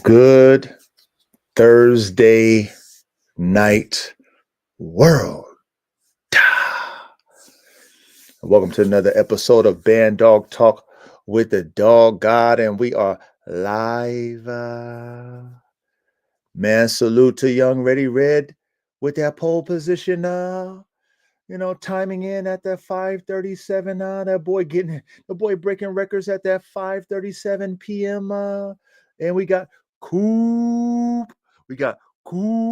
Good Thursday night, world. Welcome to another episode of Band Dog Talk with the Dog God, and we are live. Man, salute to Young Ready Red with that pole position. Timing in at that 5:37. That boy breaking records at that 5:37 p.m. And we got Coop. We got Cooper.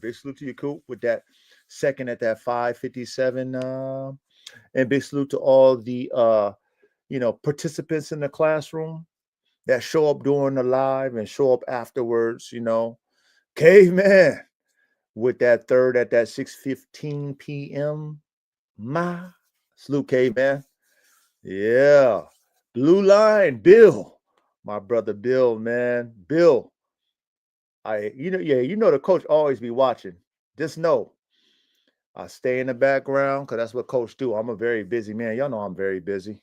Big salute to you, Coop, with that second at that 5:57. And big salute to all the participants in the classroom that show up during the live and show up afterwards. Caveman with that third at that 6:15 p.m. My salute, caveman. Yeah. Blue line, Bill. My brother Bill, man. Bill. The coach always be watching. Just know I stay in the background because that's what coach do. I'm a very busy man. Y'all know I'm very busy,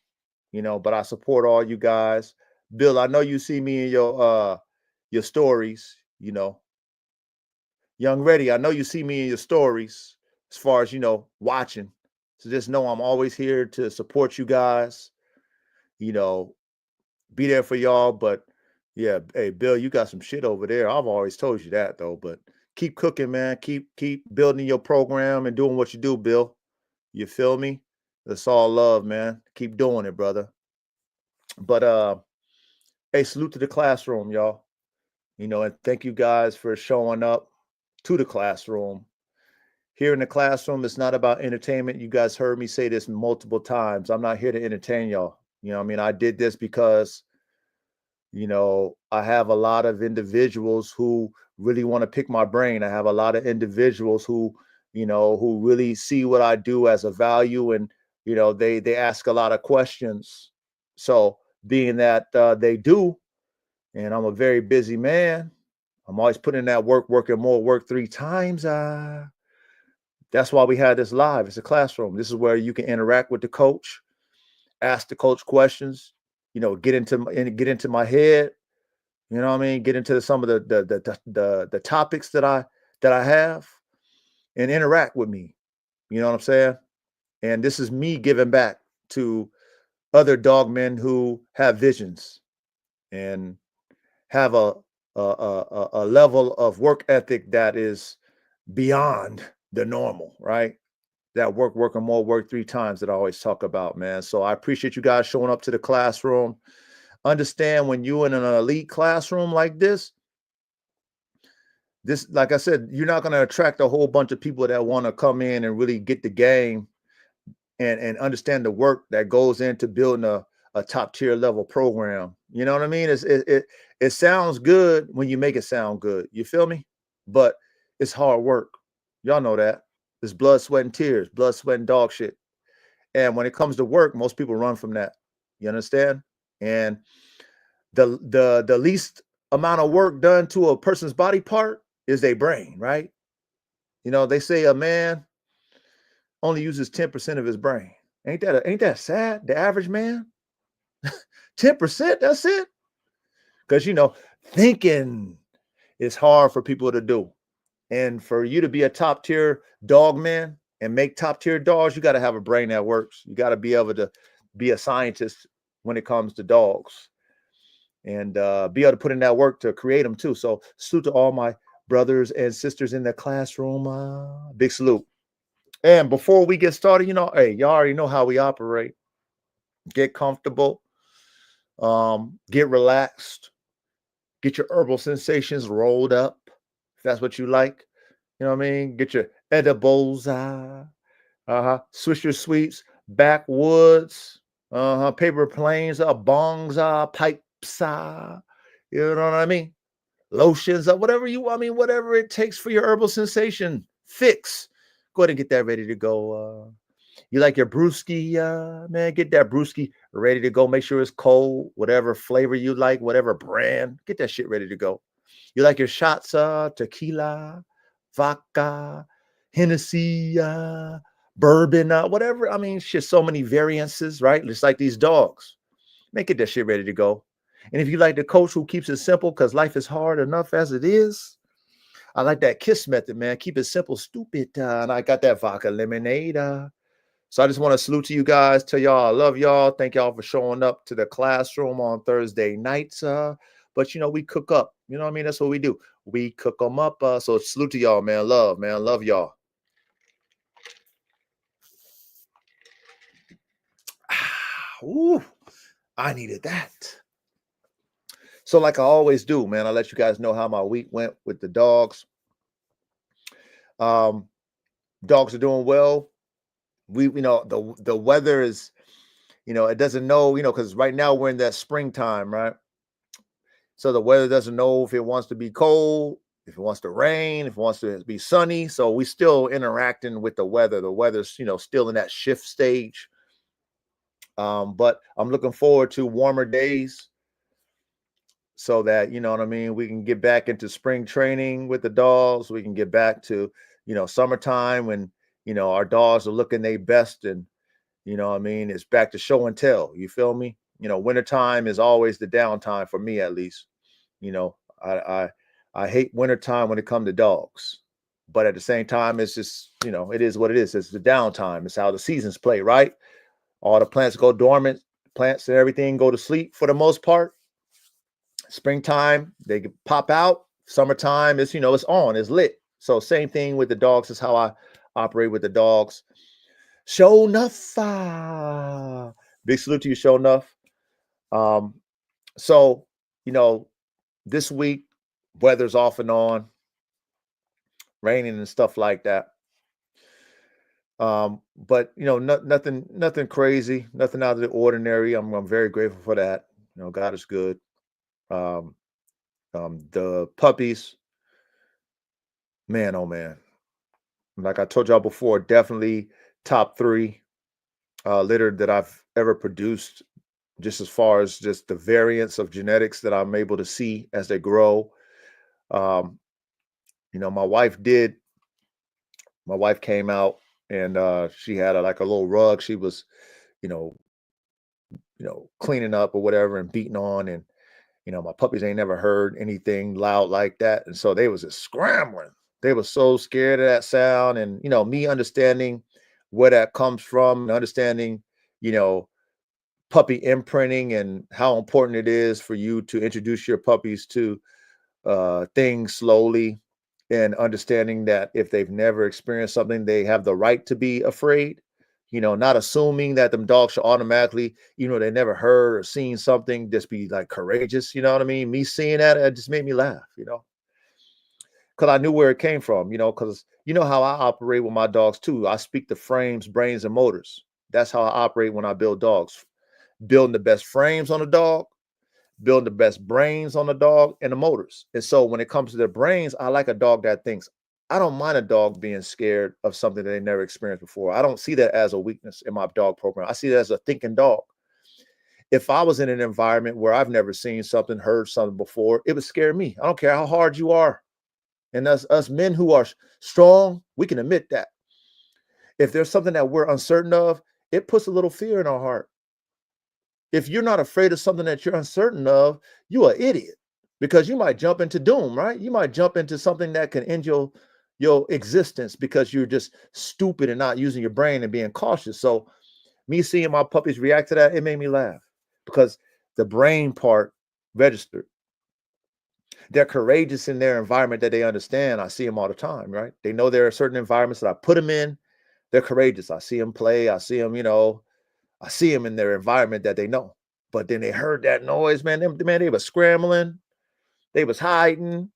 but I support all you guys. Bill, I know you see me in your stories, Young Ready, I know you see me in your stories as far as, watching. So just know I'm always here to support you guys, be there for y'all. But yeah, hey, Bill, you got some shit over there. I've always told you that, though. But keep cooking, man. Keep building your program and doing what you do, Bill. You feel me? It's all love, man. Keep doing it, brother. But hey, salute to the classroom, y'all. And thank you guys for showing up to the classroom. Here in the classroom, it's not about entertainment. You guys heard me say this multiple times. I'm not here to entertain y'all. I did this because, I have a lot of individuals who really want to pick my brain. I have a lot of individuals who really see what I do as a value, and, they ask a lot of questions. So being that they do, and I'm a very busy man, I'm always putting in that work, working more, work 3 times. That's why we had this live. It's a classroom. This is where you can interact with the coach, ask the coach questions, get into my head, get into some of the topics that I have, and interact with me. You know what I'm saying? And this is me giving back to other dog men who have visions and have a level of work ethic that is beyond the normal, right? That working more, work 3 times that I always talk about, man. So I appreciate you guys showing up to the classroom. Understand, when you're in an elite classroom like this, like I said, you're not going to attract a whole bunch of people that want to come in and really get the game and understand the work that goes into building a top tier level program. You know what I mean? It sounds good when you make it sound good. You feel me? But it's hard work. Y'all know that. It's blood, sweat, and tears, blood, sweat, and dog shit. And when it comes to work, most people run from that. You understand? And the least amount of work done to a person's body part is their brain, right? They say a man only uses 10% of his brain. Ain't that sad? The average man, 10%, that's it. Because thinking is hard for people to do. And for you to be a top tier dog man and make top tier dogs, you got to have a brain that works. You got to be able to be a scientist when it comes to dogs, and be able to put in that work to create them too. So salute to all my brothers and sisters in the classroom. Big salute. And before we get started, hey, y'all already know how we operate. Get comfortable, get relaxed, get your herbal sensations rolled up, if that's what you like. You know what I mean? Get your edibles, Swisher Sweets, backwoods, paper planes, bongs, pipes, you know what I mean? Lotions, whatever whatever it takes for your herbal sensation fix. Go ahead and get that ready to go. You like your brewski, man, get that brewski ready to go. Make sure it's cold, whatever flavor you like, whatever brand, get that shit ready to go. You like your shots, tequila, vodka, Hennessy, bourbon, whatever. Shit, so many variances, right? Just like these dogs. Make it that shit ready to go. And if you like the coach who keeps it simple because life is hard enough as it is, I like that KISS method, man. Keep it simple, stupid. And I got that vodka lemonade. So I just want to salute to you guys, tell y'all I love y'all. Thank y'all for showing up to the classroom on Thursday nights. But we cook up. You know what I mean? That's what we do. We cook them up. So salute to y'all, man. Love, man. Love y'all. Ooh, I needed that. So like I always do, man, I let you guys know how my week went with the dogs. Dogs are doing well. The weather is, it doesn't know, because right now we're in that springtime, right? So the weather doesn't know if it wants to be cold, if it wants to rain, if it wants to be sunny. So we still interacting with the weather. The weather's, still in that shift stage. But I'm looking forward to warmer days so that, you know what I mean, we can get back into spring training with the dogs. We can get back to, summertime when, our dogs are looking their best, and, what I mean, it's back to show and tell. You feel me? Wintertime is always the downtime for me, at least. You know, I I I hate wintertime when it comes to dogs. But at the same time, it's just, it is what it is. It's the downtime. It's how the seasons play, right? All the plants go dormant, plants and everything go to sleep for the most part. Springtime, they pop out. Summertime is, it's on, it's lit. So same thing with the dogs is how I operate with the dogs. Show enough. Big salute to you, Show enough. So, this week, weather's off and on, raining and stuff like that. But nothing crazy, nothing out of the ordinary. I'm very grateful for that. God is good. The puppies, man, oh man. Like I told y'all before, definitely top three litter that I've ever produced, just as far as just the variance of genetics that I'm able to see as they grow. My wife came out and she had like a little rug. She was, you know, cleaning up or whatever and beating on. And, my puppies ain't never heard anything loud like that. And so they was just scrambling. They were so scared of that sound. And, me understanding where that comes from and understanding, you know, puppy imprinting and how important it is for you to introduce your puppies to things slowly, and understanding that if they've never experienced something, they have the right to be afraid. Not assuming that them dogs should automatically, they never heard or seen something, just be like courageous. You know what I mean? Me seeing that, it just made me laugh, because I knew where it came from, because you know how I operate with my dogs too. I speak the frames, brains, and motors. That's how I operate when I build dogs. Building the best frames on a dog, building the best brains on the dog, and the motors. And so when it comes to the brains, I like a dog that thinks. I don't mind a dog being scared of something that they never experienced before. I don't see that as a weakness in my dog program. I see that as a thinking dog. If I was in an environment where I've never seen something, heard something before, it would scare me. I don't care how hard you are. And us men who are strong, we can admit that. If there's something that we're uncertain of, it puts a little fear in our heart. If you're not afraid of something that you're uncertain of, you're an idiot, because you might jump into doom, right? You might jump into something that can end your existence because you're just stupid and not using your brain and being cautious. So me seeing my puppies react to that, it made me laugh, because the brain part registered. They're courageous in their environment that they understand. I see them all the time, right? They know there are certain environments that I put them in. They're courageous. I see them play. I see them, I see them in their environment that they know. But then they heard that noise, man. They was scrambling. They was hiding.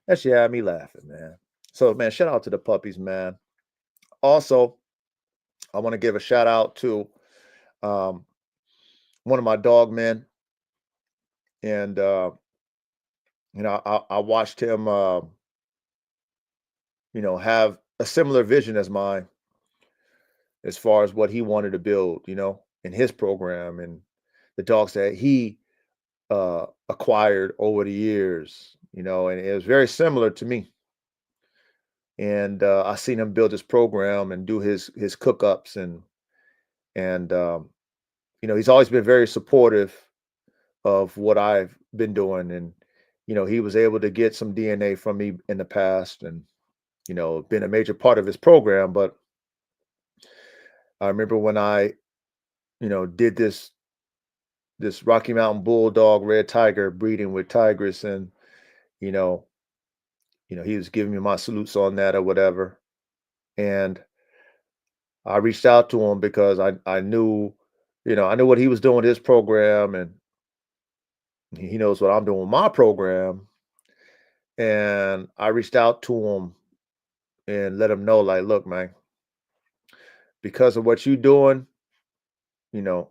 That shit had me laughing, man. So, man, shout out to the puppies, man. Also, I want to give a shout out to um, one of my dog men. And, I watched him, have a similar vision as mine as far as what he wanted to build, in his program and the dogs that he acquired over the years, and it was very similar to me. And I seen him build his program and do his cook-ups, and he's always been very supportive of what I've been doing. And, he was able to get some DNA from me in the past and, been a major part of his program. But I remember when I, did this Rocky Mountain Bulldog Red Tiger breeding with Tigress, and you know, he was giving me my salutes on that or whatever. And I reached out to him because I knew, I knew what he was doing with his program, and he knows what I'm doing with my program. And I reached out to him and let him know, like, look, man, because of what you're doing, you know,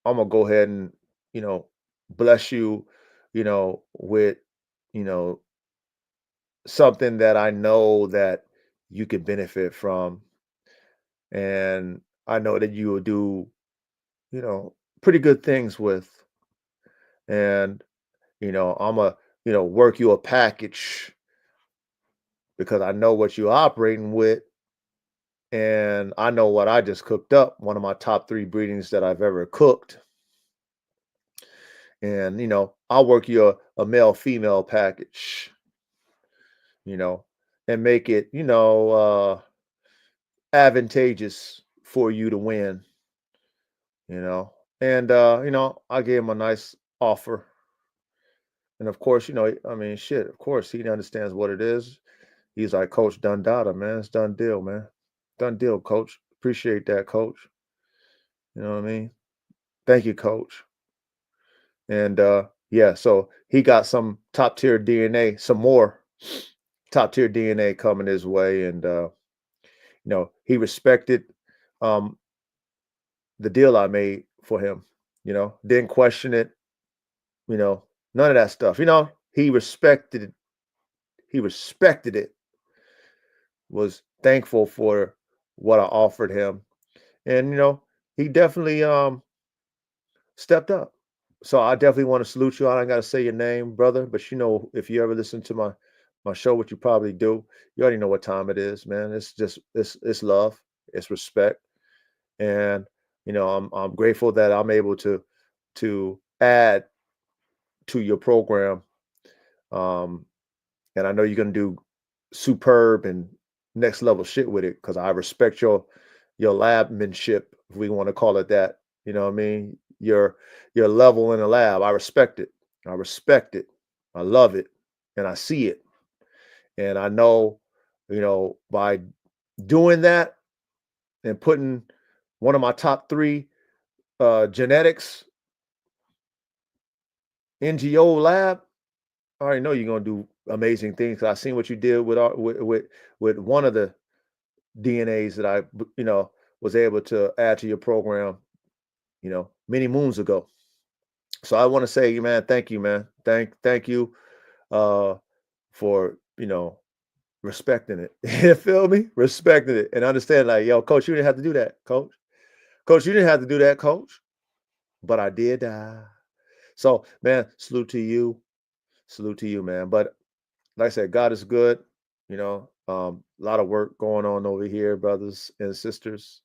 I'm gonna go ahead and, you know, bless you, with, you know, something that I know that you could benefit from. And I know that you will do, pretty good things with. And, I'm a, work you a package because I know what you're operating with. And I know what I just cooked up, one of my top three breedings that I've ever cooked. And, I'll work you a male female package, you know, and make it, advantageous for you to win, you know. And I gave him a nice offer. And of course, I mean, shit, of course he understands what it is. He's like, Coach, done data, man. It's done deal, man. Done deal, coach. Appreciate that, coach. You know what I mean? Thank you, coach. And yeah, so he got some top tier DNA, some more top tier DNA coming his way. And he respected um the deal I made for him, didn't question it, you know, none of that stuff. He respected it, was thankful for what I offered him. And he definitely stepped up. So I definitely want to salute you. I don't gotta say your name, brother, but if you ever listen to my show, which you probably do, you already know what time it is, man. It's just it's love, it's respect. And I'm grateful that I'm able to add to your program. Um, and I know you're gonna do superb and next level shit with it because I respect your labmanship, if we want to call it that. You know what I mean? Your level in the lab. I respect it. I respect it. I love it. And I see it. And I know, by doing that and putting one of my top three genetics NGO lab, I already know you're gonna do amazing things. I seen what you did with one of the DNAs that was able to add to your program, many moons ago. So I want to say, man, thank you, man. Thank you uh for, respecting it. You feel me? Respecting it and understand, like, yo, coach, you didn't have to do that, coach. Coach, you didn't have to do that, coach. But I did. So, man, salute to you. Salute to you, man. But like I said, God is good. A lot of work going on over here, brothers and sisters.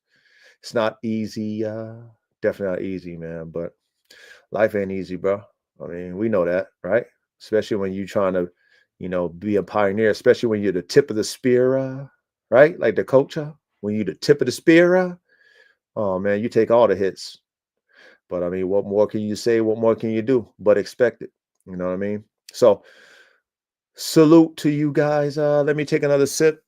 It's not easy. Definitely not easy, man. But life ain't easy, bro. I mean, we know that, right? Especially when you're trying to, be a pioneer, especially when you're the tip of the spear, right? Like the coach, when you're the tip of the spear, oh man, you take all the hits. But I mean, what more can you say? What more can you do but expect it? You know what I mean? So salute to you guys. Let me take another sip.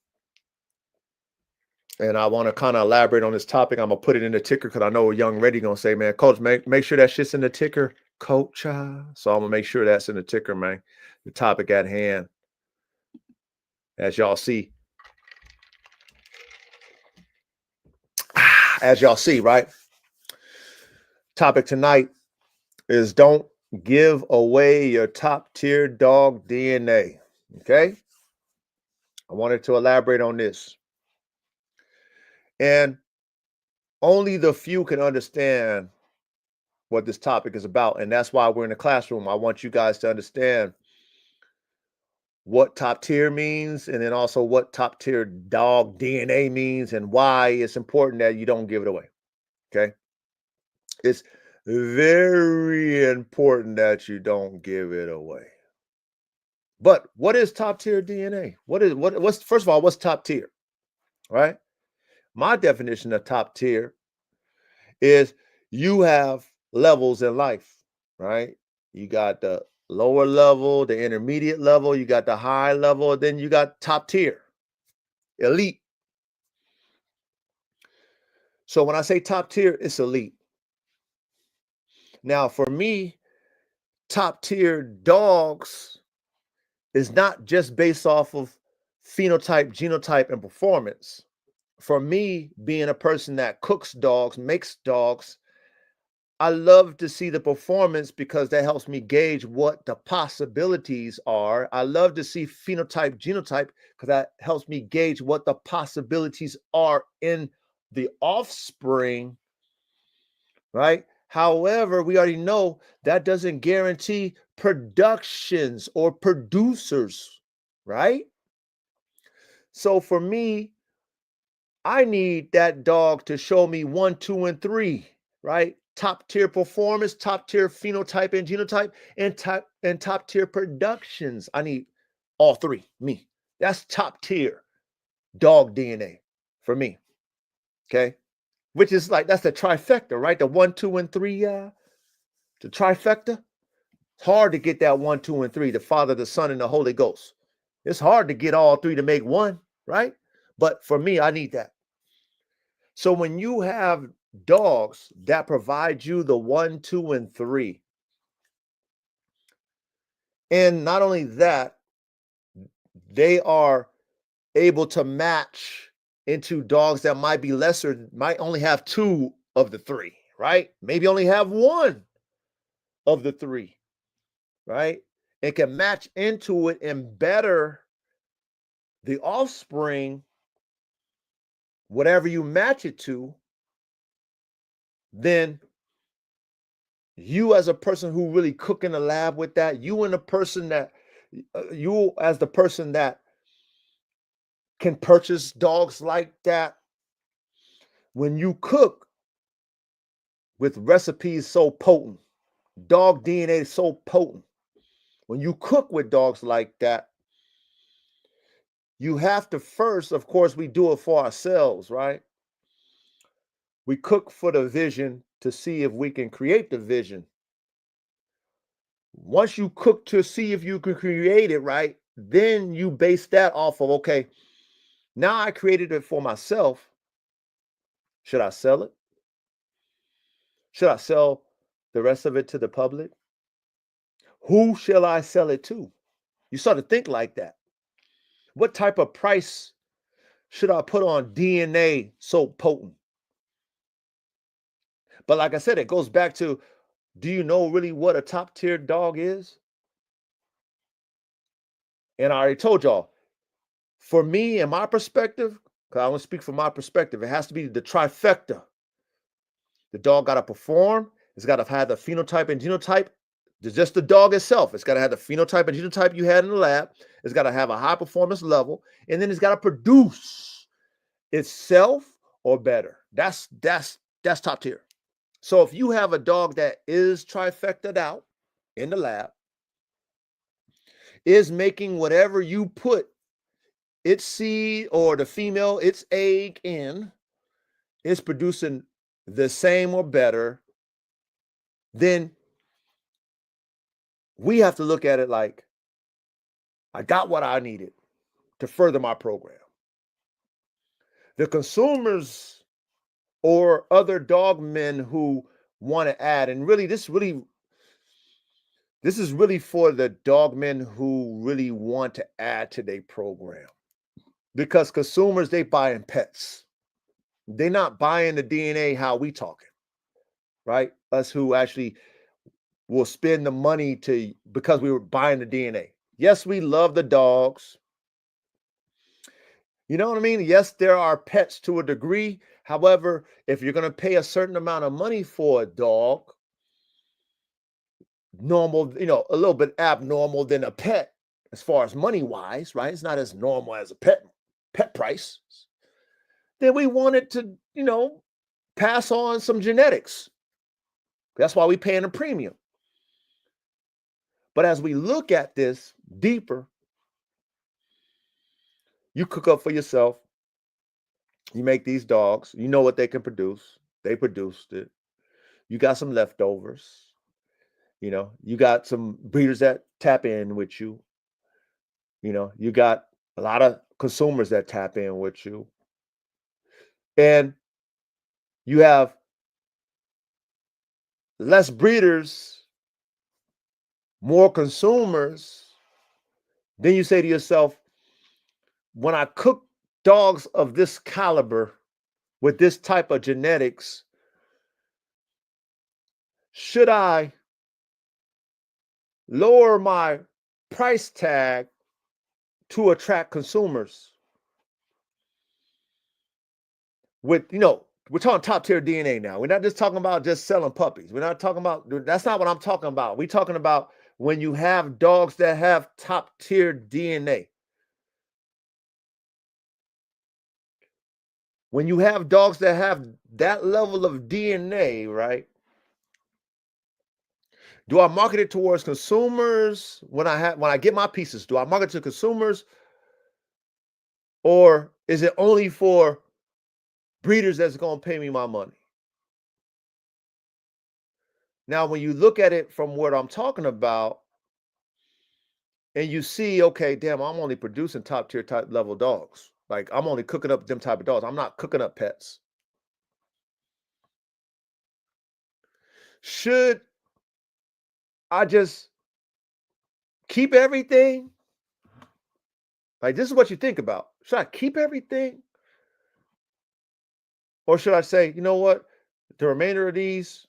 And I want to kind of elaborate on this topic. I'm gonna put it in the ticker because I know Young Ready gonna say, man, coach, make sure that shit's in the ticker, coach. So I'm gonna make sure that's in the ticker, man. The topic at hand, as y'all see, right? Topic tonight is don't give away your top tier dog DNA. Okay, I wanted to elaborate on this, and only the few can understand what this topic is about, and that's why we're in the classroom. I want you guys to understand what top tier means, and then also what top tier dog DNA means, and why it's important that you don't give it away. Okay. It's very important that you don't give it away. But what is top tier DNA? What's first of all, what's top tier? Right? My definition of top tier is you have levels in life, right? You got the lower level, the intermediate level, you got the high level, then you got top tier, elite. So when I say top tier, it's elite. Now, for me, top tier dogs is not just based off of phenotype, genotype, and performance. For me, being a person that cooks dogs, makes dogs, I love to see the performance because that helps me gauge what the possibilities are. I love to see phenotype, genotype, because that helps me gauge what the possibilities are in the offspring, right? However, we already know that doesn't guarantee productions or producers, right? So for me, I need that dog to show me 1, 2, and 3, right? Top tier performance, top tier phenotype and genotype, and top tier productions. I need all three. Me. That's top tier dog DNA for me. Okay. Which is like that's the trifecta, right? The 1, 2, and 3, the trifecta. It's hard to get that 1, 2, and 3, the Father, the Son, and the Holy Ghost. It's hard to get all three to make one, right? But for me, I need that. So when you have dogs that provide you the 1, 2, and 3, and not only that, they are able to match into dogs that might be lesser, might only have 2 of the 3, right? Maybe only have 1 of the 3, right? And can match into it and better the offspring, whatever you match it to, then you as a person who really cook in the lab with that, you and the person that you as the person that can purchase dogs like that, when you cook with recipes so potent, dog DNA is so potent, when you cook with dogs like that, you have to first, of course, we do it for ourselves, right? We cook for the vision to see if we can create the vision. Once you cook to see if you can create it, right, then you base that off of, okay, now I created it for myself. Should I sell it? Should I sell the rest of it to the public? Who shall I sell it to? You start to think like that. What type of price should I put on DNA so potent? But like I said, it goes back to, do you know really what a top tier dog is? And I already told y'all, for me and my perspective, because I want to speak from my perspective, it has to be the trifecta. The dog got to perform. It's got to have the phenotype and genotype. Just the dog itself. It's got to have the phenotype and genotype you had in the lab. It's got to have a high performance level. And then it's got to produce itself or better. That's top tier. So if you have a dog that is trifected out in the lab, is making whatever you put its seed or the female, its egg in, is producing the same or better, then we have to look at it like, I got what I needed to further my program. The consumers or other dog men who want to add, and really, this is really for the dog men who really want to add to their program. Because consumers, they buying pets. They're not buying the DNA how we talking, right? Us who actually will spend the money to because we were buying the DNA. Yes, we love the dogs. You know what I mean? Yes, there are pets to a degree. However, if you're going to pay a certain amount of money for a dog, normal, a little bit abnormal than a pet as far as money wise, right? It's not as normal as a pet price. Then we wanted to, pass on some genetics. That's why we paying a premium. But as we look at this deeper, you cook up for yourself. You make these dogs. You know what they can produce. They produced it. You got some leftovers. You got some breeders that tap in with you. You got a lot of consumers that tap in with you. And you have less breeders, more consumers. Then you say to yourself, when I cook dogs of this caliber with this type of genetics, should I lower my price tag to attract consumers? We're talking top tier DNA now. We're not just talking about just selling puppies. We're not talking about, that's not what I'm talking about. We're talking about when you have dogs that have top tier DNA. When you have dogs that have that level of DNA, right? Do I market it towards consumers when I get my pieces? Do I market to consumers, or is it only for breeders that's going to pay me my money? Now, when you look at it from what I'm talking about, and you see, okay, damn, I'm only producing top tier type level dogs. Like, I'm only cooking up them type of dogs. I'm not cooking up pets. Should I just keep everything? Like, this is what you think about. Should I keep everything? Or should I say, you know what? The remainder of these,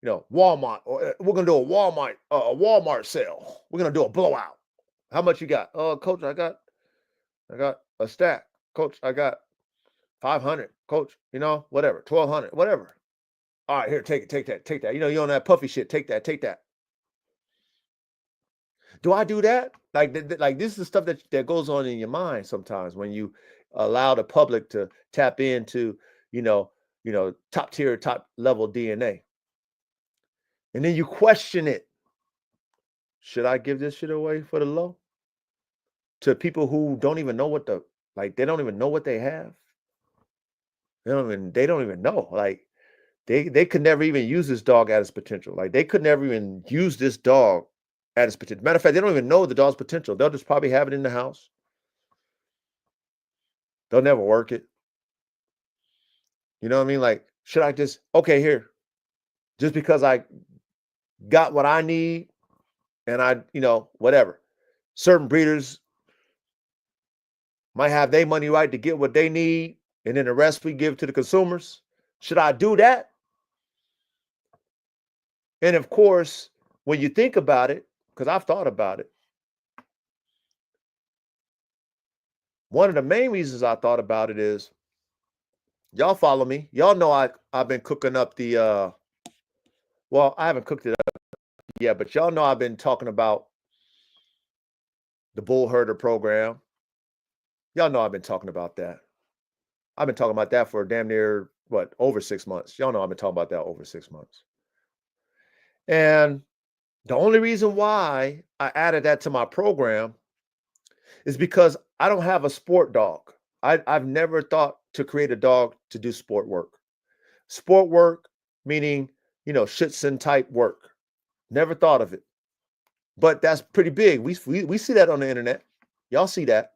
Walmart, or we're gonna do a Walmart sale. We're gonna do a blowout. How much you got? Oh, coach, I got a stack. Coach, I got 500. Coach, whatever, 1,200, whatever. All right, here, take it, take that. You on that puffy shit. Take that. Do I do that? Like this is the stuff that goes on in your mind sometimes when you allow the public to tap into, you know, top tier, top level DNA. And then you question it. Should I give this shit away for the low? To people who don't even know they don't even know what they have. They don't even know. Like they could never even use this dog at its potential. Like they could never even use this dog at its potential. Matter of fact, they don't even know the dog's potential. They'll just probably have it in the house. They'll never work it. You know what I mean? Like, should I just, okay, here, just because I got what I need and whatever. Certain breeders might have their money right to get what they need, and then the rest we give to the consumers. Should I do that? And of course, when you think about it, because I've thought about it, one of the main reasons I thought about it is y'all follow me. Y'all know I've been cooking up I haven't cooked it up yet, but y'all know I've been talking about the bull herder program. Y'all know I've been talking about that. I've been talking about that for damn near over 6 months. Y'all know I've been talking about that over 6 months. And the only reason why I added that to my program is because I don't have a sport dog. I've never thought to create a dog to do sport work. Sport work, meaning, Schutzhund type work. Never thought of it. But that's pretty big. We see that on the internet. Y'all see that.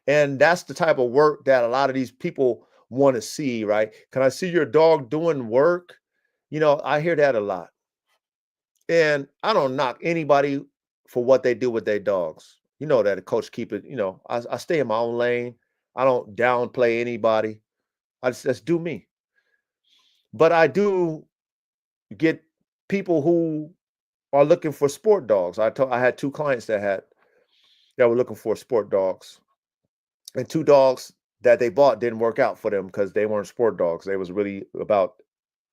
And that's the type of work that a lot of these people want to see, right? Can I see your dog doing work? I hear that a lot. And I don't knock anybody for what they do with their dogs. You know that a coach keep it, I stay in my own lane. I don't downplay anybody. I just do me. But I do get people who are looking for sport dogs. I had 2 clients that were looking for sport dogs. And 2 dogs that they bought didn't work out for them because they weren't sport dogs. They was really about,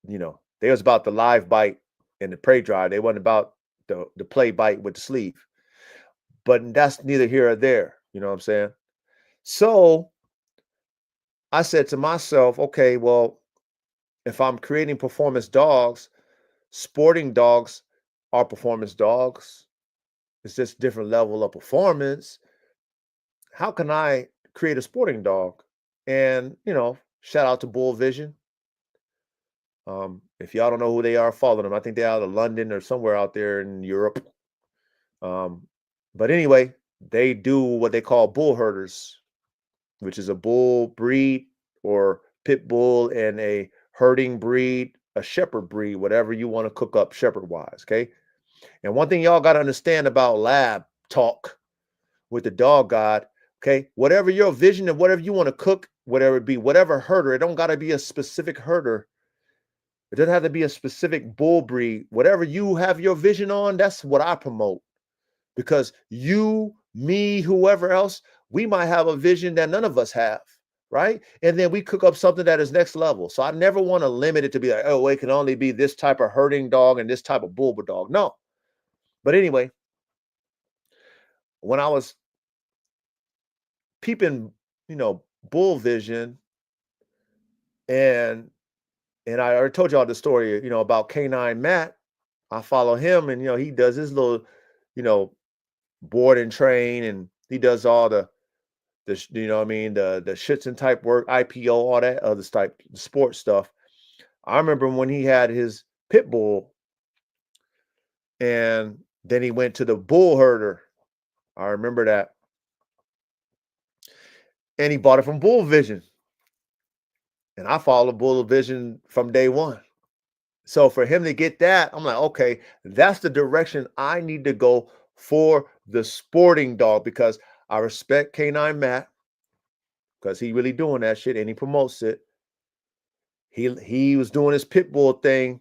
they was about the live bite and the prey drive. They wasn't about the play bite with the sleeve. But that's neither here or there. You know what I'm saying? So I said to myself, okay, well, if I'm creating performance dogs, sporting dogs are performance dogs. It's just different level of performance. How can I create a sporting dog? And, shout out to Bull Vision. If y'all don't know who they are, follow them. I think they're out of London or somewhere out there in Europe. But anyway, they do what they call bull herders, which is a bull breed or pit bull and a herding breed, a shepherd breed, whatever you want to cook up shepherd wise. Okay. And one thing y'all got to understand about lab talk with the dog god. Okay. Whatever your vision and whatever you want to cook, whatever it be, whatever herder, it don't got to be a specific herder. It doesn't have to be a specific bull breed. Whatever you have your vision on, that's what I promote. Because you, me, whoever else, we might have a vision that none of us have, right? And then we cook up something that is next level. So I never want to limit it to be like, oh, it can only be this type of herding dog and this type of bull dog. No. But anyway, when I was peeping, bull vision, and I already told y'all the story, about Canine Matt. I follow him, and he does his little, board and train, and he does all the the Schützen type work, IPO, all that other type sports stuff. I remember when he had his pit bull, and then he went to the bull herder. I remember that, and he bought it from Bull Vision, and I followed Bull Vision from day one. So for him to get that, I'm like, okay, that's the direction I need to go for the sporting dog, because I respect Canine Matt, because he really doing that shit and he promotes it. He was doing his pit bull thing,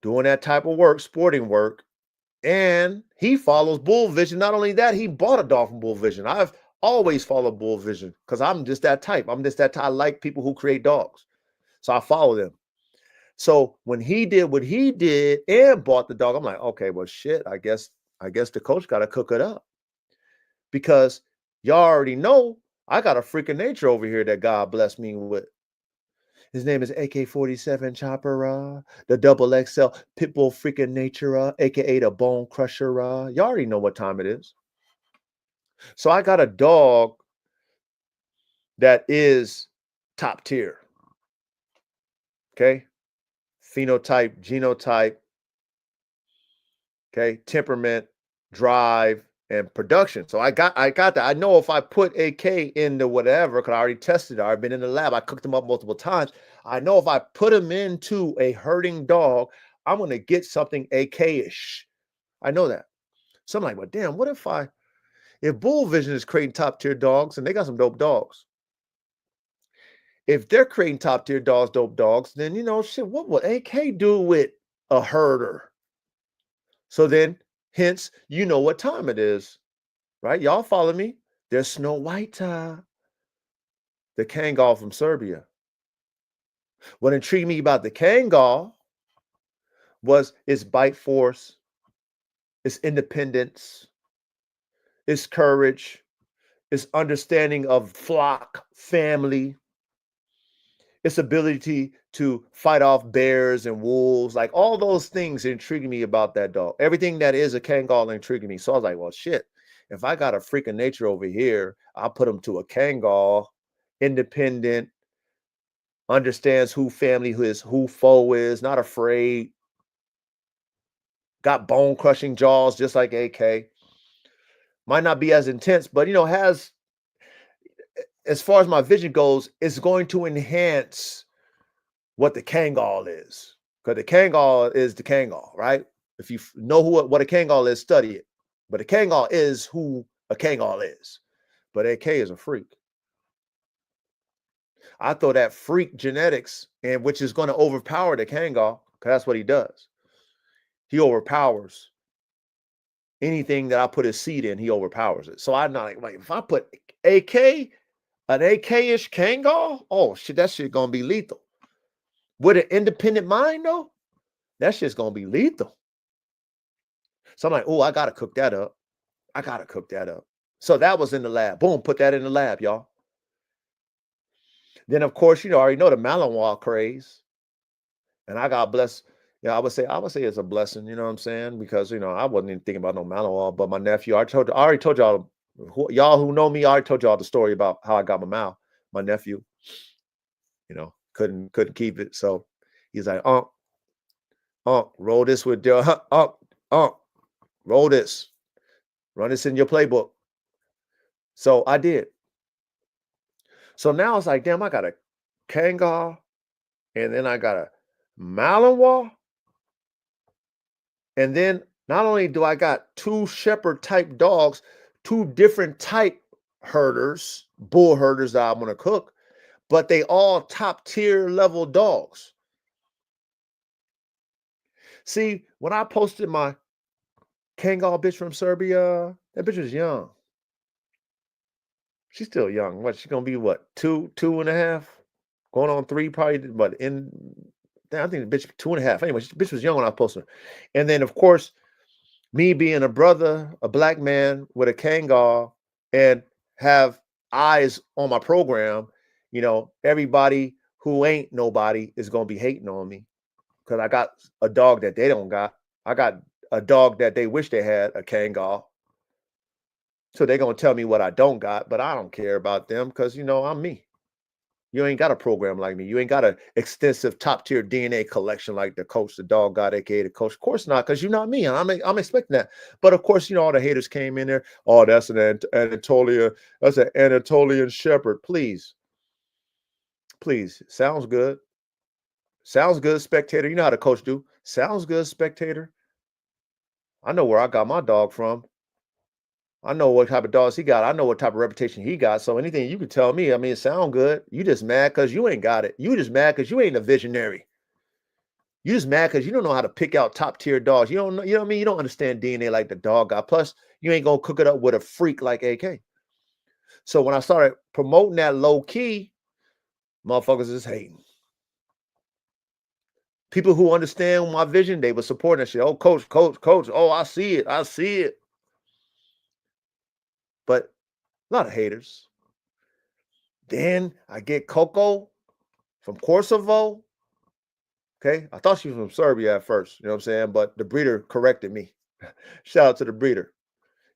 doing that type of work, sporting work, and he follows Bull Vision. Not only that, he bought a dog from Bull Vision. I've always followed Bull Vision because I'm just that type. I'm just that type. I like people who create dogs, so I follow them. So when he did what he did and bought the dog, I'm like, okay, well, shit. I guess the coach got to cook it up, because y'all already know I got a freaking nature over here that God blessed me with. His name is AK-47 Chopper, the double XL Pitbull freaking nature, aka the Bone Crusher. Y'all already know what time it is. So I got a dog that is top tier. Okay. Phenotype, genotype, okay, temperament, drive, and production. So I got that. I know if I put AK into whatever, because I already tested it, I've been in the lab, I cooked them up multiple times. I know if I put him into a herding dog, I'm gonna get something AK-ish. I know that. So I'm like, well, damn, what if Bull Vision is creating top tier dogs and they got some dope dogs? If they're creating top tier dogs, dope dogs, then shit, what would AK do with a herder? So then, hence, you know what time it is, right? Y'all follow me? There's Snow White, the Kangal from Serbia. What intrigued me about the Kangal was its bite force, its independence, its courage, its understanding of flock, family, its ability to fight off bears and wolves. Like, all those things intrigued me about that dog. Everything that is a Kangal intrigued me. So I was like, well, shit, if I got a freaking nature over here, I'll put him to a Kangal, independent, understands who family is, who foe is, not afraid, got bone crushing jaws just like AK. Might not be as intense, but has, as far as my vision goes, it's going to enhance what the Kangal is. Because the Kangal is the Kangal, right? If you know what a Kangal is, study it. But a Kangal is who a Kangal is. But AK is a freak. I throw that freak genetics, and which is going to overpower the Kangal, because that's what he does. He overpowers anything that I put his seed in. He overpowers it. So I'm not like if I put an AK-ish Kangal, oh shit, that shit gonna be lethal. With an independent mind, though, that shit's gonna be lethal. So I'm like, oh, I gotta cook that up. So that was in the lab. Boom, put that in the lab, y'all. Then, of course, I already know the Malinois craze. And I got blessed. Yeah, I would say it's a blessing, you know what I'm saying? Because, I wasn't even thinking about no Malinois, but my nephew, I already told y'all, y'all who know me, I already told y'all the story about how I got my nephew, couldn't keep it. So he's like, roll this with your, roll this, run this in your playbook. So I did. So now it's like, damn, I got a Kangar, and then I got a Malinois. And then not only do I got two shepherd type dogs, two different type herders, bull herders that I'm going to cook, but they all top tier level dogs. See, when I posted my Kangal bitch from Serbia, that bitch was young. She's still young. What, she's going to be what, two and a half? Going on three, probably, but I think the bitch 2.5. Anyway, the bitch was young when I posted her. And then, of course, me being a brother, a black man with a Kangal, and have eyes on my program, everybody who ain't nobody is going to be hating on me because I got a dog that they don't got. I got a dog that they wish they had, a Kangal. So they're going to tell me what I don't got, but I don't care about them because, I'm me. You ain't got a program like me. You ain't got an extensive top tier DNA collection like the coach, the dog got, aka the coach. Of course not, because you're not me. I'm expecting that. But of course, all the haters came in there. Oh, that's an that's an Anatolian Shepherd. Please, please. Sounds good. Sounds good, spectator. You know how the coach do. Sounds good, spectator. I know where I got my dog from. I know what type of dogs he got. I know what type of reputation he got. So anything you can tell me, it sound good. You just mad because you ain't got it. You just mad because you ain't a visionary. You just mad because you don't know how to pick out top tier dogs. You don't know, you know what I mean? You don't understand DNA like the dog got. Plus, you ain't gonna cook it up with a freak like AK. So when I started promoting that low key, motherfuckers is hating. People who understand my vision, they were supporting that shit. Oh, coach. Oh, I see it. But a lot of haters. Then I get Coco from Kosovo. Okay. I thought she was from Serbia at first, you know what I'm saying? But the breeder corrected me. Shout out to the breeder.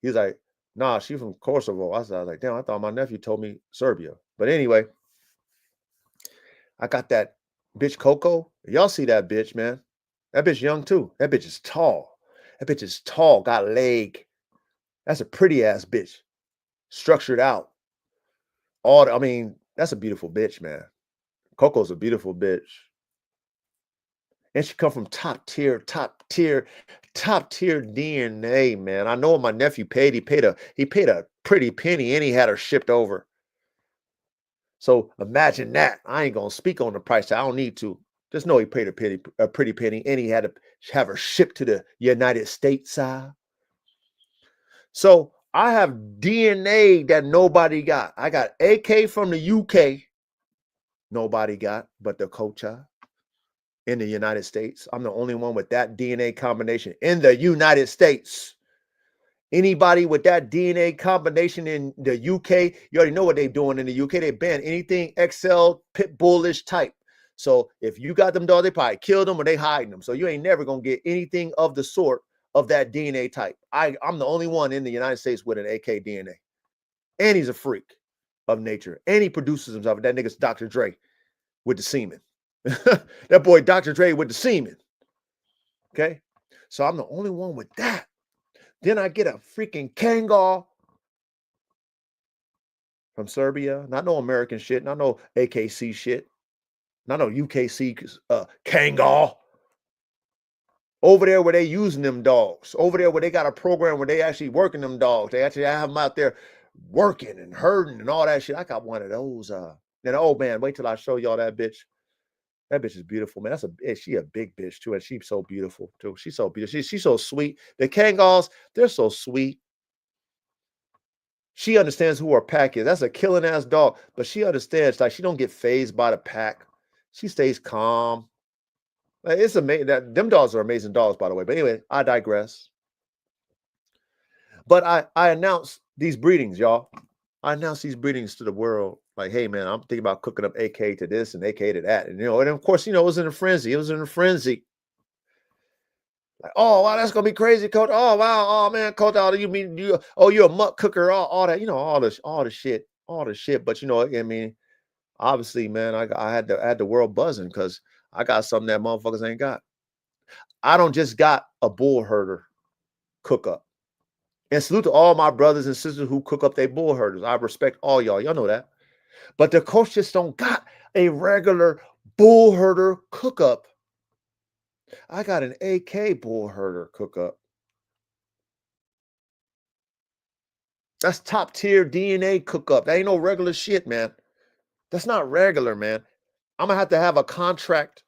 He's like, nah, she's from Kosovo. I was like, damn, I thought my nephew told me Serbia. But anyway, I got that bitch Coco. Y'all see that bitch, man. That bitch young too. That bitch is tall. Got leg. That's a pretty ass bitch. Structured out. That's a beautiful bitch, man. Coco's a beautiful bitch. And she come from top tier DNA, man. I know what my nephew paid. He paid a pretty penny and he had her shipped over. So imagine that. I ain't gonna speak on the price. I don't need to. Just know he paid a pretty penny, and he had to have her shipped to the United States. So I have DNA that nobody got. I got AK from the UK. Nobody got, but the Kocha in the United States. I'm the only one with that DNA combination in the United States. Anybody with that DNA combination in the UK, you already know what they're doing in the UK. They ban anything XL pit bullish type. So if you got them dogs, they probably killed them or they hiding them. So you ain't never gonna get anything of the sort of that DNA type. I'm the only one in the United States with an AK DNA. And he's a freak of nature. And he produces himself. That nigga's Dr. Dre with the semen. That boy Dr. Dre with the semen. Okay. So I'm the only one with that. Then I get a freaking Kangal from Serbia. Not no American shit. Not no AKC shit. Not no UKC Kangal. Over there where they using them dogs. Over there where they got a program where they actually working them dogs. They actually have them out there working and herding and all that shit. I got one of those. Then, oh man, wait till I show y'all that bitch. That bitch is beautiful, man. She a big bitch too, and she's so beautiful too. She's so beautiful. She's so sweet. The Kangals, they're so sweet. She understands who her pack is. That's a killing ass dog, but she understands. Like she don't get phased by the pack. She stays calm. Like, it's amazing. Them dogs are amazing dogs, by the way. But anyway, I digress. But I announced these breedings, y'all. I announced these breedings to the world. Like, hey man, I'm thinking about cooking up AK to this and AK to that, and of course, it was in a frenzy. It was in a frenzy. Like, oh wow, that's gonna be crazy, coach. Oh wow, oh man, coach, all you mean you? Oh, you're a muck cooker, all that, all the shit. But I mean, obviously, man, I had the world buzzing because I got something that motherfuckers ain't got. I don't just got a bull herder cook up. And salute to all my brothers and sisters who cook up their bull herders. I respect all y'all. Y'all know that. But the coach just don't got a regular bull herder cook up. I got an AK bull herder cook up. That's top tier DNA cook up. That ain't no regular shit, man. That's not regular, man. I'm gonna have to have a contract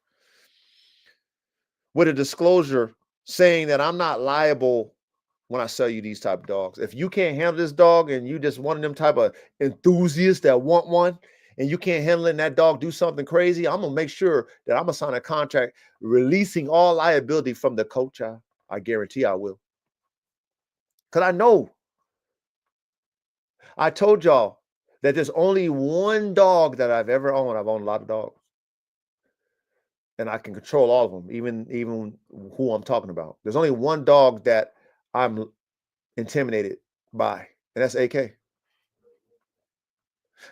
with a disclosure saying that I'm not liable when I sell you these type of dogs. If you can't handle this dog and you just one of them type of enthusiasts that want one and you can't handle it and that dog do something crazy, I'm gonna make sure that I'm gonna sign a contract releasing all liability from the coach. I guarantee I will. Because I know I told y'all that there's only one dog that I've ever owned. I've owned a lot of dogs. And I can control all of them, even who I'm talking about. There's only one dog that I'm intimidated by, and that's AK.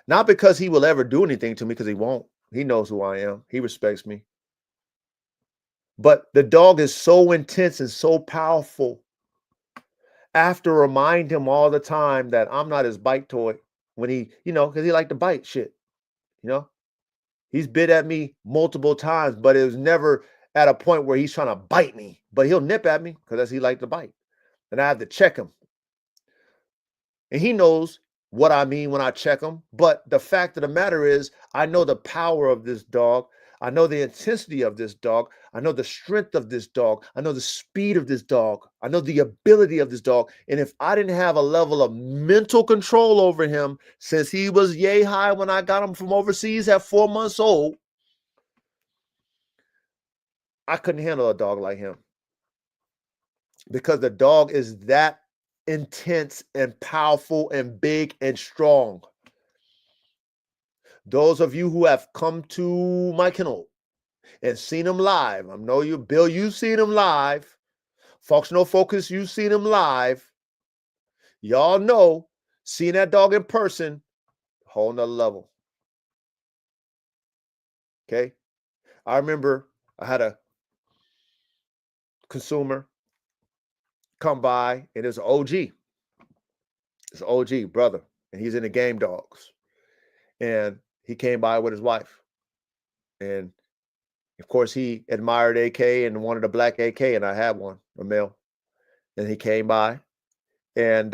Not because he will ever do anything to me, because he won't. He knows who I am. He respects me. But the dog is so intense and so powerful. I have to remind him all the time that I'm not his bite toy when because he liked to bite shit, you know? He's bit at me multiple times, but it was never at a point where he's trying to bite me. But he'll nip at me because he likes to bite. And I have to check him. And he knows what I mean when I check him. But the fact of the matter is, I know the power of this dog. I know the intensity of this dog. I know the strength of this dog. I know the speed of this dog. I know the ability of this dog. And if I didn't have a level of mental control over him since he was yay high when I got him from overseas at 4 months old, I couldn't handle a dog like him. Because the dog is that intense and powerful and big and strong. Those of you who have come to my kennel and seen him live, I know you, Bill, you've seen him live. Functional Focus, you've seen him live. Y'all know, seeing that dog in person, whole nother level. Okay? I remember I had a consumer come by, and it's an OG. It's an OG brother, and he's in the game dogs. And he came by with his wife. And of course, he admired AK and wanted a black AK, and I had one, a male. And he came by, and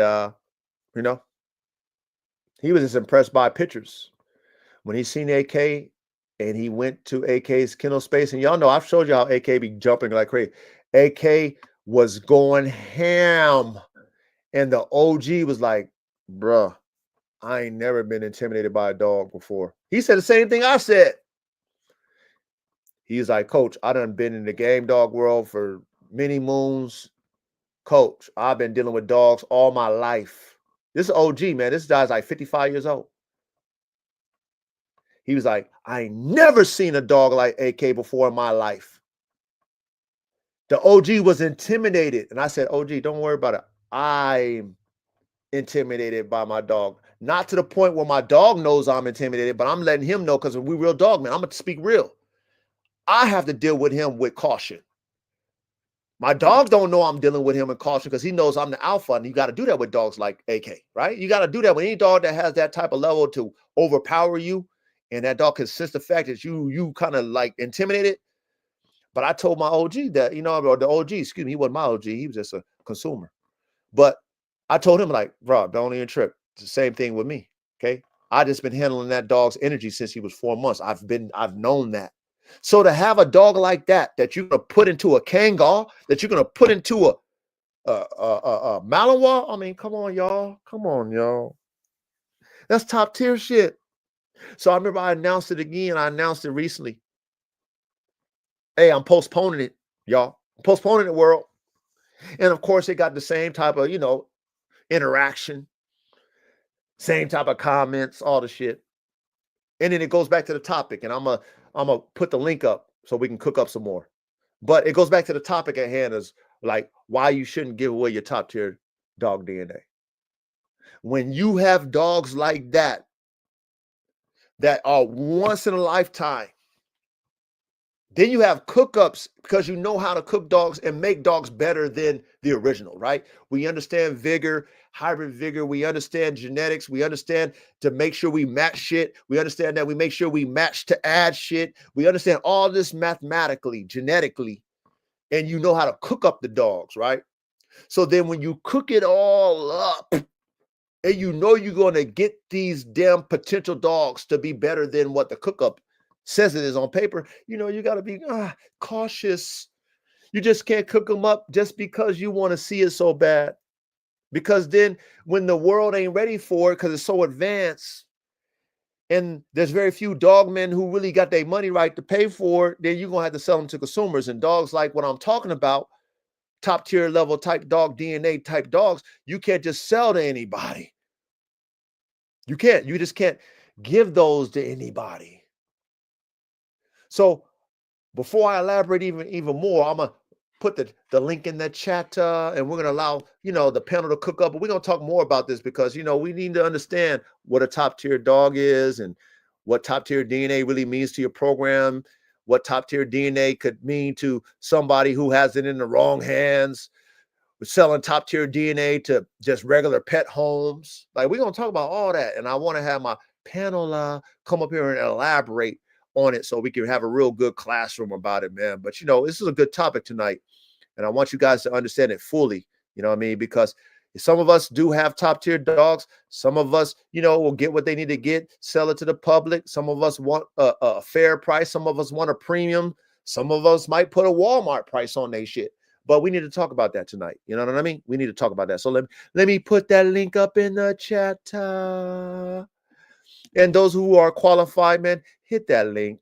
he was just impressed by pictures. When he seen AK, and he went to AK's kennel space, and y'all know I've showed you how AK be jumping like crazy. AK was going ham, and the OG was like, "Bruh, I ain't never been intimidated by a dog before." He said the same thing I said. He's like, "Coach, I done been in the game dog world for many moons. Coach, I've been dealing with dogs all my life." This is OG, man. This guy's like 55 years old. He was like, "I ain't never seen a dog like AK before in my life." The OG was intimidated. And I said, "OG, don't worry about it. I'm intimidated by my dog. Not to the point where my dog knows I'm intimidated, but I'm letting him know because we real dog, man. I'm going to speak real. I have to deal with him with caution. My dogs don't know I'm dealing with him in caution because he knows I'm the alpha, and you got to do that with dogs like AK, right? You got to do that with any dog that has that type of level to overpower you, and that dog can sense the fact that you kind of like intimidated. But I told my OG that, or the OG, excuse me, he wasn't my OG, he was just a consumer. But I told him, like, bro, don't even trip. It's the same thing with me. Okay. I just been handling that dog's energy since he was 4 months. I've known that. So to have a dog like that you're gonna put into a Kangal, that you're gonna put into a Malinois, I mean, come on, y'all. Come on, y'all. That's top tier shit. So I remember I announced it again. I announced it recently. Hey, I'm postponing it, y'all. I'm postponing it, world. And of course, it got the same type of, interaction, same type of comments, all the shit. And then it goes back to the topic, and I'm gonna put the link up so we can cook up some more. But it goes back to the topic at hand is like why you shouldn't give away your top tier dog DNA. When you have dogs like that are once in a lifetime, then you have cook-ups because you know how to cook dogs and make dogs better than the original, right? We understand vigor, hybrid vigor. We understand genetics. We understand to make sure we match shit. We understand that we make sure we match to add shit. We understand all this mathematically, genetically, and you know how to cook up the dogs, right? So then when you cook it all up and you know you're going to get these damn potential dogs to be better than what the cook up says it is on paper, you know, you got to be cautious. You just can't cook them up just because you want to see it so bad. Because then when the world ain't ready for it because it's so advanced and there's very few dog men who really got their money right to pay for it, then you're going to have to sell them to consumers. And dogs like what I'm talking about, top tier level type dog DNA type dogs, you can't just sell to anybody. You can't. You just can't give those to anybody. So before I elaborate even more, I'm gonna put the link in the chat, and we're gonna allow the panel to cook up. But we're gonna talk more about this because we need to understand what a top tier dog is and what top tier DNA really means to your program. What top tier DNA could mean to somebody who has it in the wrong hands. We're selling top tier DNA to just regular pet homes. Like we're gonna talk about all that, and I want to have my panel come up here and elaborate on it so we can have a real good classroom about it, man. But this is a good topic tonight, and I want you guys to understand it fully. You know what I mean? Because some of us do have top tier dogs. Some of us, will get what they need to get, sell it to the public. Some of us want a fair price. Some of us want a premium. Some of us might put a Walmart price on their shit. But we need to talk about that tonight. You know what I mean? We need to talk about that. So let me put that link up in the chat. And those who are qualified, man, hit that link.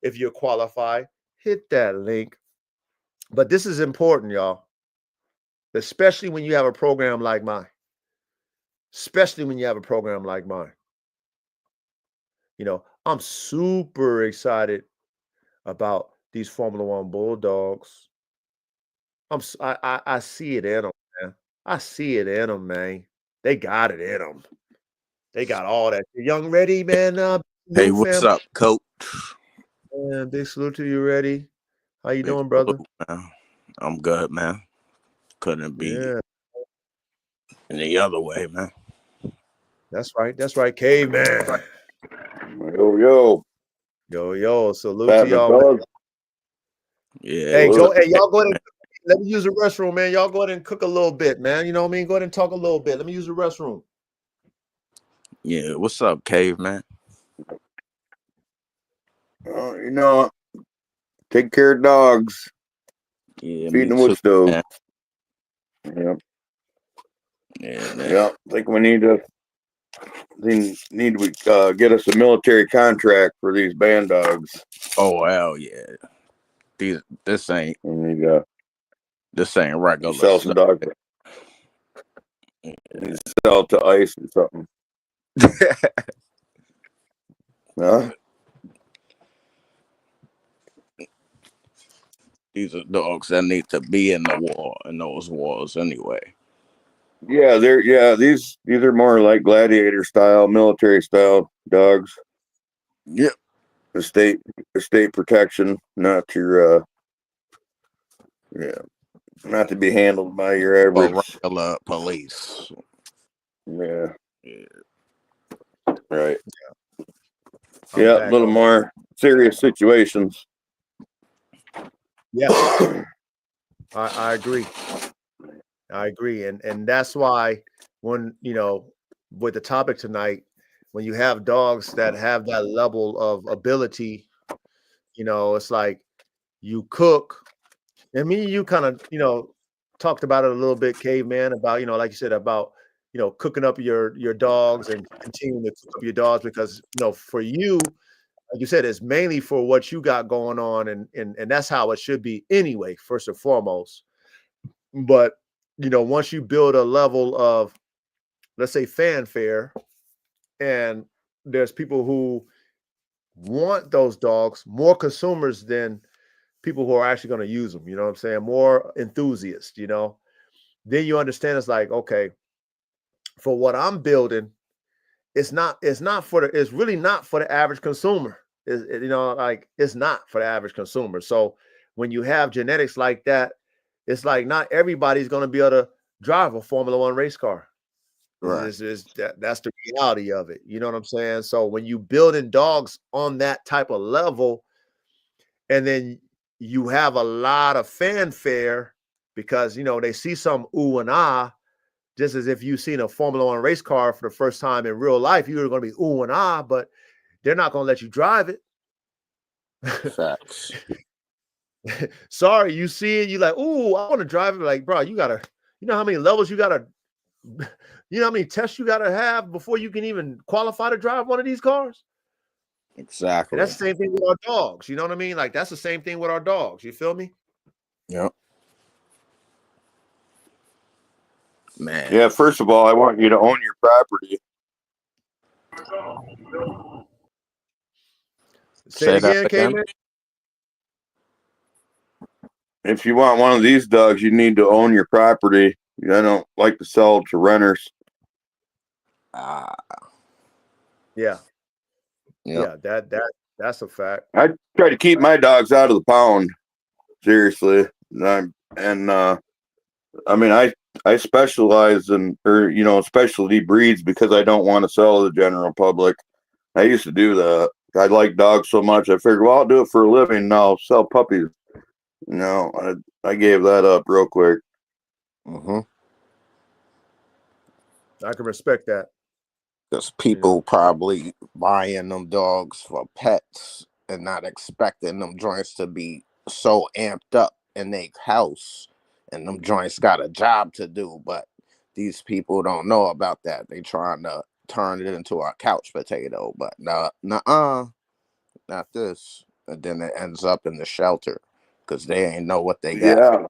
If you're qualified, hit that link. But this is important, y'all. Especially when you have a program like mine. Especially when you have a program like mine. I'm super excited about these Formula One Bulldogs. I see it in them, man. I see it in them, man. They got it in them. They got all that. Young Ready, man. Hey, what's up, Coach? Man, big salute to you, Ready. How you doing, brother? Man. I'm good, man. Couldn't be any other way, man. That's right. That's right, Caveman. Yo. Salute to y'all. Yeah. Hey, y'all go ahead. Let me use the restroom, man. Y'all go ahead and cook a little bit, man. You know what I mean? Go ahead and talk a little bit. Let me use the restroom. Yeah, what's up, Caveman? Take care of dogs. Yeah, feed them with stove. Man. Yep. Yeah, man. Yep. I think we need to get us a military contract for these band dogs. Oh hell yeah! This ain't regular. Sell some dogs. Yeah. Sell to ICE or something. Huh? These are dogs that need to be in those wars anyway. Yeah, these are more like gladiator style, military style dogs. Yep. Estate protection, not your not to be handled by your average regular police. Yeah. Right. Yeah, a little more serious situations. Yeah. I agree. And that's why when, with the topic tonight, when you have dogs that have that level of ability, it's like you cook. And me and you kind of, talked about it a little bit, Caveman, about, like you said, about, cooking up your dogs and continuing to cook up your dogs because, for you, like you said, it's mainly for what you got going on. And that's how it should be anyway, first and foremost. But, once you build a level of, let's say, fanfare, and there's people who want those dogs, more consumers than people who are actually going to use them. You know what I'm saying? More enthusiasts. You know, then you understand it's like, okay, for what I'm building, it's really not for the average consumer. It's not for the average consumer. So when you have genetics like that, it's like not everybody's going to be able to drive a Formula One race car. Right. That's the reality of it. You know what I'm saying? So when you building dogs on that type of level, and then you have a lot of fanfare because they see some ooh and ah, just as if you've seen a Formula One race car for the first time in real life, you're going to be ooh and ah, but they're not going to let you drive it. Facts. Sorry, you see it, you like, ooh, I want to drive it. Like, bro, you know how many levels you gotta, you know how many tests you gotta have before you can even qualify to drive one of these cars? Exactly. And that's the same thing with our dogs. You know what I mean? Like, that's the same thing with our dogs. You feel me? Yep. Man. Yeah, first of all, I want you to own your property. Say it again, K-Man. If you want one of these dogs, you need to own your property. I don't like to sell to renters. Yeah. Yep. Yeah, that's a fact. I try to keep my dogs out of the pound. Seriously. I specialize in specialty breeds because I don't want to sell to the general public. I used to do that. I like dogs so much. I figured, well, I'll do it for a living. Now I'll sell puppies. No, I gave that up real quick. Mm-hmm. I can respect that. Because people probably buying them dogs for pets and not expecting them joints to be so amped up in their house, and them joints got a job to do. But these people don't know about that. They trying to turn it into a couch potato, but not this. And then it ends up in the shelter because they ain't know what they got. Yeah.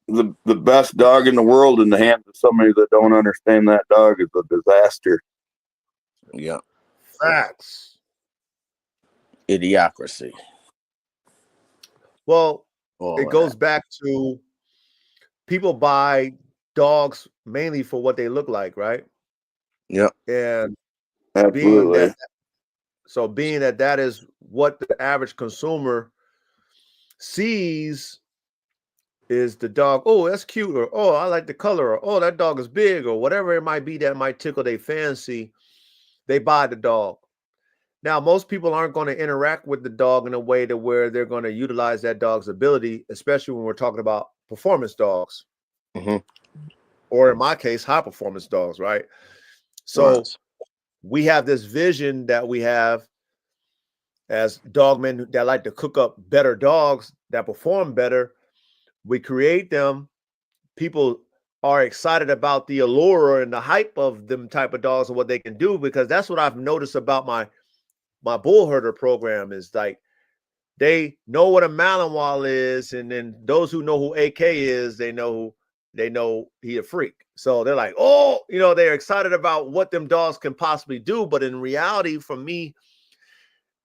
The best dog in the world in the hands of somebody that don't understand that dog is a disaster. Yeah. Facts. Idiocracy. Well, it goes back to people buy dogs mainly for what they look like, right? Yep. And Absolutely. being that is what the average consumer sees is the dog. Oh, that's cute, or oh, I like the color, or oh, that dog is big, or whatever it might be that might tickle their fancy. They buy the dog. Now, most people aren't going to interact with the dog in a way to where they're going to utilize that dog's ability, especially when we're talking about performance dogs, or in my case, high performance dogs, right? So we have this vision that we have as dogmen that like to cook up better dogs that perform better. We create them. People are excited about the allure and the hype of them type of dogs and what they can do, because that's what I've noticed about my bull herder program is like they know what a Malinois is, and then those who know who AK is, they know he a freak. So they're like, oh, they're excited about what them dogs can possibly do. But in reality, for me,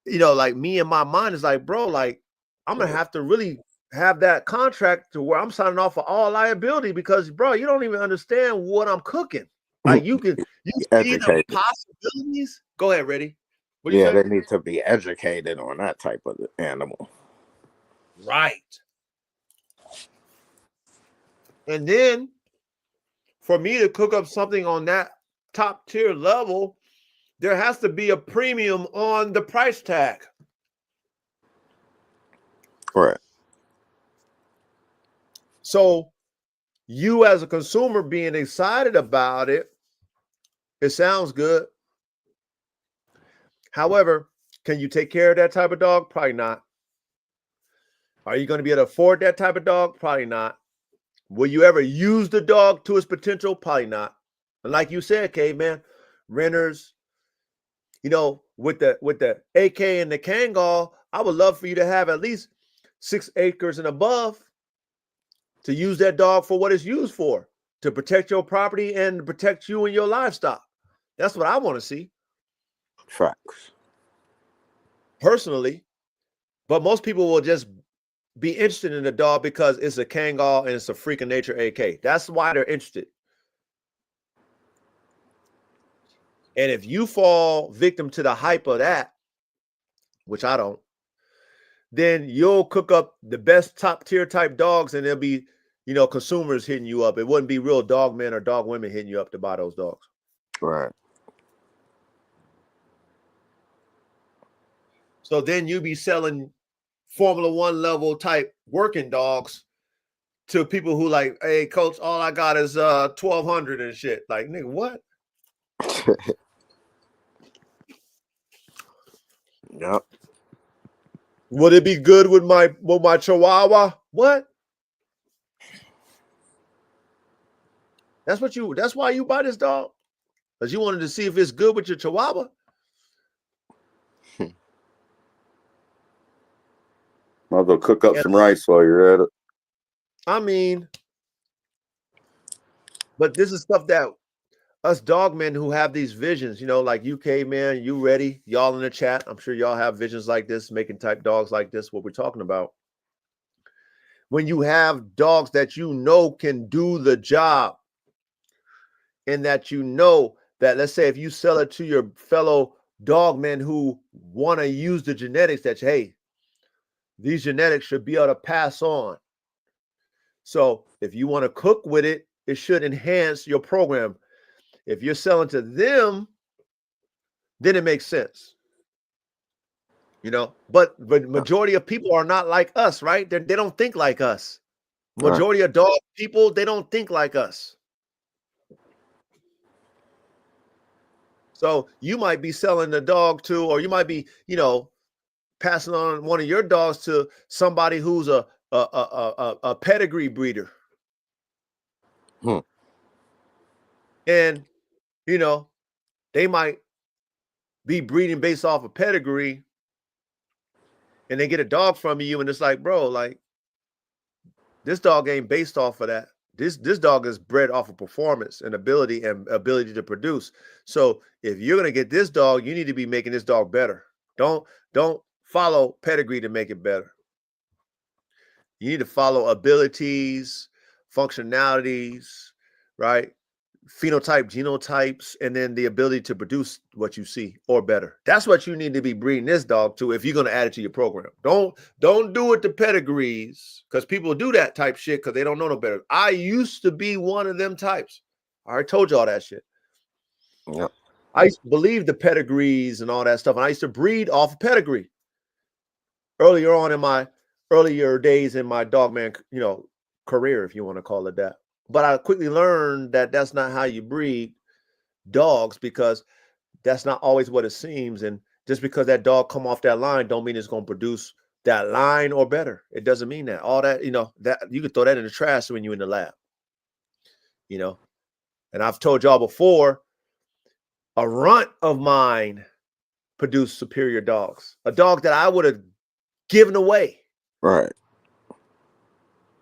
like me in my mind is like, bro, like I'm gonna have to really have that contract to where I'm signing off for all liability, because bro, you don't even understand what I'm cooking. Like you see the possibilities. Go ahead, Reddy. What do you say? They need to be educated on that type of animal. Right. And then for me to cook up something on that top tier level, there has to be a premium on the price tag. Right. So you as a consumer being excited about it, it sounds good. However, can you take care of that type of dog? Probably not. Are you going to be able to afford that type of dog? Probably not. Will you ever use the dog to its potential? Probably not. And like you said, caveman, renters, with the AK and the Kangal, I would love for you to have at least 6 acres and above to use that dog for what it's used for, to protect your property and protect you and your livestock. That's what I want to see. Facts. Personally. But most people will just be interested in a dog because it's a Kangal and it's a freak of nature AK. That's why they're interested. And if you fall victim to the hype of that, which I don't, then you'll cook up the best top tier type dogs and there'll be, consumers hitting you up. It wouldn't be real dog men or dog women hitting you up to buy those dogs. Right. So then you be selling Formula One level type working dogs to people who like, hey, coach, all I got is 1,200 and shit. Like, nigga, what? Yep. Would it be good with my Chihuahua? What? That's why you buy this dog? Because you wanted to see if it's good with your Chihuahua? Might as well cook up some rice while you're at it. I mean, but this is stuff that us dog men who have these visions, like UK man, you ready? Y'all in the chat, I'm sure y'all have visions like this, making type dogs like this, what we're talking about. When you have dogs that can do the job, and that that, let's say if you sell it to your fellow dog men who want to use the genetics, that, hey, these genetics should be able to pass on. So if you want to cook with it, it should enhance your program. If you're selling to them, then it makes sense. But majority of people are not like us, right? They don't think like us. Majority of dog people, they don't think like us. So you might be selling the dog to, or you might be, passing on one of your dogs to somebody who's a pedigree breeder. And, they might be breeding based off of pedigree, and they get a dog from you, and it's like, bro, like, this dog ain't based off of that. This dog is bred off of performance and ability to produce. So if you're gonna get this dog, you need to be making this dog better. Don't follow pedigree to make it better. You need to follow abilities, functionalities, right? Phenotype, genotypes, and then the ability to produce what you see or better. That's what you need to be breeding this dog to if you're going to add it to your program. Don't do it to pedigrees, because people do that type shit because they don't know no better. I used to be one of them types. I already told you all that shit. Yep. I used to believe the pedigrees and all that stuff, and I used to breed off of pedigree. Earlier on in my earlier days in my dogman, career, if you want to call it that. But I quickly learned that that's not how you breed dogs, because that's not always what it seems. And just because that dog come off that line don't mean it's going to produce that line or better. It doesn't mean that. All that, that you can throw that in the trash when you're in the lab. And I've told y'all before, a runt of mine produced superior dogs. A dog that I would have given away. Right.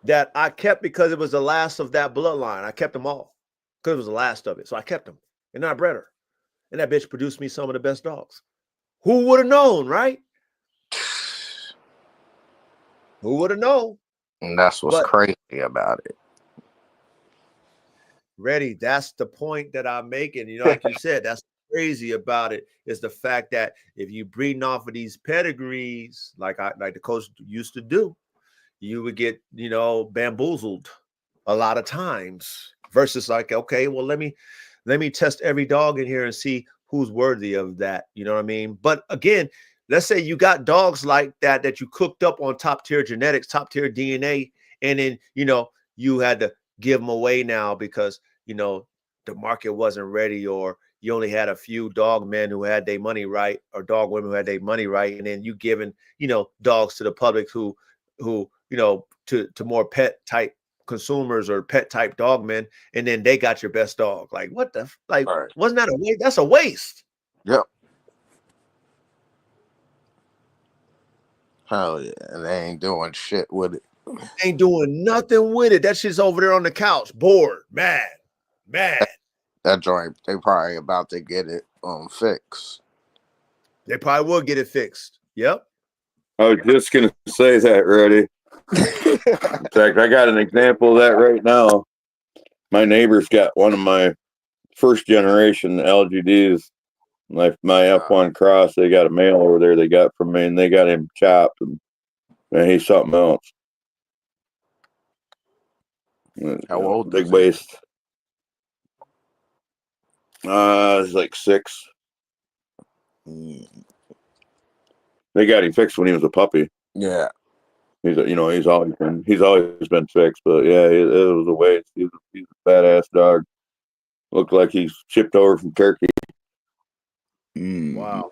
That I kept because it was the last of that bloodline. I kept them all because it was the last of it. So I kept them, and I bred her. And that bitch produced me some of the best dogs. Who would have known, right? Who would have known? And that's what's crazy about it. Ready, that's the point that I'm making. Like you said, that's crazy about it is the fact that if you breeding off of these pedigrees, like the coach used to do, you would get, bamboozled a lot of times versus like, okay, well, let me test every dog in here and see who's worthy of that. You know what I mean? But again, let's say you got dogs like that you cooked up on top tier genetics, top tier DNA, and then, you had to give them away now because, the market wasn't ready, or you only had a few dog men who had their money right, or dog women who had their money right. And then you giving, dogs to the public who, to more pet type consumers or pet type dog men, and then they got your best dog. Like, what the, like, right. Wasn't that a waste? That's a waste. Yep. Hell yeah. And they ain't doing shit with it. Ain't doing nothing with it. That shit's over there on the couch, bored, mad. That joint, they probably about to get it fixed. They probably will get it fixed. Yep. I was just gonna say that, Reddy. In fact, I got an example of that right now. My neighbor's got one of my first generation LGDs. My F1 Cross, they got a male over there they got from me, and they got him chopped, and he's something else. How old? Big waist. He's like 6. Mm. They got him fixed when he was a puppy. Yeah. He's always been fixed, but yeah, it was a waste. He's a badass dog. Looked like he's shipped over from Turkey. Wow.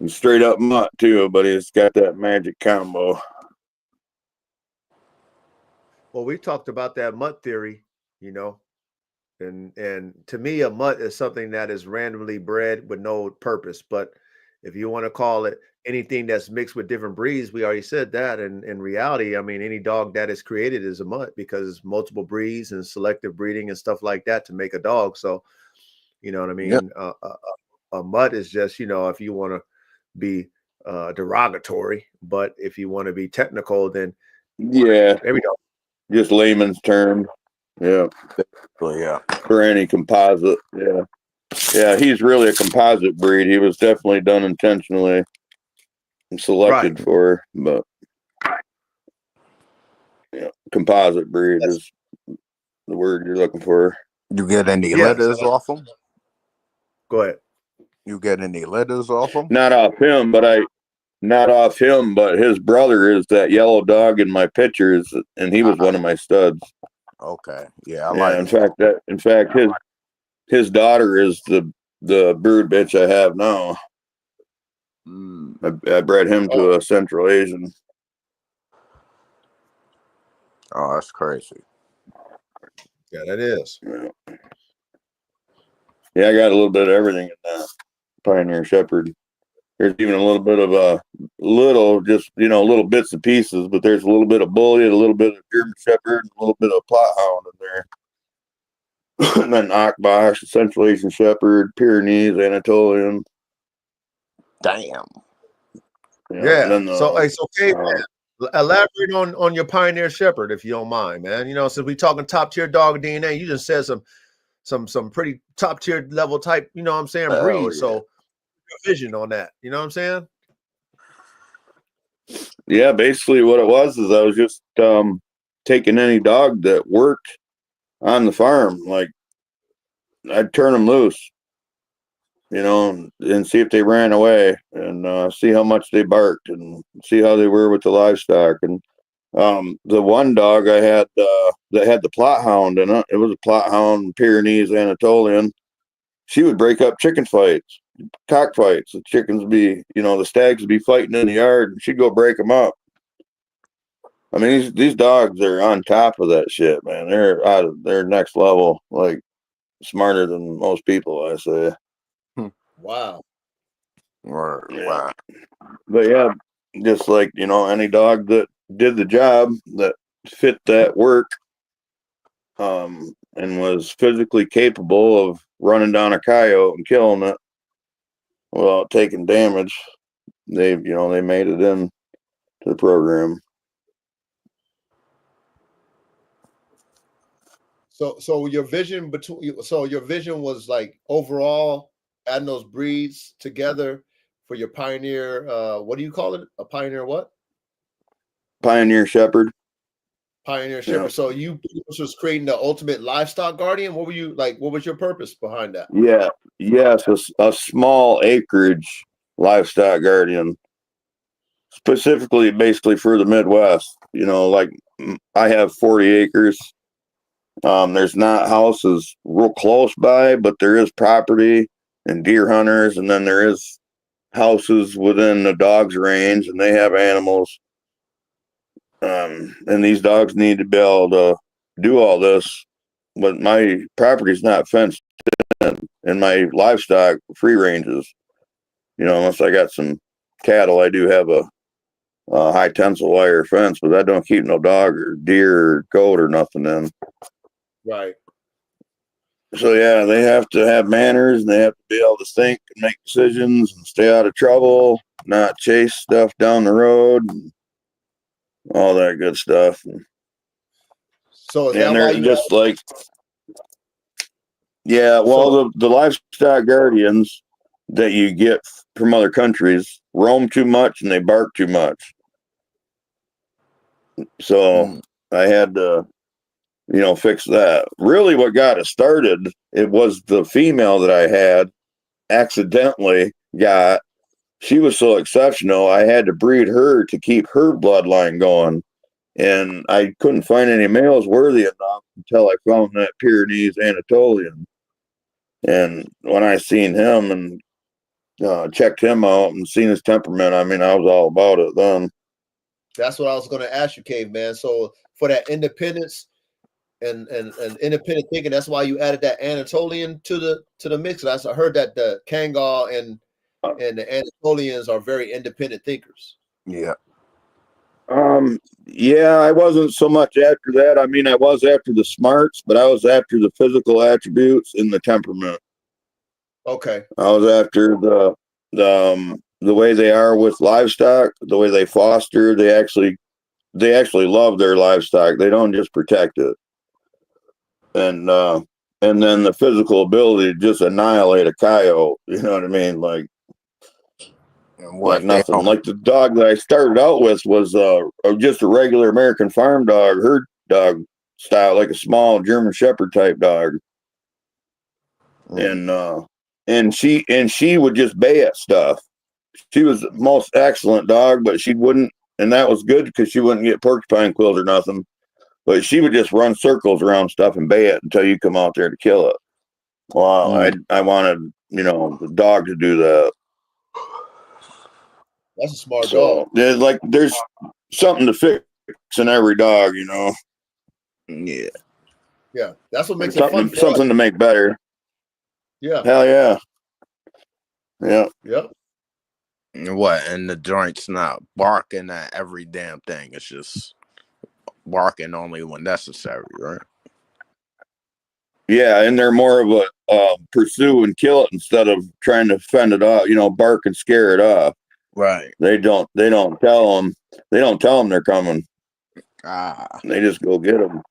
He's straight up mutt too, but he's got that magic combo. Well, we talked about that mutt theory, and to me, a mutt is something that is randomly bred with no purpose. But if you want to call it anything that's mixed with different breeds, we already said that. And in reality, I mean, any dog that is created is a mutt because it's multiple breeds and selective breeding and stuff like that to make a dog. So, you know what I mean? Yep. A mutt is just, if you want to be derogatory, but if you want to be technical, then every dog. Just layman's term. Yeah. Yeah. For any composite. Yeah. Yeah, he's really a composite breed. He was definitely done intentionally and selected for, but composite breed is the word you're looking for. You get any litters off him? Go ahead. You get any litters off him? Not off him, but his brother is that yellow dog in my pictures, and he was one of my studs. Okay. Yeah. In fact, his daughter is the brood bitch I have now. I bred him to a Central Asian. Oh, that's crazy. Yeah, that is. Yeah, I got a little bit of everything in that Pioneer Shepherd. There's even a little bit of little bits and pieces, but there's a little bit of Bully, a little bit of German Shepherd, a little bit of Plot Hound in there. And then Akbash, Central Asian Shepherd, Pyrenees, Anatolian. Damn. Yeah. So it's okay, man. Elaborate on your Pioneer Shepherd, if you don't mind, man. Since we talking top tier dog DNA, you just said some pretty top tier level type, you know what I'm saying, breed. Yeah. So your vision on that, you know what I'm saying? Yeah, basically what it was is I was just taking any dog that worked on the farm. Like I'd turn them loose, and see if they ran away and see how much they barked and see how they were with the livestock. And the one dog I had that had the Plot Hound in it, it was a Plot Hound, Pyrenees, Anatolian. She would break up chicken fights, cockfights. The chickens would be, the stags would be fighting in the yard, and she'd go break them up. I mean, these dogs are on top of that shit, man. They're next level, like smarter than most people, I say. Wow. Wow. But yeah, just like, any dog that did the job, that fit that work, and was physically capable of running down a coyote and killing it without taking damage, they made it in to the program. So your vision was like overall adding those breeds together for your Pioneer. What do you call it? A Pioneer what? Pioneer Shepherd. Pioneer Shepherd. Yeah. So you was creating the ultimate livestock guardian. What were you like? What was your purpose behind that? Yeah. Yes, a small acreage livestock guardian, specifically, basically for the Midwest. Like I have 40 acres. There's not houses real close by, but there is property and deer hunters, and then there is houses within the dog's range, and they have animals. And these dogs need to be able to do all this, but my property's not fenced in, and my livestock free ranges. Unless I got some cattle, I do have a high tensile wire fence, but that don't keep no dog or deer or goat or nothing in. Right. So yeah, they have to have manners, and they have to be able to think and make decisions and stay out of trouble. not chase stuff down the road, and all that good stuff. So is And that why they're you? just like, yeah, well, So the livestock guardians that you get from other countries roam too much and they bark too much. So I had to, fix that. Really, what got it started, it was the female that I had accidentally got. She was so exceptional, I had to breed her to keep her bloodline going. And I couldn't find any males worthy enough until I found that Pyrenees Anatolian. And when I seen him and checked him out and seen his temperament, I mean, I was all about it then. that's what I was going to ask you, Caveman. So for that independence and independent thinking, that's why you added that Anatolian to the mix. I heard that the Kangal and the Anatolians are very independent thinkers. Yeah. Yeah, I wasn't so much after that. I mean, I was after the smarts, but I was after the physical attributes and the temperament. Okay. I was after the way they are with livestock, the way they foster. They actually love their livestock. They don't just protect it. And then the physical ability to just annihilate a coyote. You know what I mean? Like nothing. Like the dog that I started out with was just a regular American farm dog, herd dog style, like a small German Shepherd type dog. And she would just bay at stuff. She was the most excellent dog, but she wouldn't, and that was good because she wouldn't get porcupine quills or nothing. But she would just run circles around stuff and bay it until you come out there to kill it. Well, I wanted, the dog to do that. That's a smart dog. There's something to fix in every dog, Yeah. Yeah, that's what makes it fun. Something to make better. Yeah. Hell yeah. Yeah. Yep. What? And the joint's not barking at every damn thing. It's just barking only when necessary, right? Yeah, and they're more of a pursue and kill it instead of trying to fend it off. Bark and scare it off. Right. They don't tell them. They don't tell them they're coming. They just go get them.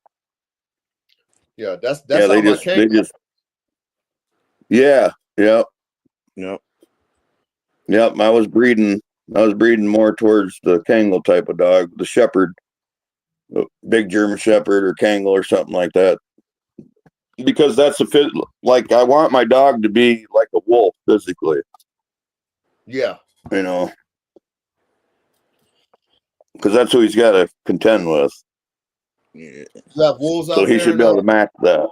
Yeah, that's how they just. Yeah. Yep. Yep. Yep. I was breeding more towards the Kangal type of dog, the Shepherd, the big German Shepherd or Kangal or something like that. Because that's a fit. Like I want my dog to be like a wolf physically. Yeah. Because that's who he's got to contend with. Yeah. You have wolves out there. So he should be able to match that.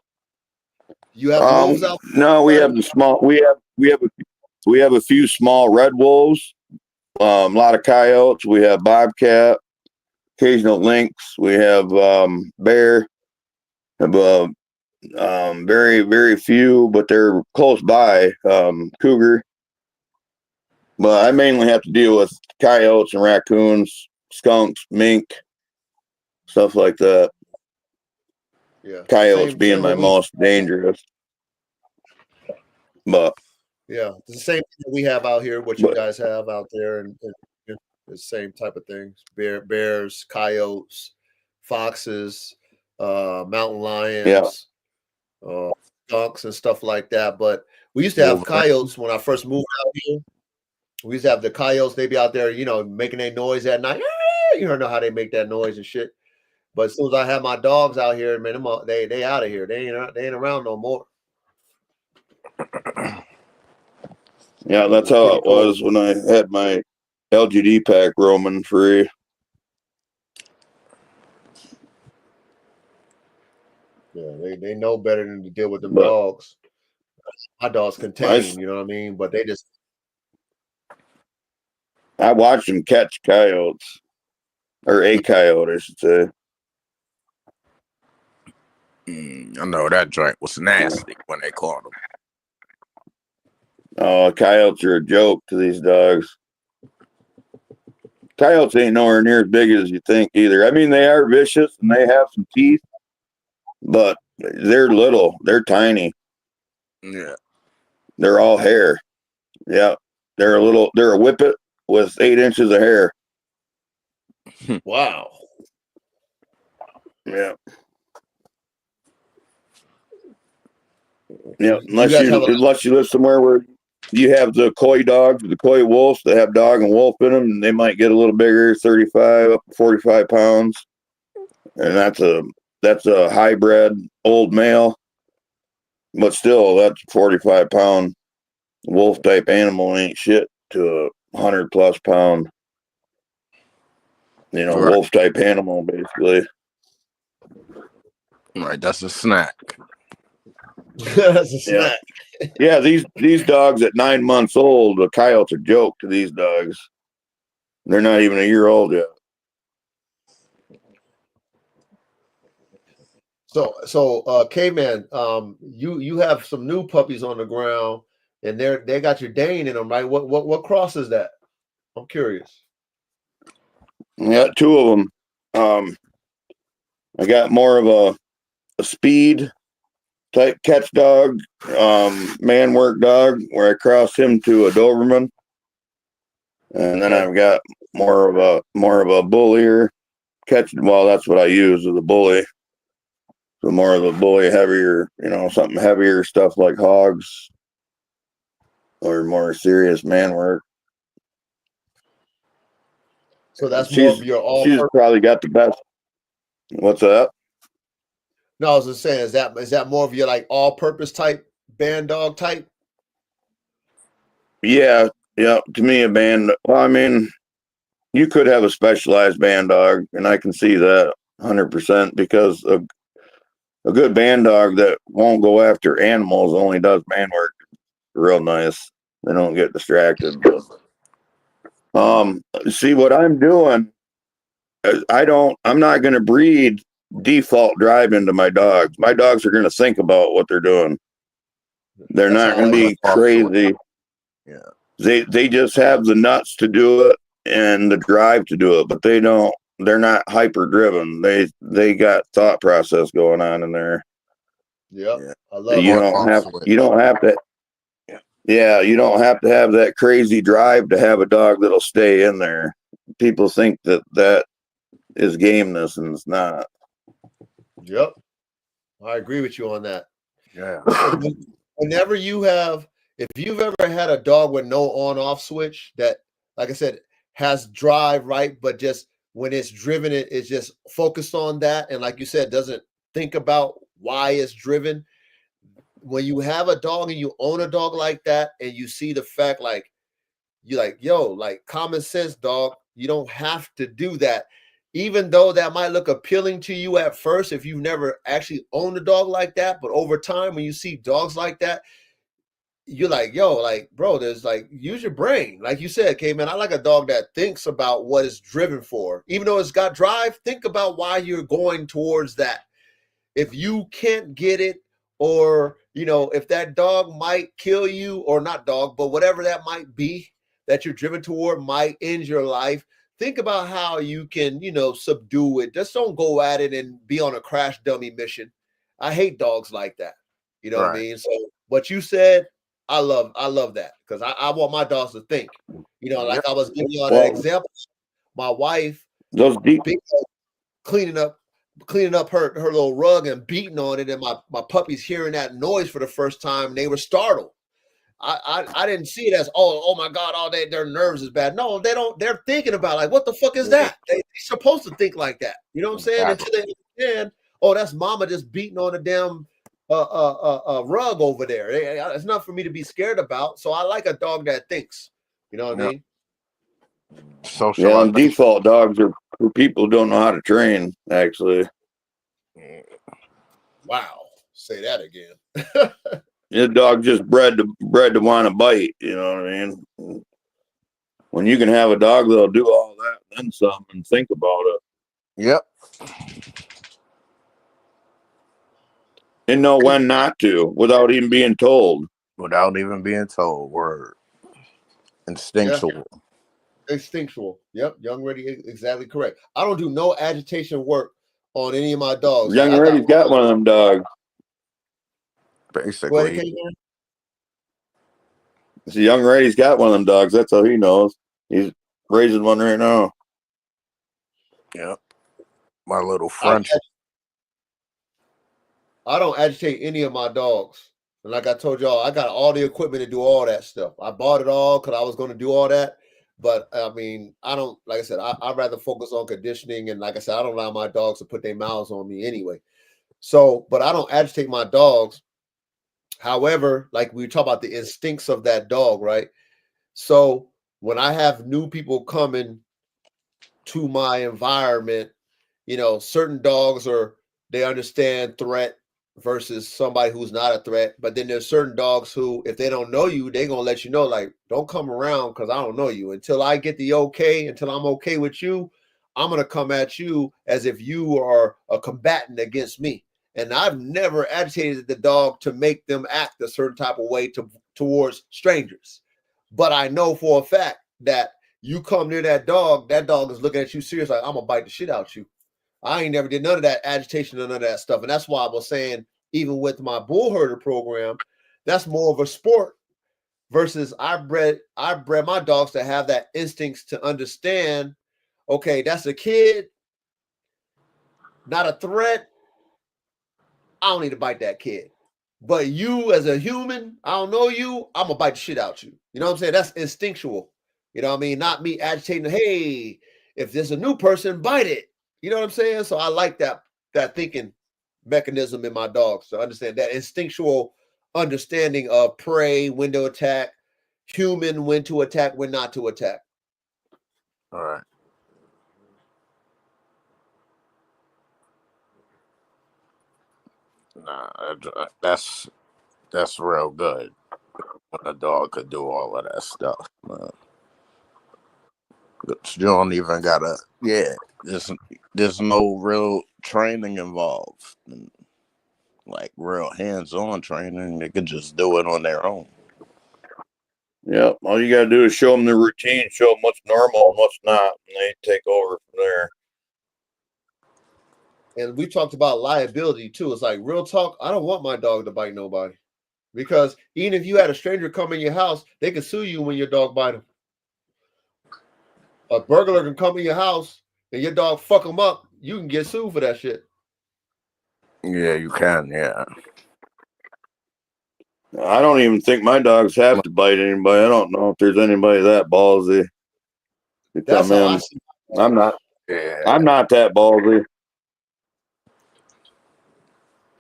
You have wolves out there? No, we have the small. We have a few small red wolves. A lot of coyotes. We have bobcat, occasional lynx. We have bear. Have very, very few, but they're close by. Cougar. But I mainly have to deal with coyotes and raccoons, skunks, mink, stuff like that. Yeah. Coyotes being my most dangerous. But yeah, it's the same thing that we have out here, what you guys have out there, and the same type of things. Bears, coyotes, foxes, mountain lions, skunks and stuff like that. But we used to have coyotes when I first moved out here. We used to have the coyotes, they be out there, making their noise at night. You don't know how they make that noise and shit. But as soon as I have my dogs out here, man, they out of here. They ain't around no more. Yeah, that's how it was when I had my LGD pack roaming free. Yeah, they know better than to deal with them dogs. My dogs contain, you know what I mean? But they just. I watched them catch coyotes, or a coyote, I should say. I know that joint was nasty when they caught them. Oh, coyotes are a joke to these dogs. Coyotes ain't nowhere near as big as you think either. I mean, they are vicious and they have some teeth, but they're little. They're tiny. Yeah. They're all hair. Yeah. They're a whippet. with 8 inches of hair. Wow. Yeah. Yeah. You guys have Unless you live somewhere where you have the coy dogs, the coy wolves that have dog and wolf in them, and they might get a little bigger, 35 up to 45 pounds. And that's a hybrid old male. But still, that's a 45-pound wolf type animal ain't shit to a 100+ pound, Right. wolf type animal, basically. Right, that's a snack. That's a snack. Yeah, these dogs at 9 months old, a coyote's a joke to these dogs. They're not even a year old yet. So K-Man, you have some new puppies on the ground, and they got your Dane in them, right? What cross is that? I'm curious. I got 2 of them. I got more of a speed type catch dog, man work dog, where I crossed him to a Doberman, and then I've got more of a bullier catch. Well, that's what I use as a bully. So more of a bully, heavier, something heavier stuff like hogs, or more serious man work. So that's more of your all. She's probably got the best. What's that? No, I was just saying, is that more of your like all-purpose type band dog type? Yeah. To me, a band. Well, I mean, you could have a specialized band dog, and I can see that 100% because a good band dog that won't go after animals only does man work real nice. They don't get distracted. But see what I'm doing. I'm not going to breed default drive into my dogs. My dogs are going to think about what they're doing. They're not going to be crazy. Yeah. They just have the nuts to do it and the drive to do it, but they're not hyper driven. They got thought process going on in there. Yep. Yeah. I love you don't have to you don't have to have that crazy drive to have a dog that'll stay in there. People think that is gameness, and it's not. Yep. I agree with you on that. Yeah. Whenever if you've ever had a dog with no on-off switch that, like I said, has drive, right? But just when it's driven, it's just focused on that. And like you said, doesn't think about why it's driven. When you have a dog and you own a dog like that, and you see the fact, like, you're like, yo, like common sense, dog, you don't have to do that. Even though that might look appealing to you at first, if you've never actually owned a dog like that, but over time, when you see dogs like that, you're like, yo, like, bro, there's like, use your brain. Like you said, okay, man, I like a dog that thinks about what it's driven for. Even though it's got drive, think about why you're going towards that. If you can't get it, or, if that dog might kill you, or not dog, but whatever that might be that you're driven toward might end your life, think about how you can, subdue it. Just don't go at it and be on a crash dummy mission. I hate dogs like that. You know what I mean? So what you said, I love that, because I want my dogs to think. Like I was giving you an example. My wife, those deep cleaning up her little rug and beating on it, and my puppies hearing that noise for the first time, and they were startled. I didn't see it as, oh my God, all their nerves is bad. No, they don't. They're thinking about, like, what the fuck is that? They're supposed to think like that. You know what I'm saying? Until they understand, oh, that's mama just beating on a damn rug over there. It's not for me to be scared about. So I like a dog that thinks. You know what I mean? And default dogs are for people who don't know how to train, actually. Wow. Say that again. Your dog just bred to want to bite, you know what I mean? When you can have a dog that'll do all that and then some and think about it. Yep. And know when not to without even being told. Word. Instinctual. Yeah. Instinctual. Yep. Young Ready, exactly correct. I don't do no agitation work on any of my dogs. Young Ready's got one of them dogs. Basically. So Young Ready's got one of them dogs. That's all he knows. He's raising one right now. Yeah, my little I don't, French. I don't agitate any of my dogs. And like I told y'all, I got all the equipment to do all that stuff. I bought it all because I was going to do all that. But I mean, I don't, like I said, I'd rather focus on conditioning. And like I said, I don't allow my dogs to put their mouths on me anyway. So, but I don't agitate my dogs. However, like we talk about the instincts of that dog, right? So when I have new people coming to my environment, certain dogs they understand threat versus somebody who's not a threat. But then there's certain dogs who, if they don't know you, they're gonna let you know, like, don't come around because I don't know you. Until I get the okay, until I'm okay with you, I'm gonna come at you as if you are a combatant against me. And I've never agitated the dog to make them act a certain type of way towards strangers. But I know for a fact that you come near that dog is looking at you serious, like, I'm gonna bite the shit out you. I ain't never did none of that agitation and none of that stuff. And that's why I was saying, even with my bull herder program, that's more of a sport versus I bred my dogs to have that instincts to understand, okay, that's a kid, not a threat. I don't need to bite that kid. But you as a human, I don't know you, I'm gonna bite the shit out you. You know what I'm saying? That's instinctual. You know what I mean? Not me agitating, hey, if there's a new person, bite it. You know what I'm saying? So I like that thinking mechanism in my dogs to understand that instinctual understanding of prey, when to attack, human, when to attack, when not to attack. All right. Nah, that's real good. When a dog could do all of that stuff. You don't even gotta. Yeah, there's no real training involved. Like real hands-on training, they can just do it on their own. Yeah, all you gotta do is show them the routine, show them what's normal and what's not, and they take over from there. And we talked about liability too. It's like, real talk, I don't want my dog to bite nobody. Because even if you had a stranger come in your house, they can sue you when your dog bite them. A burglar can come in your house and your dog fuck them up. You can get sued for that shit. Yeah, you can. Yeah. I don't even think my dogs have to bite anybody. I don't know if there's anybody that ballsy to That's come how I in. see it. I'm not. Yeah. I'm not that ballsy.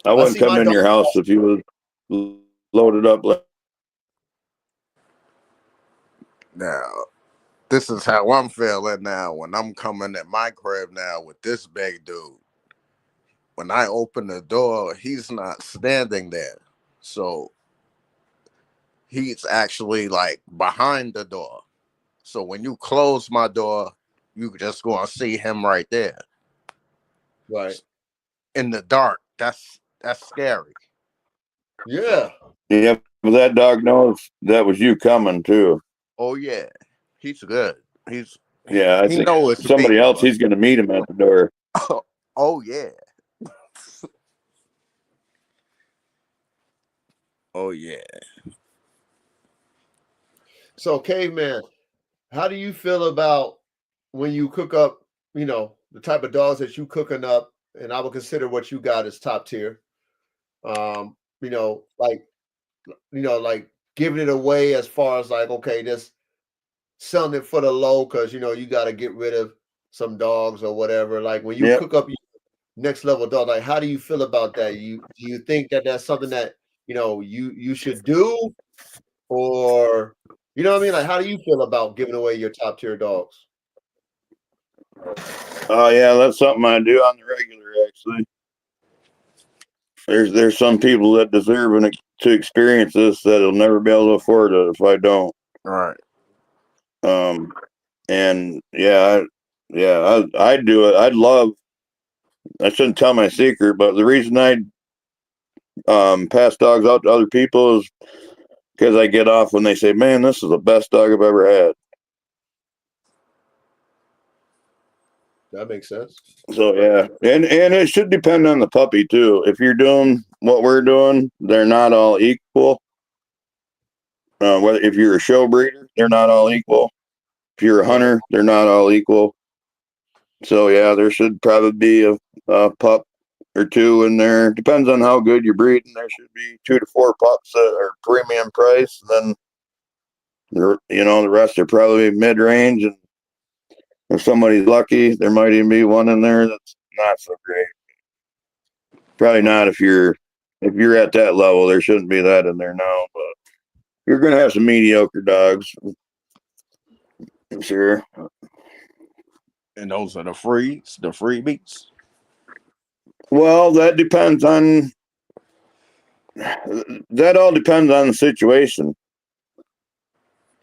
I I wouldn't see come my in dog. your house if you was loaded up. Now, this is how I'm feeling now when I'm coming at my crib now with this big dude. When I open the door, he's not standing there. So he's actually like behind the door. So when you close my door, you just gonna see him right there. Right. In the dark. That's scary. Yeah. Yeah, but that dog knows that was you coming too. Oh yeah. He's good. He's Yeah, I he think knows it's somebody me, else. but He's going to meet him at the door. oh yeah. Oh yeah. So, caveman, how do you feel about when you cook up, the type of dogs that you cooking up, and I would consider what you got as top tier. Like, like giving it away as far as like, okay, just selling it for the low because you got to get rid of some dogs or whatever. Like when you Yep. cook up your next level dog, like how do you feel about that? Do you think that that's something that you should do, or you know what I mean? Like how do you feel about giving away your top tier dogs? Oh yeah, that's something I do on the regular. Actually, there's some people that deserve to experience this that'll never be able to afford it if I don't. All right. And I'd do it. I shouldn't tell my secret, but the reason I pass dogs out to other people is because I get off when they say, "Man, this is the best dog I've ever had." That makes sense. So yeah, and it should depend on the puppy too. If you're doing what we're doing, they're not all equal. Whether if you're a show breeder, they're not all equal. If you're a hunter, they're not all equal. So yeah, there should probably be a pup or two in there. Depends on how good you're breeding. There should be 2 to 4 pups that are premium price, and then the rest are probably mid range. And if somebody's lucky, there might even be one in there that's not so great. Probably not if you're at that level. There shouldn't be that in there now, but you're gonna have some mediocre dogs, I'm sure. And those are the freebies. Well, that depends on. That all depends on the situation.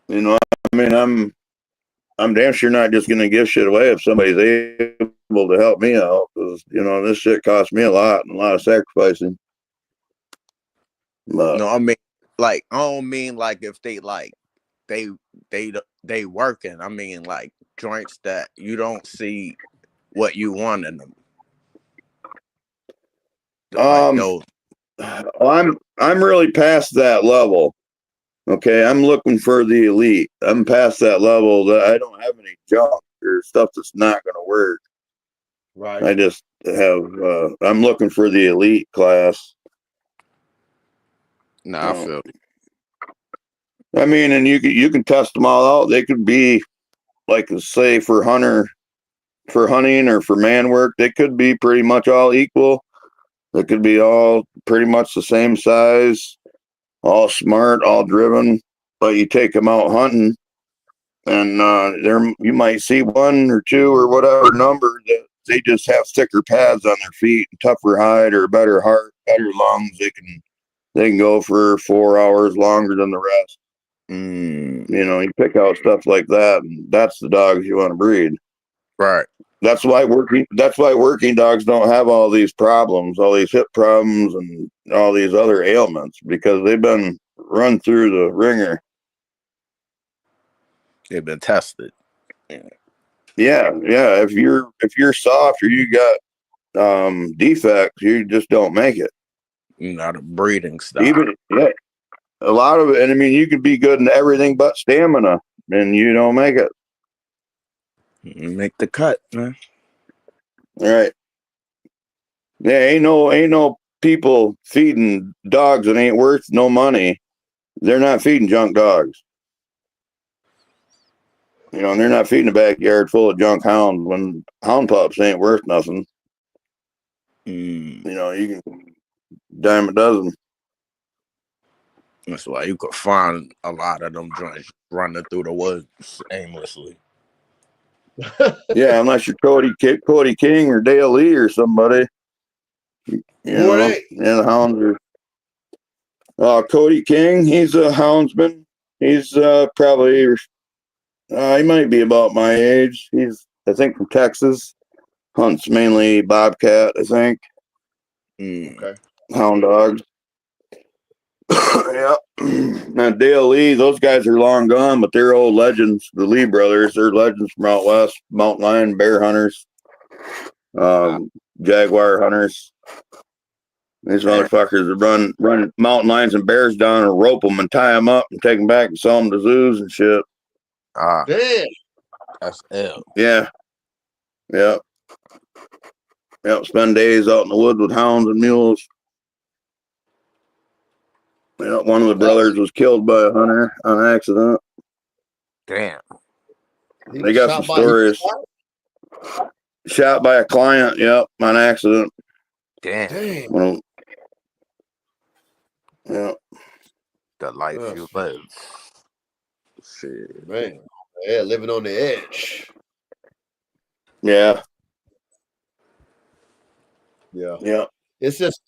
I mean, I'm damn sure not just gonna give shit away if somebody's able to help me out, because this shit costs me a lot and a lot of sacrificing. But No, I mean, like, I don't mean like if they like they working. I mean like joints that you don't see what you want in them. Like those. I'm really past that level. Okay, I'm looking for the elite. I'm past that level that I don't have any junk or stuff that's not going to work. Right. I just have. I'm looking for the elite class. Nah, I feel it. I mean, and you can test them all out. They could be like, say, for hunting or for man work. They could be pretty much all equal. They could be all pretty much the same size, all smart, all driven. But you take them out hunting, and you might see 1 or 2 or whatever number that they just have thicker pads on their feet, tougher hide, or better heart, better lungs. They can go for 4 hours longer than the rest. You pick out stuff like that, and that's the dogs you want to breed. Right. That's why working dogs don't have all these problems, all these hip problems, and all these other ailments, because they've been run through the ringer. They've been tested. Yeah. If you're soft or you got defects, you just don't make it. Not a breeding style. Even a lot of it. And I mean, you could be good in everything but stamina, and you don't make it. Make the cut, man. All right. Yeah, ain't no people feeding dogs that ain't worth no money. They're not feeding junk dogs. And they're not feeding a backyard full of junk hounds when hound pups ain't worth nothing. You can dime a dozen. That's why you could find a lot of them joints running through the woods aimlessly. Yeah, unless you're Cody King or Dale Lee or somebody. Who are they? Yeah, the hounds are. Cody King, he's a houndsman. He's probably he might be about my age. He's, I think, from Texas. Hunts mainly bobcat, I think. Okay. Hound dogs. Yeah. Now Dale Lee, those guys are long gone, but they're old legends. The Lee brothers, they're legends from out west, mountain lion, bear hunters, jaguar hunters. These motherfuckers would run mountain lions and bears down and rope them and tie them up and take them back and sell them to zoos and shit. Damn. That's ill. Yeah. Yep. Spend days out in the woods with hounds and mules. One of the brothers was killed by a hunter on accident. Damn. They got some stories. Shot by a client, on accident. Damn. Yeah. The life you live. Shit. Man. Yeah, living on the edge. Yeah. Yeah. Yeah. It's just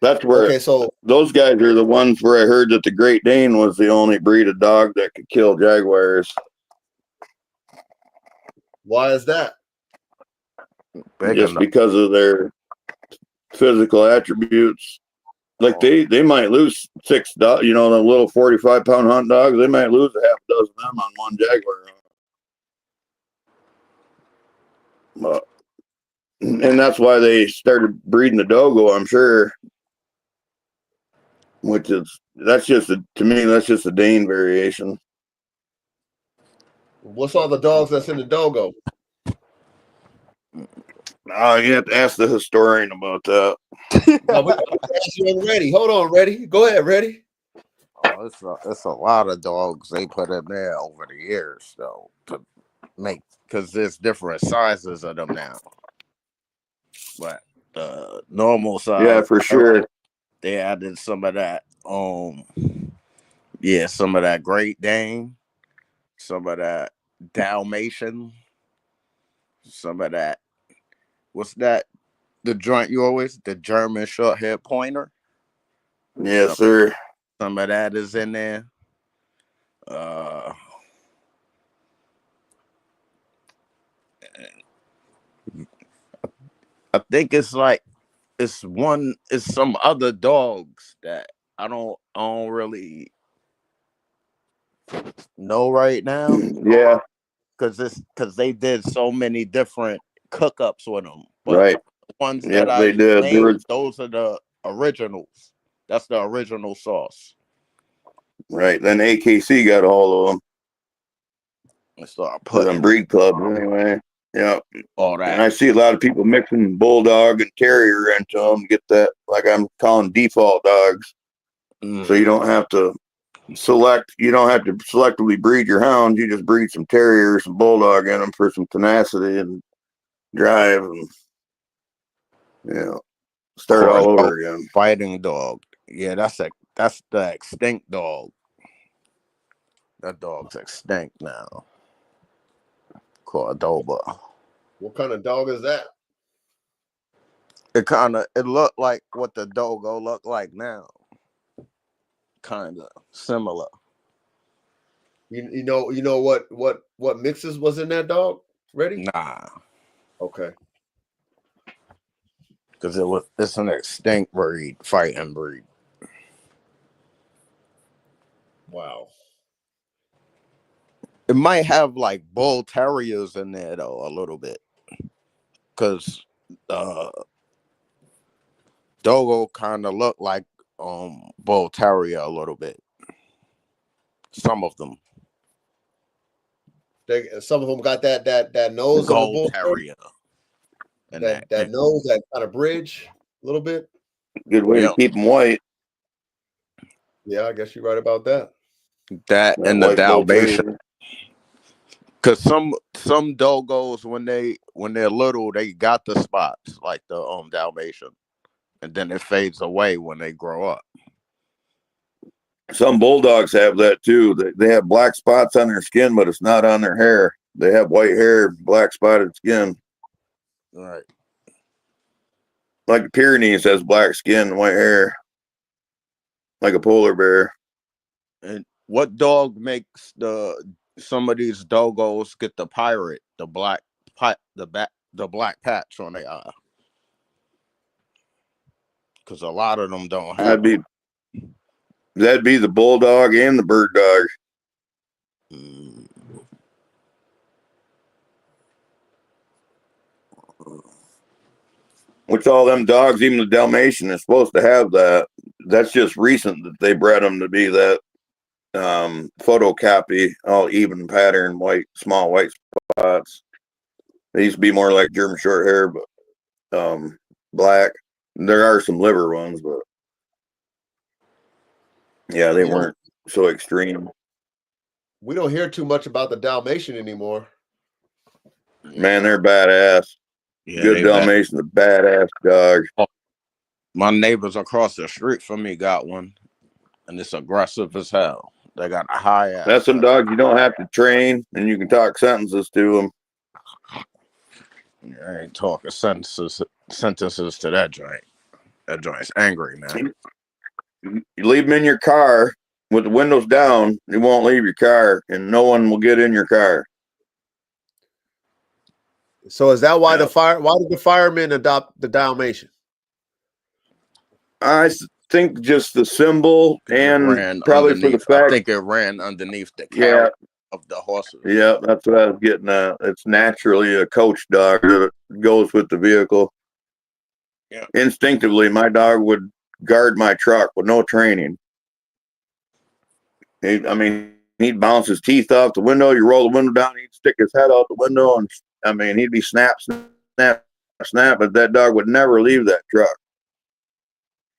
that's where. Okay, so those guys are the ones where I heard that the Great Dane was the only breed of dog that could kill jaguars. Why is that? Just because of their physical attributes. Like they might lose 6 dogs, the little 45-pound hunt dogs, they might lose a half dozen of them on one jaguar. But, and that's why they started breeding the dogo, I'm sure. To me, that's just a Dane variation. What's all the dogs that's in the dogo? Oh, you have to ask the historian about that. No, we asked you already. Hold on, Ready. Go ahead, Ready. Oh, it's a lot of dogs they put in there over the years, though, to make, because there's different sizes of them now. But the normal Yeah, size, for sure. they added some of that. Yeah, some of that Great Dane, some of that Dalmatian, some of that. What's that? The joint you always, the German short hair pointer. Yes, sir. Some of that is in there. I think it's like it's some other dogs that I don't really know right now. Yeah, Because they did so many different cook-ups with them. But right. the ones Yeah, that I they just did. named, those are the originals. That's the original sauce. Right. Then AKC got a hold of them. And start For them putting breed clubs anyway. Yeah. all that. And I see a lot of people mixing bulldog and terrier into them to get that, like I'm calling default dogs. So you don't have to selectively breed your hounds. You just breed some terrier, some bulldog in them for some tenacity and drive and, start all over again. Fighting dog. Yeah, that's the extinct dog. That dog's extinct now. Cordoba. What kind of dog is that? It looked like what the dogo look like now. Kind of similar. You know what mixes was in that dog? Ready? Nah, Okay. because it's an extinct breed, fighting breed. Wow. It might have like bull terriers in there though, a little bit, because dogo kind of look like bull terrier a little bit. Some of them. Some of them got that nose of a Gold bull terrier. And that nose, that kind of bridge a little bit. Good way to keep them white. Yeah, I guess you're right about that. That and the white bull Dalmatian. terrier. Because some dogos when they're little, they got the spots like the Dalmatian, and then it fades away when they grow up. Some bulldogs have that too. They have black spots on their skin, but it's not on their hair. They have white hair, black spotted skin. Right. Like a Pyrenees has black skin, white hair. Like a polar bear. And what dog makes some of these dogos get the pirate, the black patch on their eye? Because a lot of them don't have. That'd be the bulldog and the bird dog. Which all them dogs, even the Dalmatian, is supposed to have that. That's just recent that they bred them to be that photocopy, all even pattern, small white spots. They used to be more like German short hair, but black. There are some liver ones, but yeah, they weren't so extreme. We don't hear too much about the Dalmatian anymore. Man, they're badass. Yeah, good Dalmatian, a badass dog. My neighbors across the street from me got one, and it's aggressive as hell. They got a high ass. That's some dogs you don't have to train, and you can talk sentences to them. I ain't talking sentences to that joint. That joint's angry, man. You leave them in your car with the windows down, you won't leave your car, and no one will get in your car. So is that why why did the firemen adopt the Dalmatian? I think just the symbol and probably for the fact. I think it ran underneath the carriage of the horses. Yeah, that's what I was getting at. It's naturally a coach dog that goes with the vehicle. Yeah. Instinctively, my dog would guard my truck with no training. he'd bounce his teeth off the window. You roll the window down, he'd stick his head out the window, and I mean, he'd be snap, snap, snap, but that dog would never leave that truck.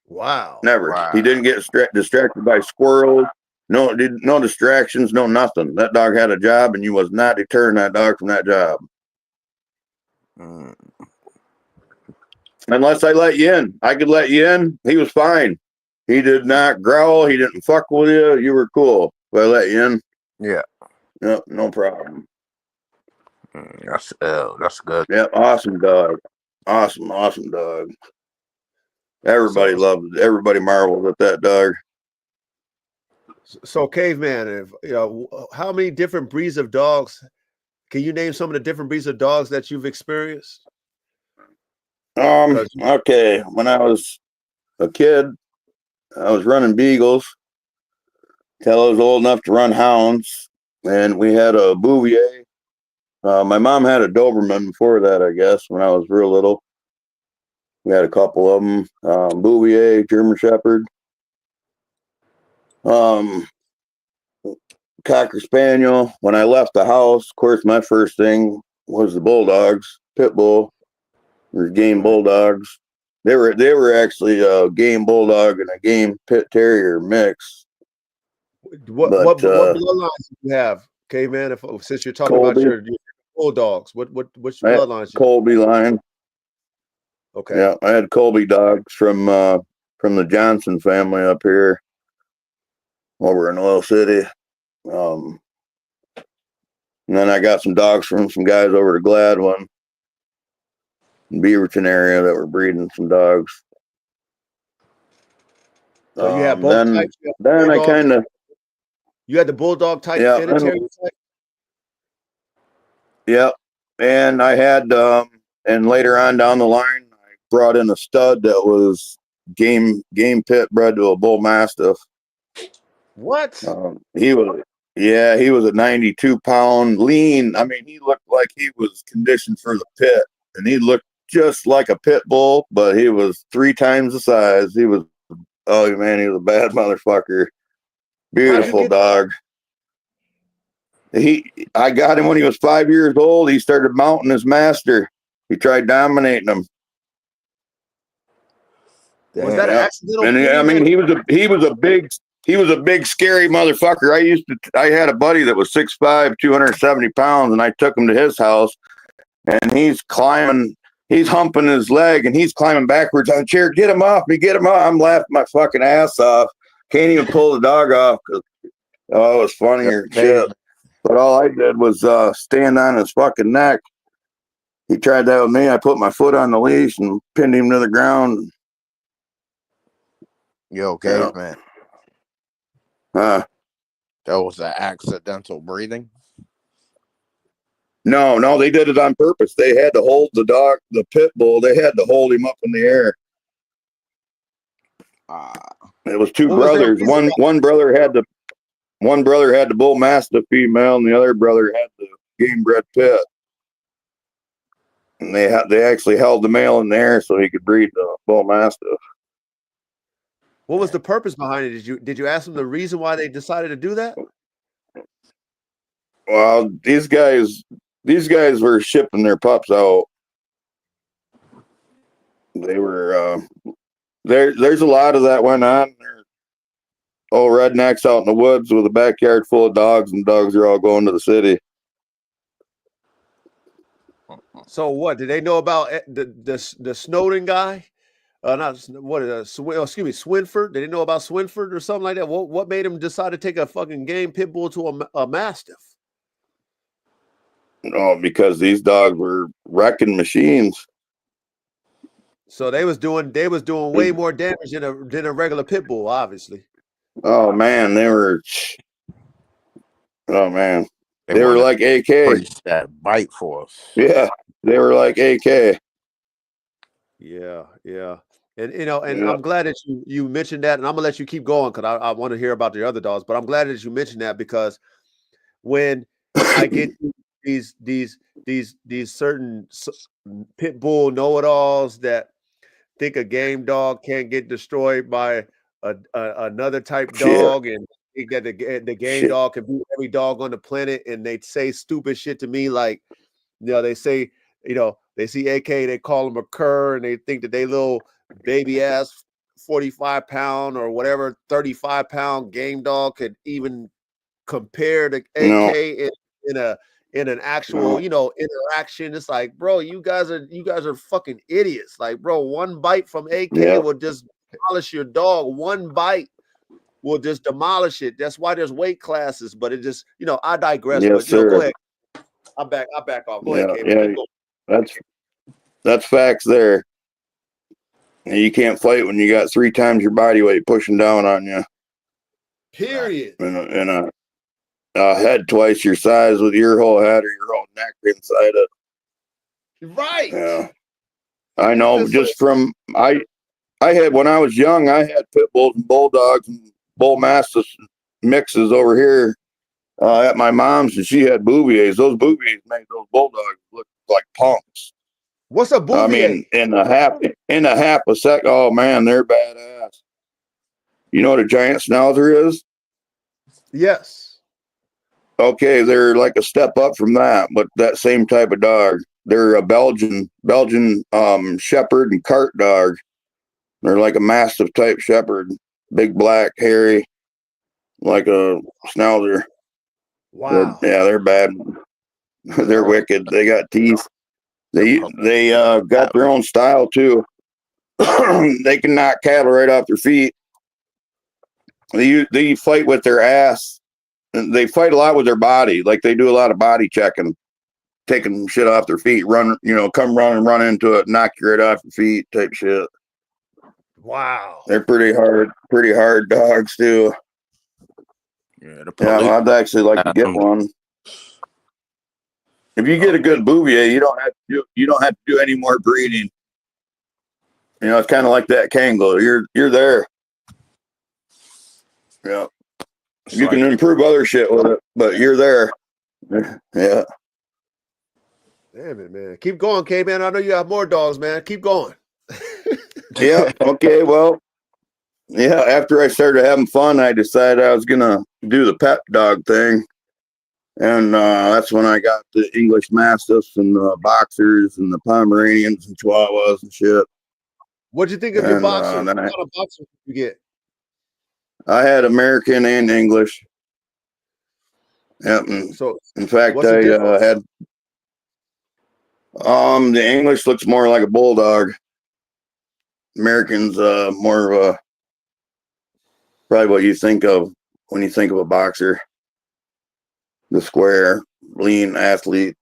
Wow. Never. Wow. He didn't get distracted by squirrels. No distractions, no nothing. That dog had a job, and you was not deterring that dog from that job. Mm. Unless I let you in. I could let you in. He was fine. He did not growl. He didn't fuck with you. You were cool. If I let you in. Yeah. Yep, no problem. That's good. Yep, awesome dog. Awesome dog. Everybody loved it. Everybody marveled at that dog. So, Caveman, if how many different breeds of dogs? Can you name some of the different breeds of dogs that you've experienced? Okay. When I was a kid, I was running beagles till I was old enough to run hounds, and we had a Bouvier. My mom had a Doberman before that, I guess, when I was real little. We had a couple of them. Bouvier, German Shepherd. Cocker Spaniel. When I left the house, of course, my first thing was the Bulldogs, Pit Bull, or game Bulldogs. They were actually a game Bulldog and a game Pit Terrier mix. What bloodlines do you have, Caveman? Since you're talking Colby. about your Bulldogs, which bloodlines? Colby line. Okay. Yeah, I had Colby dogs from the Johnson family up here over in Oil City. And then I got some dogs from some guys over to Gladwin, Beaverton area, that were breeding some dogs. So you have both types. Then I kind of. You had the Bulldog type and a Terrier type? Yep. And I had, and later on down the line, I brought in a stud that was game pit bred to a Bull Mastiff. What? He was a 92-pound lean. I mean, he looked like he was conditioned for the pit, and he looked just like a pit bull, but he was 3 times the size. He was, oh man, he was a bad motherfucker. Beautiful dog. I got him when he was 5 years old. He started mounting his master. He tried dominating him. Was that an accidental? And I mean, he was a big scary motherfucker. I had a buddy that was 6'5", 270 pounds, and I took him to his house, and he's humping his leg, and he's climbing backwards on the chair. Get him off me, get him off. I'm laughing my fucking ass off. Can't even pull the dog off. It was funnier shit. But all I did was stand on his fucking neck. He tried that with me. I put my foot on the leash and pinned him to the ground. You okay, man? That was an accidental breathing? No, they did it on purpose. They had to hold the dog, the pit bull. They had to hold him up in the air. It was 2 brothers. One brother had the Bull Mastiff female, and the other brother had the game bred pit. And they actually held the male in the air so he could breed the Bull Mastiff. What was the purpose behind it? Did you ask them the reason why they decided to do that? Well, these guys were shipping their pups out. They were there's a lot of that went on. Old rednecks out in the woods with a backyard full of dogs, and dogs are all going to the city. So what? Did they know about the Snowden guy? Swinford? Did they know about Swinford or something like that? What made him decide to take a fucking game pit bull to a Mastiff? No, because these dogs were wrecking machines. So they was doing way more damage than a regular pit bull, obviously. Oh man, they were like AK. That bite force. Yeah, they were like AK. Yeah. And I'm glad that you mentioned that, and I'm gonna let you keep going because I want to hear about the other dogs. But I'm glad that you mentioned that because when I get these certain pit bull know-it-alls that think a game dog can't get destroyed by another type dog, and think that the game Shit. dog can beat every dog on the planet, and they say stupid shit to me like, they say, they see AK, they call him a cur, and they think that they little baby ass 45-pound or whatever 35-pound game dog could even compare to No, AK in an actual interaction. It's like, bro, you guys are fucking idiots. Like, bro, one bite from AK yeah, will just demolish your dog. One bite will just demolish it. That's why there's weight classes. But it just, I digress. yes, But go sir. ahead. I back off. Go ahead, Yeah, K. yeah, that's facts there. And you can't fight when you got 3 times your body weight pushing down on you, Period. and a head twice your size with your whole head or your whole neck inside it. Right. Yeah, I know. Just Just from I had when I was young, I had pit bulls and bulldogs and bull mastiffs mixes over here at my mom's, and she had Bouviers. Those Bouviers made those bulldogs look like punks. what's a I Bouvier? mean, in a half a sec. Oh man, they're badass. You know what a giant schnauzer is? Yes. Okay, they're like a step up from that, but that same type of dog. They're a Belgian shepherd and cart dog. They're like a mastiff type shepherd, big black, hairy, like a schnauzer. Wow. They're bad. They're wicked. They got teeth. They got their own style too. They can knock cattle right off their feet. They fight with their ass. They fight a lot with their body. Like they do a lot of body checking, taking shit off their feet. Run into it, knock you right off your feet, type shit. Wow. They're pretty hard dogs too. Yeah, the police. I'd actually like to get one. If you get a good Bouvier, you don't have to do any more breeding. It's kind of like that Kango. You're there. Yeah. You can improve other shit with it, but you're there. Yeah. Damn it, man. Keep going, K, man. I know you have more dogs, man. Keep going. Yeah. Okay. Well, yeah. After I started having fun, I decided I was gonna do the pet dog thing, and that's when I got the English Mastiffs and the Boxers and the Pomeranians and Chihuahuas and shit. What'd you think of your boxer? Then What kind of boxer did you get? I had American and English. Yep. So, In fact, what's the I difference? had the English looks more like a bulldog. American's more of a probably what you think of when you think of a boxer. The square, lean athlete.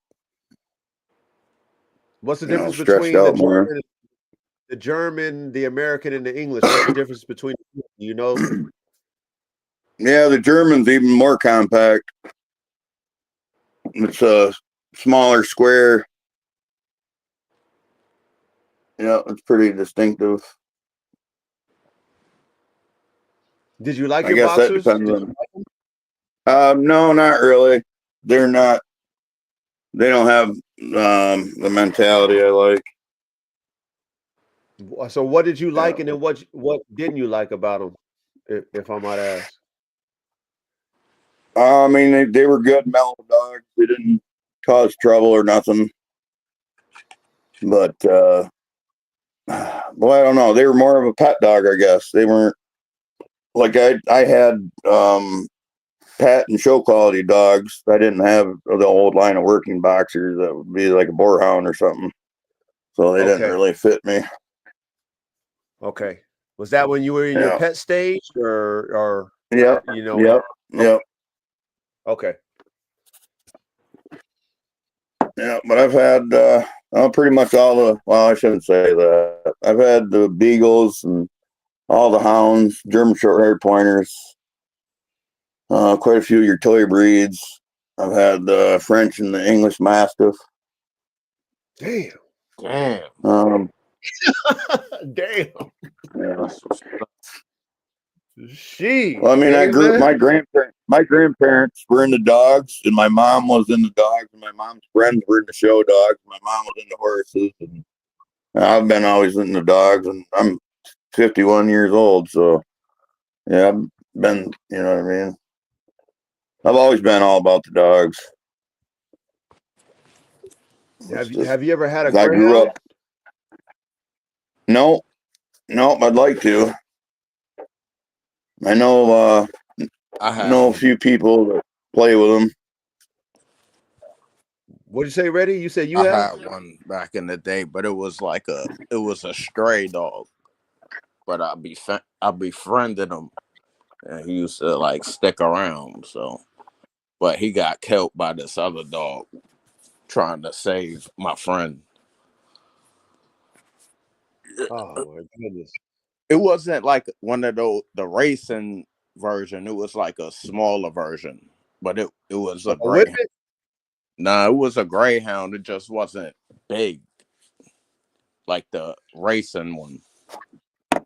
What's the difference Stretched between out more. the German, the American, and the English? What's the difference between you know? Yeah, the German's even more compact. It's a smaller square. Yeah, it's pretty distinctive. Did you like I your guess that boxers? depends Did on. you like them? No, not really. They're not. They don't have the mentality I like. So, what did you like, Yeah. and then what didn't you like about them, if I might ask? I mean, they were good, mellow dogs. They didn't cause trouble or nothing. But, well, I don't know. They were more of a pet dog, I guess. They weren't like I had pet and show quality dogs. I didn't have the old line of working boxers that would be like a boarhound or something. So they didn't really fit me. Okay. Was that when you were in your pet stage, or Yep. Yep. Okay. Yeah, but I've had pretty much all the. Well, I shouldn't say that. I've had the beagles and all the hounds, German short-haired pointers, quite a few of your toy breeds. I've had the French and the English Mastiff. Damn. Damn. Yeah. Well, I mean, my grandparents were into dogs, and my mom was into dogs, and my mom's friends were into show dogs. My mom was into horses, and I've been always into dogs, and I'm 51 years old, so yeah, I've been, you know what I mean. I've always been all about the dogs. Have you ever had a I grew greyhound? up. No, I'd like to. I know know a few people that play with them. What'd you say, Reddy? You said you I had? had one back in the day, but it was a stray dog. But I befriended him, and he used to like stick around. So, but he got killed by this other dog trying to save my friend. Oh my goodness. It wasn't like one of the racing version. It was like a smaller version, but it was a A whip greyhound. it? No, it was a greyhound. It just wasn't big like the racing one.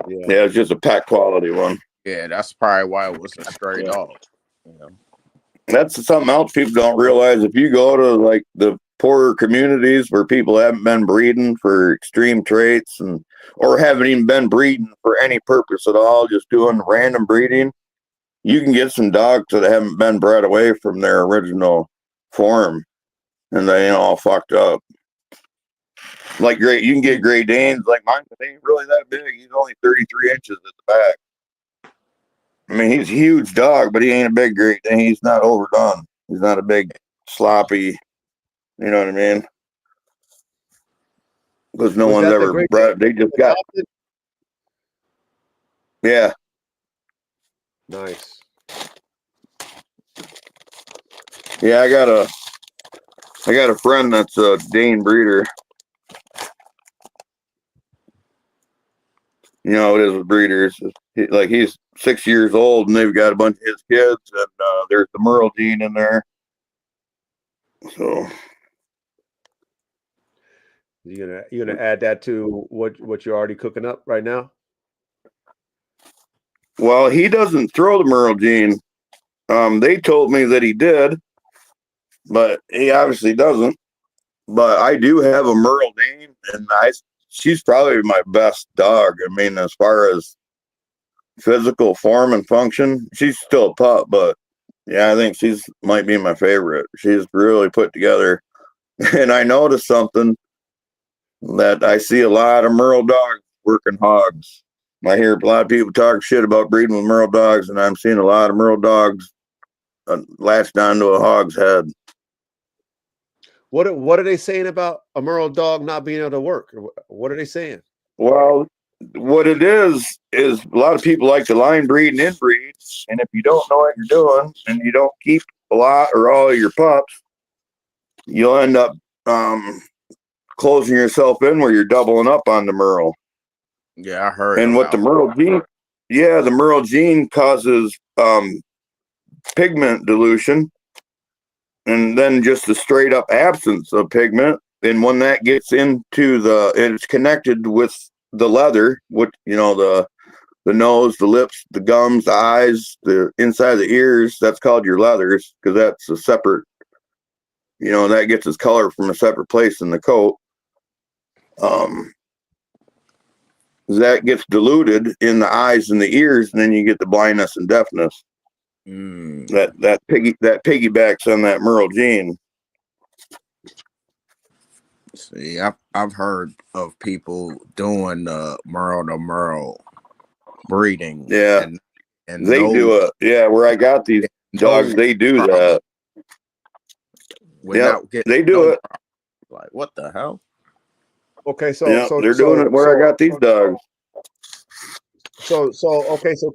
Yeah, it's just a pack quality one. Yeah, that's probably why it was a stray dog. You know? That's something else people don't realize. If you go to like the poorer communities where people haven't been breeding for extreme traits or haven't even been breeding for any purpose at all, just doing random breeding, you can get some dogs that haven't been bred away from their original form, and they ain't all fucked up. Like you can get Great Danes. Like mine, they ain't really that big. He's only 33 inches at the back. I mean, he's a huge dog, but he ain't a big Great Dane. He's not overdone. He's not a big sloppy. You know what I mean? Because no Was one's that the ever great bred. They just got. adopted? Yeah, Nice. yeah. I got a friend that's a Dane breeder. You know how it is with breeders. He's 6 years old, and they've got a bunch of his kids, and there's the Merle gene in there. So You gonna add that to what you're already cooking up right now? well, he doesn't throw the Merle gene. They told me that he did, but he obviously doesn't. But I do have a Merle Dane, and she's probably my best dog. I mean, as far as physical form and function, she's still a pup, but yeah, I think she's might be my favorite. She's really put together. And I noticed something that I see a lot of Merle dogs working hogs. I hear a lot of people talk shit about breeding with Merle dogs, and I'm seeing a lot of Merle dogs latched onto a hog's head. What are they saying about a Merle dog not being able to work? What are they saying? Well, what it is a lot of people like to line breed and inbreed, and if you don't know what you're doing and you don't keep a lot or all of your pups, you'll end up closing yourself in where you're doubling up on the Merle. Yeah, I heard. And what the Merle gene, the Merle gene causes pigment dilution, and then just the straight up absence of pigment. And when that gets into it's connected with the leather, the nose, the lips, the gums, the eyes, the inside of the ears, that's called your leathers, because that's a separate, that gets its color from a separate place in the coat. That gets diluted in the eyes and the ears, and then you get the blindness and deafness. That piggybacks on that Merle gene. See, I've heard of people doing Merle to Merle breeding. Yeah, and they do it. Yeah, where I got these dogs, they do that. Yeah, they do it. Like, what the hell? Okay, so they're doing it where I got these dogs. So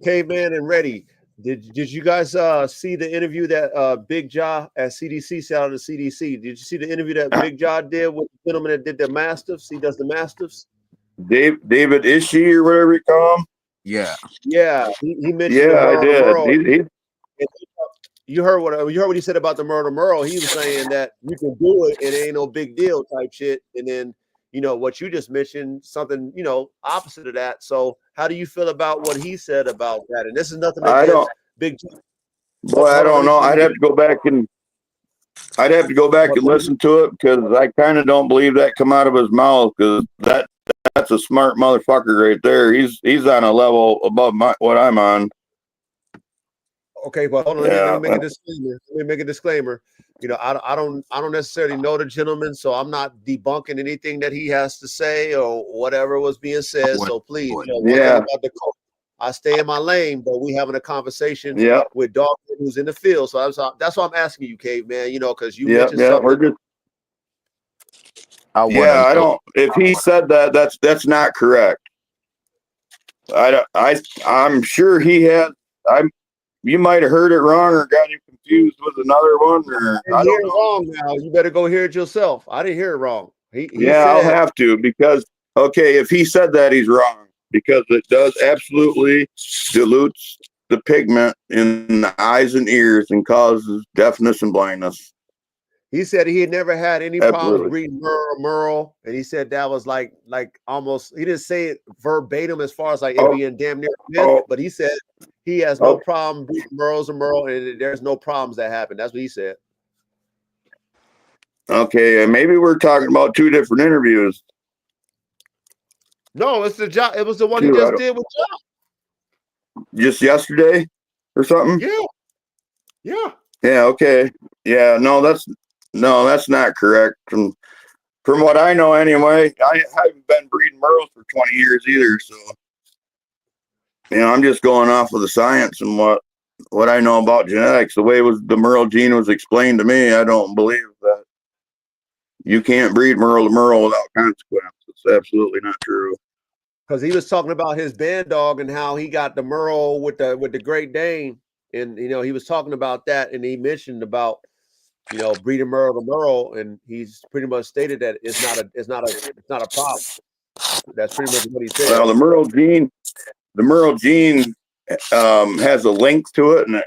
Caveman and Reddy, did you guys see the interview that Big Jaw at CDC, shout out to CDC? Did you see the interview that Big Jaw did with the gentleman that did the Mastiffs? He does the Mastiffs. David Ishii or whatever you call him. Yeah, he mentioned. Yeah, I did. You heard what he said about the Murder Merle. He was saying that you can do it, it ain't no big deal type shit. And then what you just mentioned, something opposite of that. So how do you feel about what he said about that? And this is nothing against Big Jaw. Boy, I don't know. I'd have to go back and listen to it, because I kind of don't believe that come out of his mouth, because that's a smart motherfucker right there. He's on a level above what I'm on. Okay, but hold on. Let Yeah. me make a disclaimer. Let me make a disclaimer. You know, I don't necessarily know the gentleman, so I'm not debunking anything that he has to say or whatever was being said. So please, you know, one thing Yeah. about the coach, I stay in my lane, but we having a conversation Yeah. with Dog who's in the field. So that's why I'm asking you, Caveman. You know, because you Yeah. mentioned Yeah. something. We're just. I want Yeah. to I know. don't. If he said that, that's not correct. I'm sure he had. You might have heard it wrong or got him confused with another one, or I didn't I hear don't it know. wrong now. You better go hear it yourself. I didn't hear it wrong. He Yeah, I'll said, have to, because okay, if he said that, he's wrong, because it does absolutely dilutes the pigment in the eyes and ears and causes deafness and blindness. he said he had never had any problems Absolutely. breeding Merle, and he said that was like almost, he didn't say it verbatim as far as like it Oh, being damn near a myth, oh, but he said he has no oh, problem breeding Merles and Merle, and there's no problems that happen. That's what he said. okay. Maybe we're talking about two different interviews. No, it's the job. It was the one he Two, just did with John. just yesterday or something. Yeah, yeah. Yeah. Okay. Yeah. No, that's not correct. From what I know, anyway, I haven't been breeding Merles for 20 years either, so. I'm just going off of the science and what I know about genetics. The way the Merle gene was explained to me, I don't believe that you can't breed Merle to Merle without consequence. It's absolutely not true. Because he was talking about his band dog and how he got the Merle with the Great Dane, and you know he was talking about that, and he mentioned about breeding Merle to Merle, and he's pretty much stated that it's not a problem. That's pretty much what he said. Well, the Merle gene has a length to it, and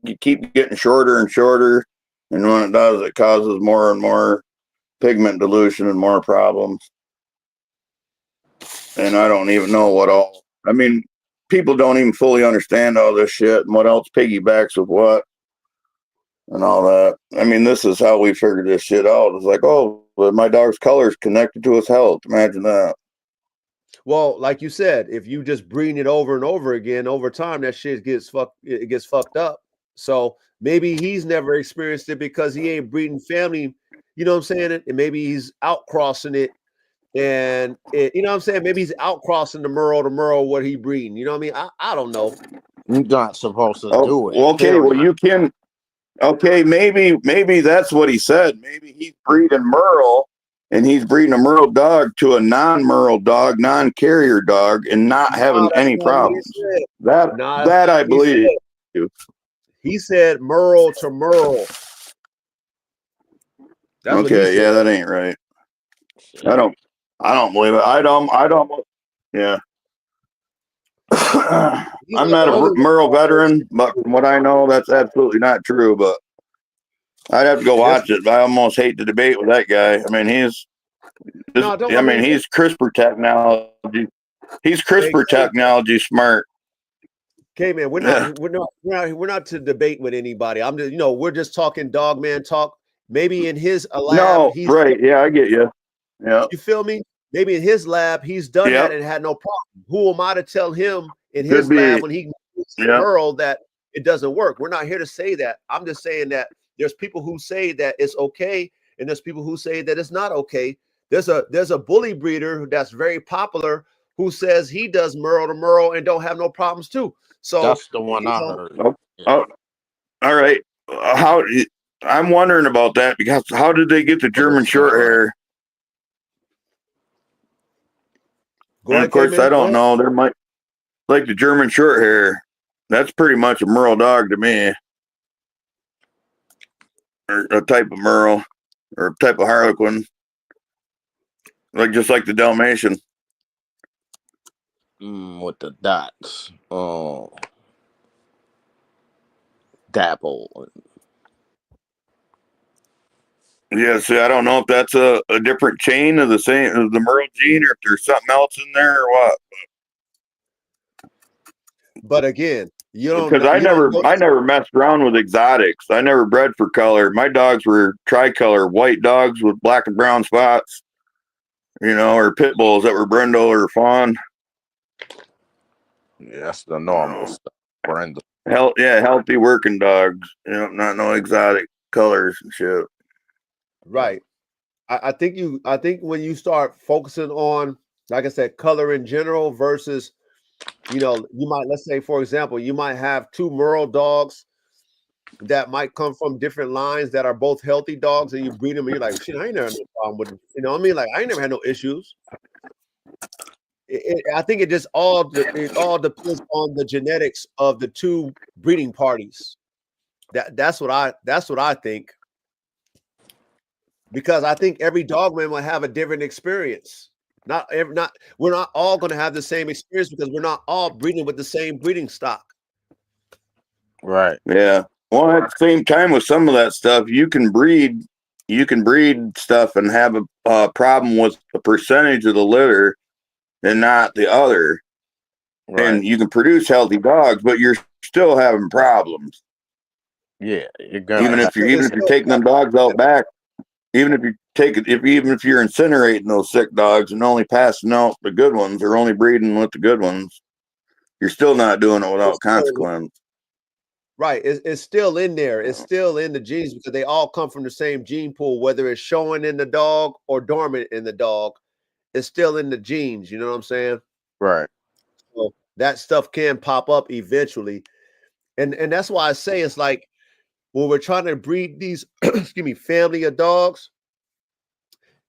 you keep getting shorter and shorter, and when it does, it causes more and more pigment dilution and more problems. And I don't even know what all. I mean, people don't even fully understand all this shit and what else piggybacks with what and all that. I mean, this is how we figured this shit out. It's like, oh, but my dog's color is connected to his health. Imagine that. Well, like you said, if you just breeding it over and over again, over time, that shit gets fucked up. So maybe he's never experienced it because he ain't breeding family. You know what I'm saying? And maybe he's outcrossing it. And you know what I'm saying? Maybe he's outcrossing the Merle what he breeding. You know what I mean? I don't know. You're not supposed to Oh, do it. okay. Well, you can. Okay, maybe that's what he said. Maybe he's breeding Merle, and he's breeding a Merle dog to a non-Merle dog, non-carrier dog, and not having That's any not what he problems. said. That That's that not I what he believe. said. He said Merle to Merle. That's what he Okay, said. yeah, that ain't right. I don't believe it. I don't. Yeah. I'm not a Merle veteran, but from what I know, that's absolutely not true. But I'd have to go watch it. But I almost hate to debate with that guy. I mean, he's CRISPR technology. He's CRISPR technology smart. Okay, man, we're not to debate with anybody. I'm just, we're just talking dog man talk. Maybe in his lab, No, right? Yeah, I get you. Yeah, you feel me? Maybe in his lab, he's done that and had no problem. Who am I to tell him in his lab when he Merle that it doesn't work? We're not here to say that. I'm just saying that there's people who say that it's okay, and there's people who say that it's not okay. There's a bully breeder that's very popular who says he does Merle to Merle and don't have no problems too. So that's the one I heard. Oh, all right. I'm wondering about that, because how did they get the German short hair? And of course, I don't know. There might, like the German short hair. That's pretty much a Merle dog to me, or a type of Merle, or a type of Harlequin, just like the Dalmatian. With the dots. Dapple. Yeah, see, I don't know if that's a different chain of the same of the Merle gene, or if there's something else in there or what. But again, Because I never messed around with exotics. I never bred for color. My dogs were tricolor, white dogs with black and brown spots, or pit bulls that were brindle or fawn. Yeah, that's the normal stuff. Brindle. healthy working dogs. You know, not no exotic colors and shit. Right. I think when you start focusing on, like I said, color in general versus, you might, let's say, for example, you might have two Merle dogs that might come from different lines that are both healthy dogs, and you breed them, and you're like, shit, I ain't never had no problem with them. You know what I mean? Like, I ain't never had no issues. I think it all depends on the genetics of the two breeding parties. That's what I think. Because I think every dogman will have a different experience. We're not all going to have the same experience because we're not all breeding with the same breeding stock. Right. Yeah. Well, at the same time with some of that stuff, you can breed stuff and have a problem with a percentage of the litter and not the other. Right. And you can produce healthy dogs, but you're still having problems. Yeah, you're gonna even if you're taking them dogs out back. Even if you're incinerating those sick dogs and only passing out the good ones or only breeding with the good ones, you're still not doing it without consequence. Right. It's still in there. It's still in the genes because they all come from the same gene pool, whether it's showing in the dog or dormant in the dog. It's still in the genes. You know what I'm saying? Right. So that stuff can pop up eventually. And that's why I say it's like when we're trying to breed these family of dogs,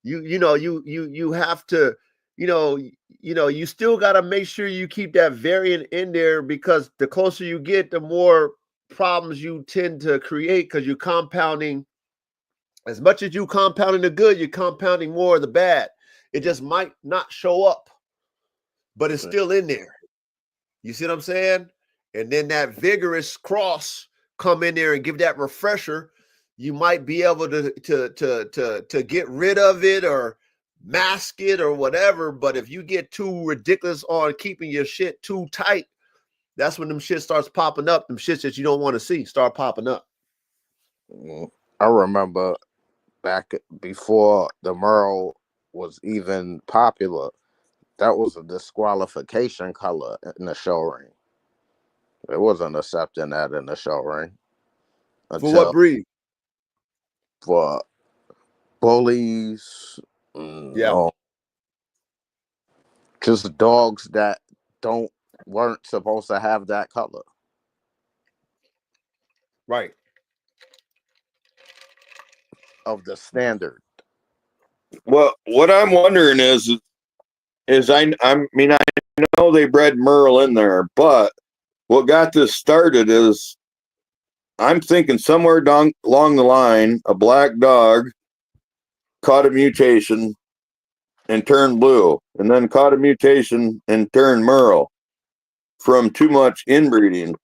you have to, you still got to make sure you keep that variant in there, because the closer you get, the more problems you tend to create, because you're compounding. As much as you compounding the good, you're compounding more of the bad. It just might not show up, but it's still in there. You see what I'm saying? And then that vigorous cross come in there and give that refresher. You might be able to get rid of it or mask it or whatever. But if you get too ridiculous on keeping your shit too tight, that's when them shit starts popping up. Them shits that you don't want to see start popping up. I remember back before the Merle was even popular, that was a disqualification color in the show ring. It wasn't accepting that in the show ring. For what breed? For bullies. Yeah. Just dogs that weren't supposed to have that color. Right. Of the standard. Well, what I'm wondering is I know they bred Merle in there, but what got this started is I'm thinking somewhere along the line, a black dog caught a mutation and turned blue, and then caught a mutation and turned Merle from too much inbreeding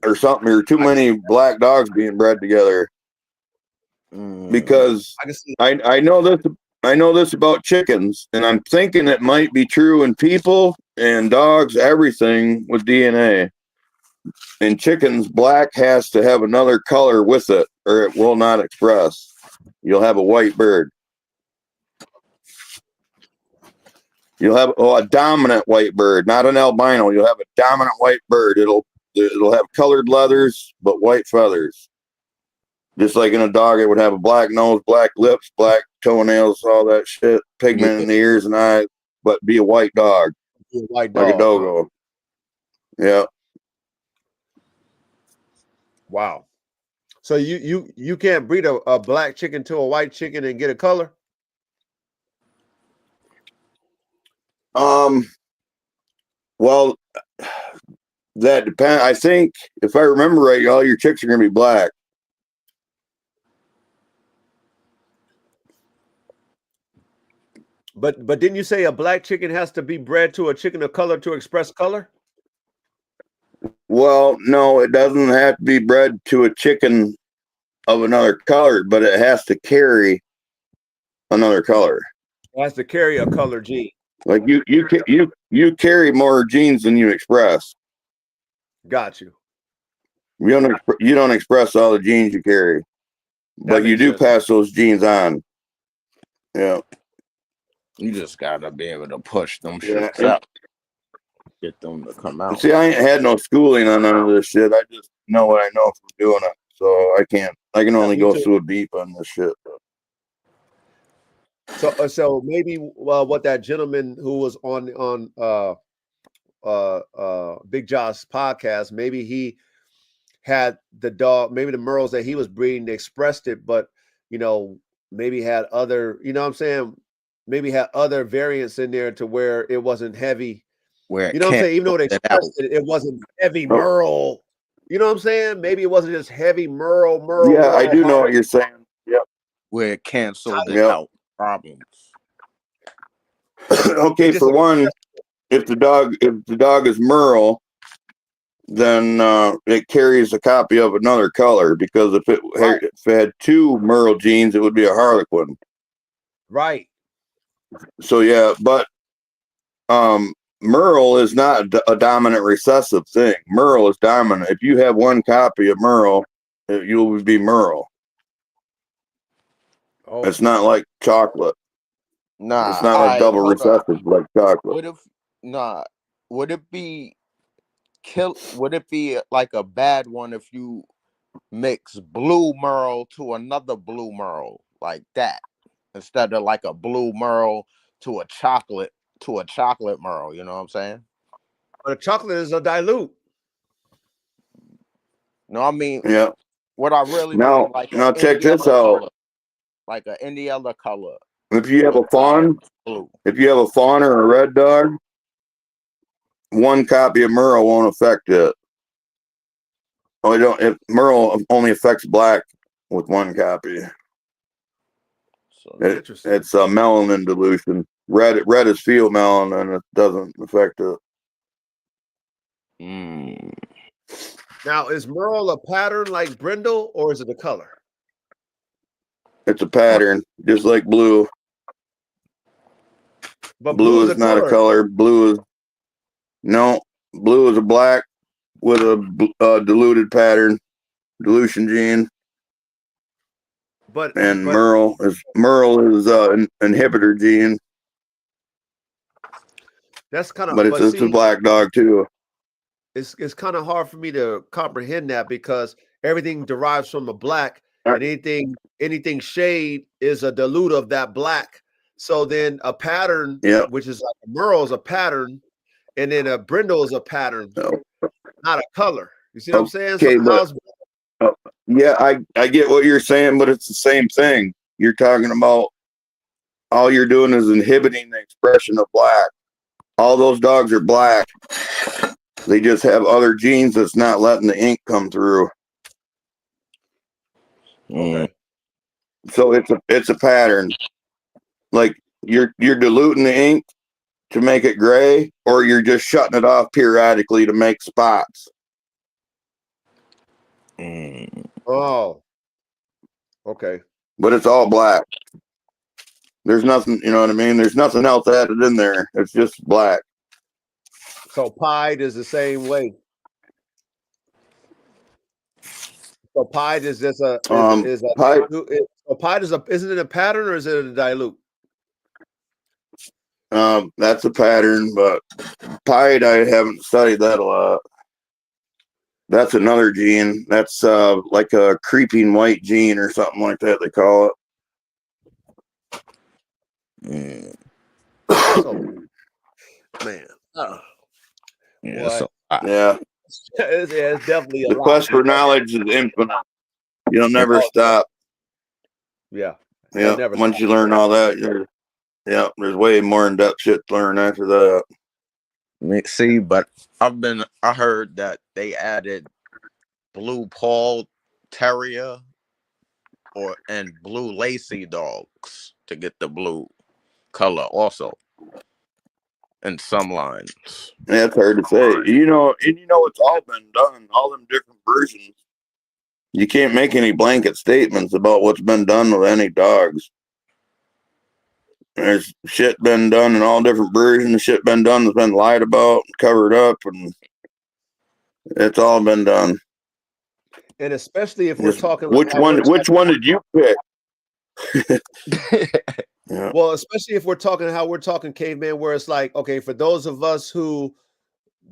or something, or too many black dogs being bred together. Because I know this about chickens, and I'm thinking it might be true in people and dogs, everything with DNA. In chickens, black has to have another color with it, or it will not express. You'll have a white bird. You'll have a dominant white bird, not an albino. You'll have a dominant white bird. It'll have colored leathers but white feathers. Just like in a dog, it would have a black nose, black lips, black toenails, all that shit, pigment in the ears and eyes, but be a white dog. Be a white dog. Like a dogo. Yeah. Wow. So you can't breed a black chicken to a white chicken and get a color? Well, that depends. I think if I remember right, all your chicks are gonna be black. But didn't you say a black chicken has to be bred to a chicken of color to express color? Well, no, it doesn't have to be bred to a chicken of another color, but it has to carry another color. It has to carry a color gene. Like you carry more genes than you express. Got you. You don't express all the genes you carry, but you do pass those genes on. Yeah. You just gotta be able to push them shits out. get them to come out. See, I ain't had no schooling on none of this shit. I just know what I know from doing it. So I can only go so deep on this shit. So maybe what that gentleman who was on Big Josh's podcast, maybe he had the dog, maybe the Merles that he was breeding expressed it, but maybe had other, you know what I'm saying? Maybe had other variants in there to where it wasn't heavy. Where you know what I'm saying? Even though they expressed it, it wasn't heavy Merle. You know what I'm saying? Maybe it wasn't just heavy Merle. Yeah, Merle, I do know what you're saying. Yep. Where it canceled it out problems. Okay, for one, if the dog is Merle, then it carries a copy of another color, because if it had two Merle genes, it would be a Harlequin. Right. So yeah, but Merle is not a dominant recessive thing. Merle is dominant. If you have one copy of Merle, you will be Merle. Oh. It's not like chocolate. Nah, it's not like double recessive like chocolate. Would it be like a bad one if you mix blue Merle to another blue Merle like that, instead of like a blue Merle to a chocolate Merle? You know what I'm saying? But a chocolate is a dilute. No, I mean, yeah. What I really now, mean, like now check this out. Color, like any other color. If you have a fawn, or a red dog, one copy of Merle won't affect it. Merle only affects black with one copy. So it's a melanin dilution. Red is field melanin, and it doesn't affect it. Now, is Merle a pattern like brindle, or is it a color? It's a pattern, just like blue. But blue is not a color. Blue is a black with a diluted dilution gene. Merle is an inhibitor gene. That's kind of, but it's a black dog too. It's kind of hard for me to comprehend that, because everything derives from a black, and anything shade is a dilute of that black. So then a pattern, which is like a Merle, is a pattern, and then a brindle is a pattern, not a color. You see what I'm saying? Okay, I get what you're saying, but it's the same thing. You're talking about all you're doing is inhibiting the expression of black. All those dogs are black. They just have other genes that's not letting the ink come through. Okay. So it's a pattern. Like you're diluting the ink to make it gray, or you're just shutting it off periodically to make spots. Oh. Okay. But it's all black. There's nothing, you know what I mean? There's nothing else added in there. It's just black. So pied is the same way. So pied is just a pied isn't it a pattern, or is it a dilute? That's a pattern, but pied, I haven't studied that a lot. That's another gene. That's like a creeping white gene or something like that, they call it. Man. Yeah. It's definitely the quest for knowledge is infinite. You'll never stop. Yeah. Once you learn all that, there's way more in-depth shit to learn after that. See, but I heard that they added blue Paul Terrier and blue Lacey dogs to get the blue color also in some lines. Yeah, it's hard to say. It's all been done, all them different versions. You can't make any blanket statements about what's been done with any dogs. There's shit been done in all different versions. Shit been done that's been lied about, covered up, and it's all been done. And especially if we're talking, which one did you pick? Well, especially if we're talking how we're talking caveman, where it's like, okay, for those of us who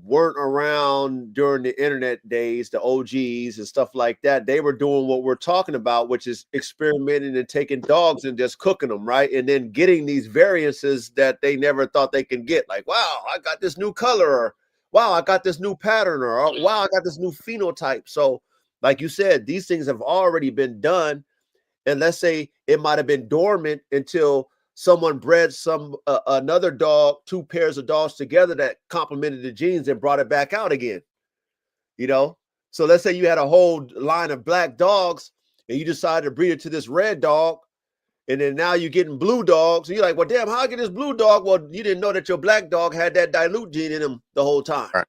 weren't around during the internet days, the OGs and stuff like that, they were doing what we're talking about, which is experimenting and taking dogs and just cooking them, right? And then getting these variances that they never thought they can get. Like, wow, I got this new color, or wow, I got this new pattern, or wow, I got this new phenotype. So, like you said, these things have already been done. And let's say it might have been dormant until someone bred another dog, two pairs of dogs together that complemented the genes and brought it back out again. So let's say you had a whole line of black dogs and you decided to breed it to this red dog, and then now you're getting blue dogs, and you're like, well, damn, how I get this blue dog? Well, you didn't know that your black dog had that dilute gene in him the whole time. Right.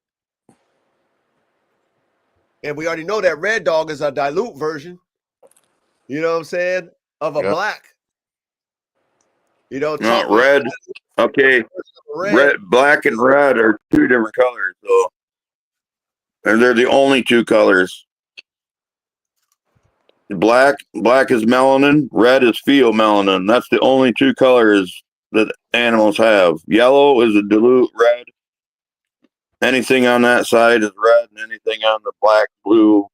And we already know that red dog is a dilute version, you know what I'm saying, of a black. Not red. Okay. Red, black and red are two different colors, though. And they're the only two colors. Black is melanin, red is pheomelanin. That's the only two colors that animals have. Yellow is a dilute red. Anything on that side is red, and anything on the black, blue,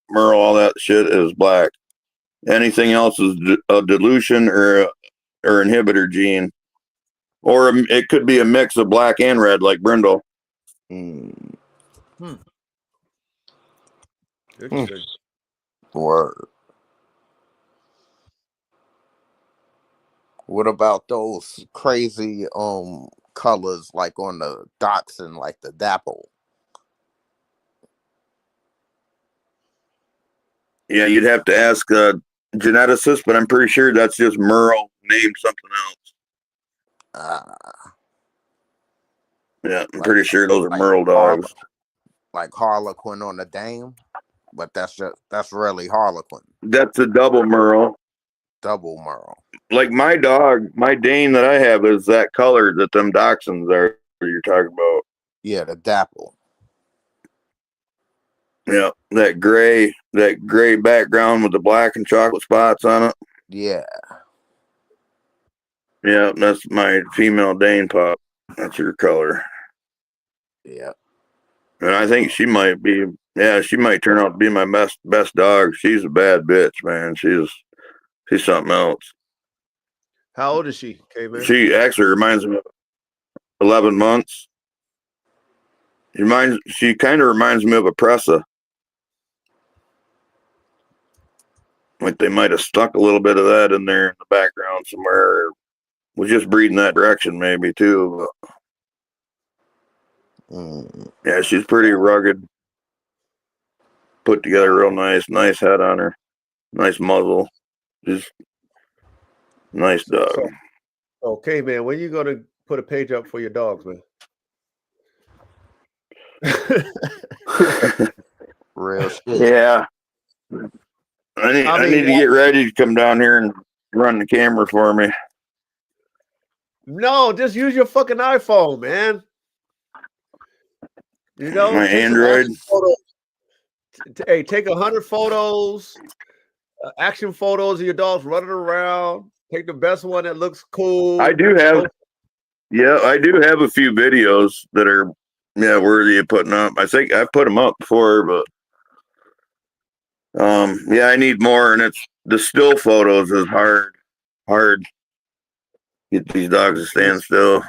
merle, all that shit is black. Anything else is a dilution or inhibitor gene, or it could be a mix of black and red, like Brindle. Interesting. Word. What about those crazy colors like on the dachshund, like the dapple? Yeah, you'd have to ask a geneticist, but I'm pretty sure that's just merle named something else. Yeah, I'm pretty sure those are merle dogs. Like Harlequin on the dame, but that's really Harlequin. That's a double merle. Double merle. Like my dog, my Dane that I have is that color that them dachshunds are you're talking about. Yeah, the dapple. Yeah, that gray background with the black and chocolate spots on it. Yeah. Yeah, that's my female Dane pup. That's her color. Yeah. And I think she might turn out to be my best dog. She's a bad bitch, man. She's something else. How old is she, K-Man? She actually reminds me of 11 months. She kind of reminds me of a Pressa. Like they might have stuck a little bit of that in there in the background somewhere. Was just breeding that direction maybe too. But yeah, she's pretty rugged. Put together real nice head on her. Nice muzzle. Just nice dog. Okay, man, when you gonna put a page up for your dogs, man? Real shit. Yeah. I need to get ready to come down here and run the camera for me. No, just use your fucking iPhone, man. My Android. Hey, take 100 photos, action photos of your dogs running around. Take the best one that looks cool. I do have a few videos that are worthy of putting up. I think I've put them up before, but I need more, and it's the still photos is hard. Get these dogs to stand still.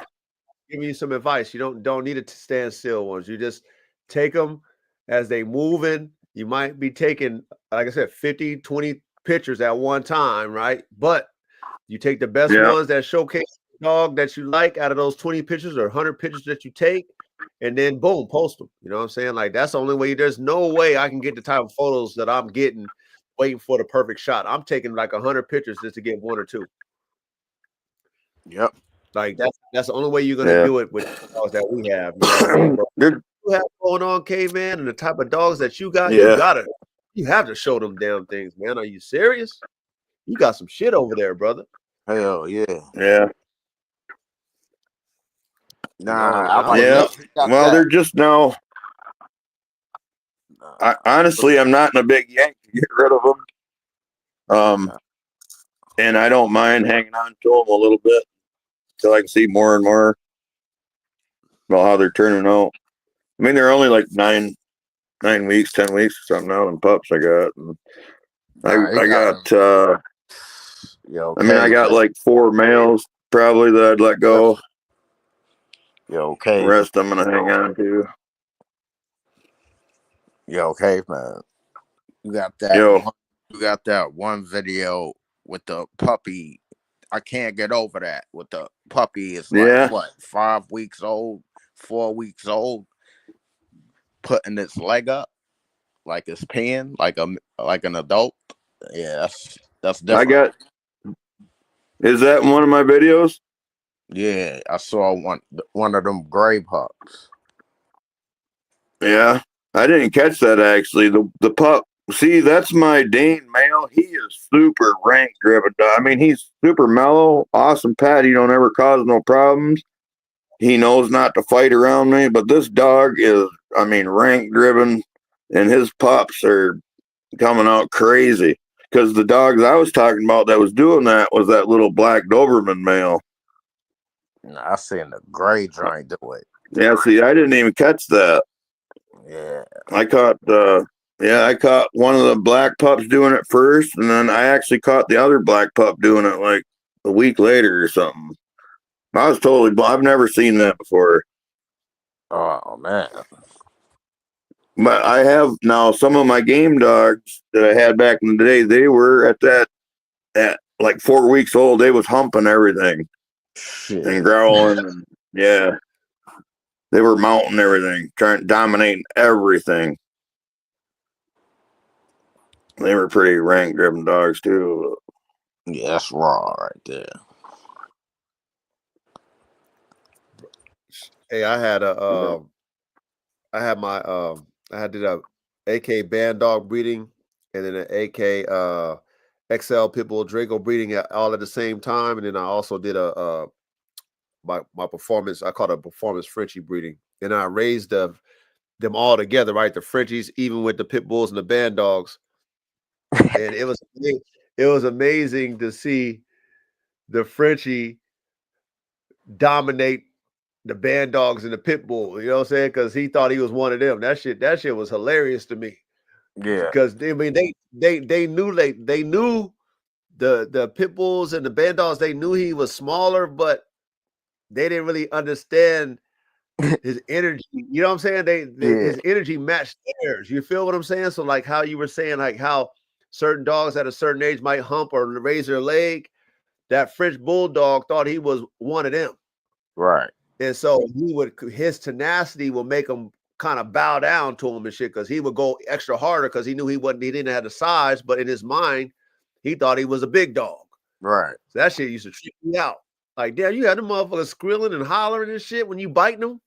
Give you some advice. You don't need it to stand still ones. You just take them as they moving. You might be taking, like I said, 50, 20 pictures at one time, right? But you take the best ones that showcase the dog that you like out of those 20 pictures or 100 pictures that you take, and then boom, post them. You know what I'm saying? Like that's the only way. There's no way I can get the type of photos that I'm getting waiting for the perfect shot. I'm taking like 100 pictures just to get one or two. Yep. Like that's the only way you're gonna do it with the dogs that we have. You have going on, K-Man, and the type of dogs that you got, you have to show them damn things, man. Are you serious? You got some shit over there, brother. Hell yeah. Yeah. Well, they're just now. Honestly, I'm not in a big yank to get rid of them. And I don't mind hanging on to them a little bit until I can see more and more about how they're turning out. I mean, they're only like 9 weeks, 10 weeks or something now. And pups I got. And I got. I mean, I got like 4 males probably that I'd let go. Yo, The rest I'm gonna hang on to. Yo, man. You got that. You got that one video with the puppy. I can't get over that. With the puppy is like what, 5 weeks old, 4 weeks old, putting its leg up like it's peeing, like an adult. Yeah, that's different. Is that one of my videos? Yeah, I saw one of them gray pups. Yeah, I didn't catch that actually. The pup. See, that's my Dane male. He is super rank driven. I mean, he's super mellow, awesome pet. He don't ever cause no problems. He knows not to fight around me. But this dog is, I mean, rank driven, and his pups are coming out crazy. Because the dogs I was talking about that was doing that was that little black Doberman male. I seen the gray joint do it. Yeah, see, I didn't even catch that. Yeah, I caught one of the black pups doing it first, and then I actually caught the other black pup doing it like a week later or something. I was I've never seen that before. Oh man. But I have now some of my game dogs that I had back in the day, they were at like 4 weeks old, they was humping everything. Shit. And growling and yeah. They were mounting everything, trying dominating everything. They were pretty rank driven dogs too. Yeah, that's raw right there. Hey, I did a AK band dog breeding and then an AK XL Pitbull Draco breeding all at the same time, and then I also did my performance. I call it a performance Frenchie breeding, and I raised them all together, right? The Frenchies, even with the pit bulls and the band dogs, and it was amazing to see the Frenchie dominate the band dogs and the pit bull. You know what I'm saying? Because he thought he was one of them. That shit was hilarious to me. Yeah, because I mean they knew the pit bulls and the band dogs. They knew he was smaller, but they didn't really understand his energy. You know what I'm saying? His energy matched theirs. You feel what I'm saying? So like how you were saying, like how certain dogs at a certain age might hump or raise their leg. That French bulldog thought he was one of them. Right. And so his tenacity will make him kind of bow down to him and shit, because he would go extra harder because he knew he didn't have the size, but in his mind, he thought he was a big dog. Right. So that shit used to trip me out. Like, damn, you had them motherfuckers squealing and hollering and shit when you biting them.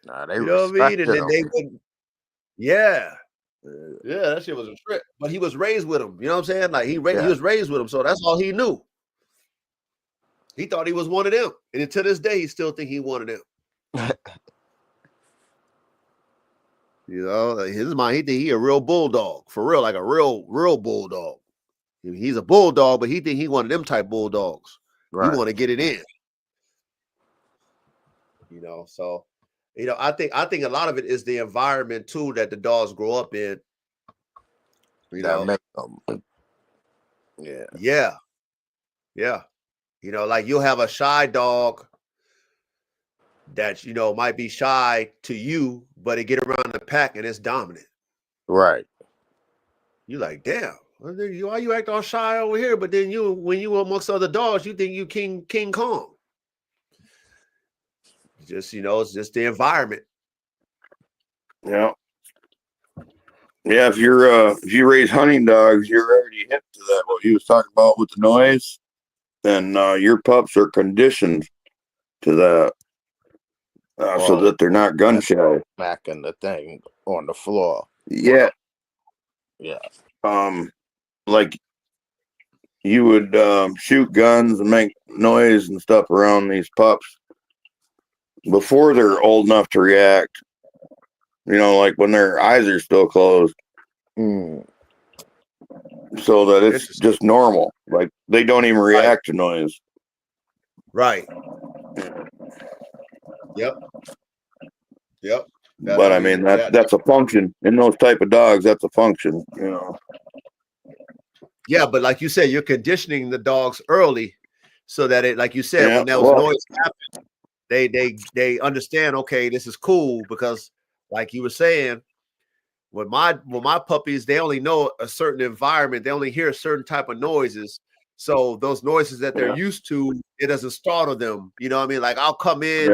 Nah, they you know what I mean? And then him. they would, yeah, that shit was a trip. But he was raised with him. You know what I'm saying? Like he was raised with him, so that's all he knew. He thought he was one of them, and to this day, he still think he one of them. You know, his mind, he think he a real bulldog for real, like a real bulldog. He's a bulldog, but he think he one of them type bulldogs. Right. He want to get it in. You know, so I think a lot of it is the environment too that the dogs grow up in. You know, yeah. You know, like you'll have a shy dog that might be shy to you, but it get around the pack and it's dominant. Right. You like, damn, why you act all shy over here? But then when you amongst other dogs, you think you King Kong. Just it's just the environment. Yeah. Yeah, if you raise hunting dogs, you're already hip to that. What he was talking about with the noise, then your pups are conditioned to that, so that they're not gun shy. Smacking the thing on the floor. Yeah. Yeah. Like you would shoot guns and make noise and stuff around these pups before they're old enough to react. Like when their eyes are still closed. So that it's just normal. Like they don't even react to noise. Right. Yep. But I mean that's a function in those type of dogs. That's a function, you know. Yeah, but like you said, you're conditioning the dogs early so that it, like you said, when those noise happen, they understand. Okay, this is cool because, like you were saying, when my puppies, they only know a certain environment. They only hear a certain type of noises. So those noises that they're used to, it doesn't startle them. You know what I mean? Like I'll come in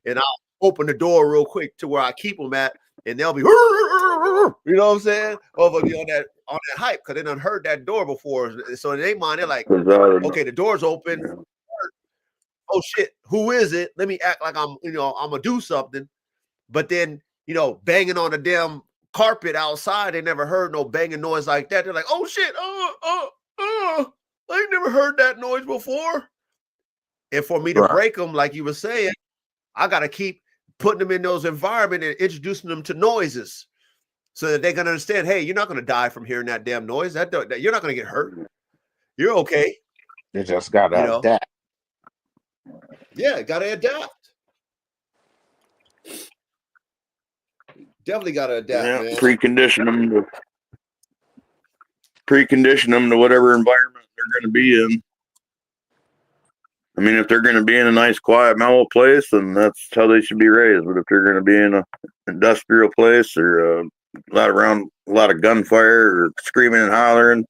and I'll open the door real quick to where I keep them at, and they'll be, you know what I'm saying? Over on that hype because they done heard that door before. So in their mind, they're like, okay, the door's open. Oh shit, who is it? Let me act like I'm gonna do something. But then, banging on the damn carpet outside, they never heard no banging noise like that. They're like, oh shit, I ain't never heard that noise before. And for me to break them, like you were saying, I got to keep putting them in those environments and introducing them to noises so that they can understand, hey, you're not going to die from hearing that damn noise. That you're not going to get hurt. You're okay. They just got to adapt. Yeah, got to adapt. Definitely got to adapt, man. Precondition them to whatever environment they're going to be in. I mean, if they're going to be in a nice, quiet, mellow place, then that's how they should be raised. But if they're going to be in an industrial place or a lot of gunfire or screaming and hollering,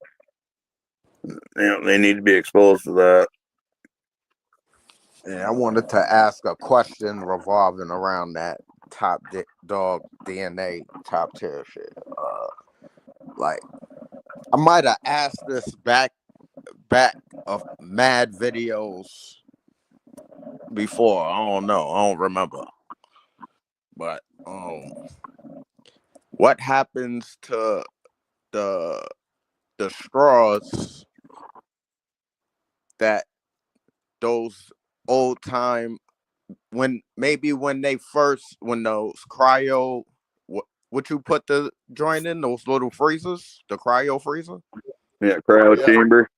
they need to be exposed to that. Yeah, I wanted to ask a question revolving around that top dog DNA top tier shit. Like, I might have asked this back of mad videos before. I don't know. I don't remember. But what happens to the straws that those old time when those cryo what you put the joint in, those little freezers, the cryo freezer? Yeah, cryo chamber.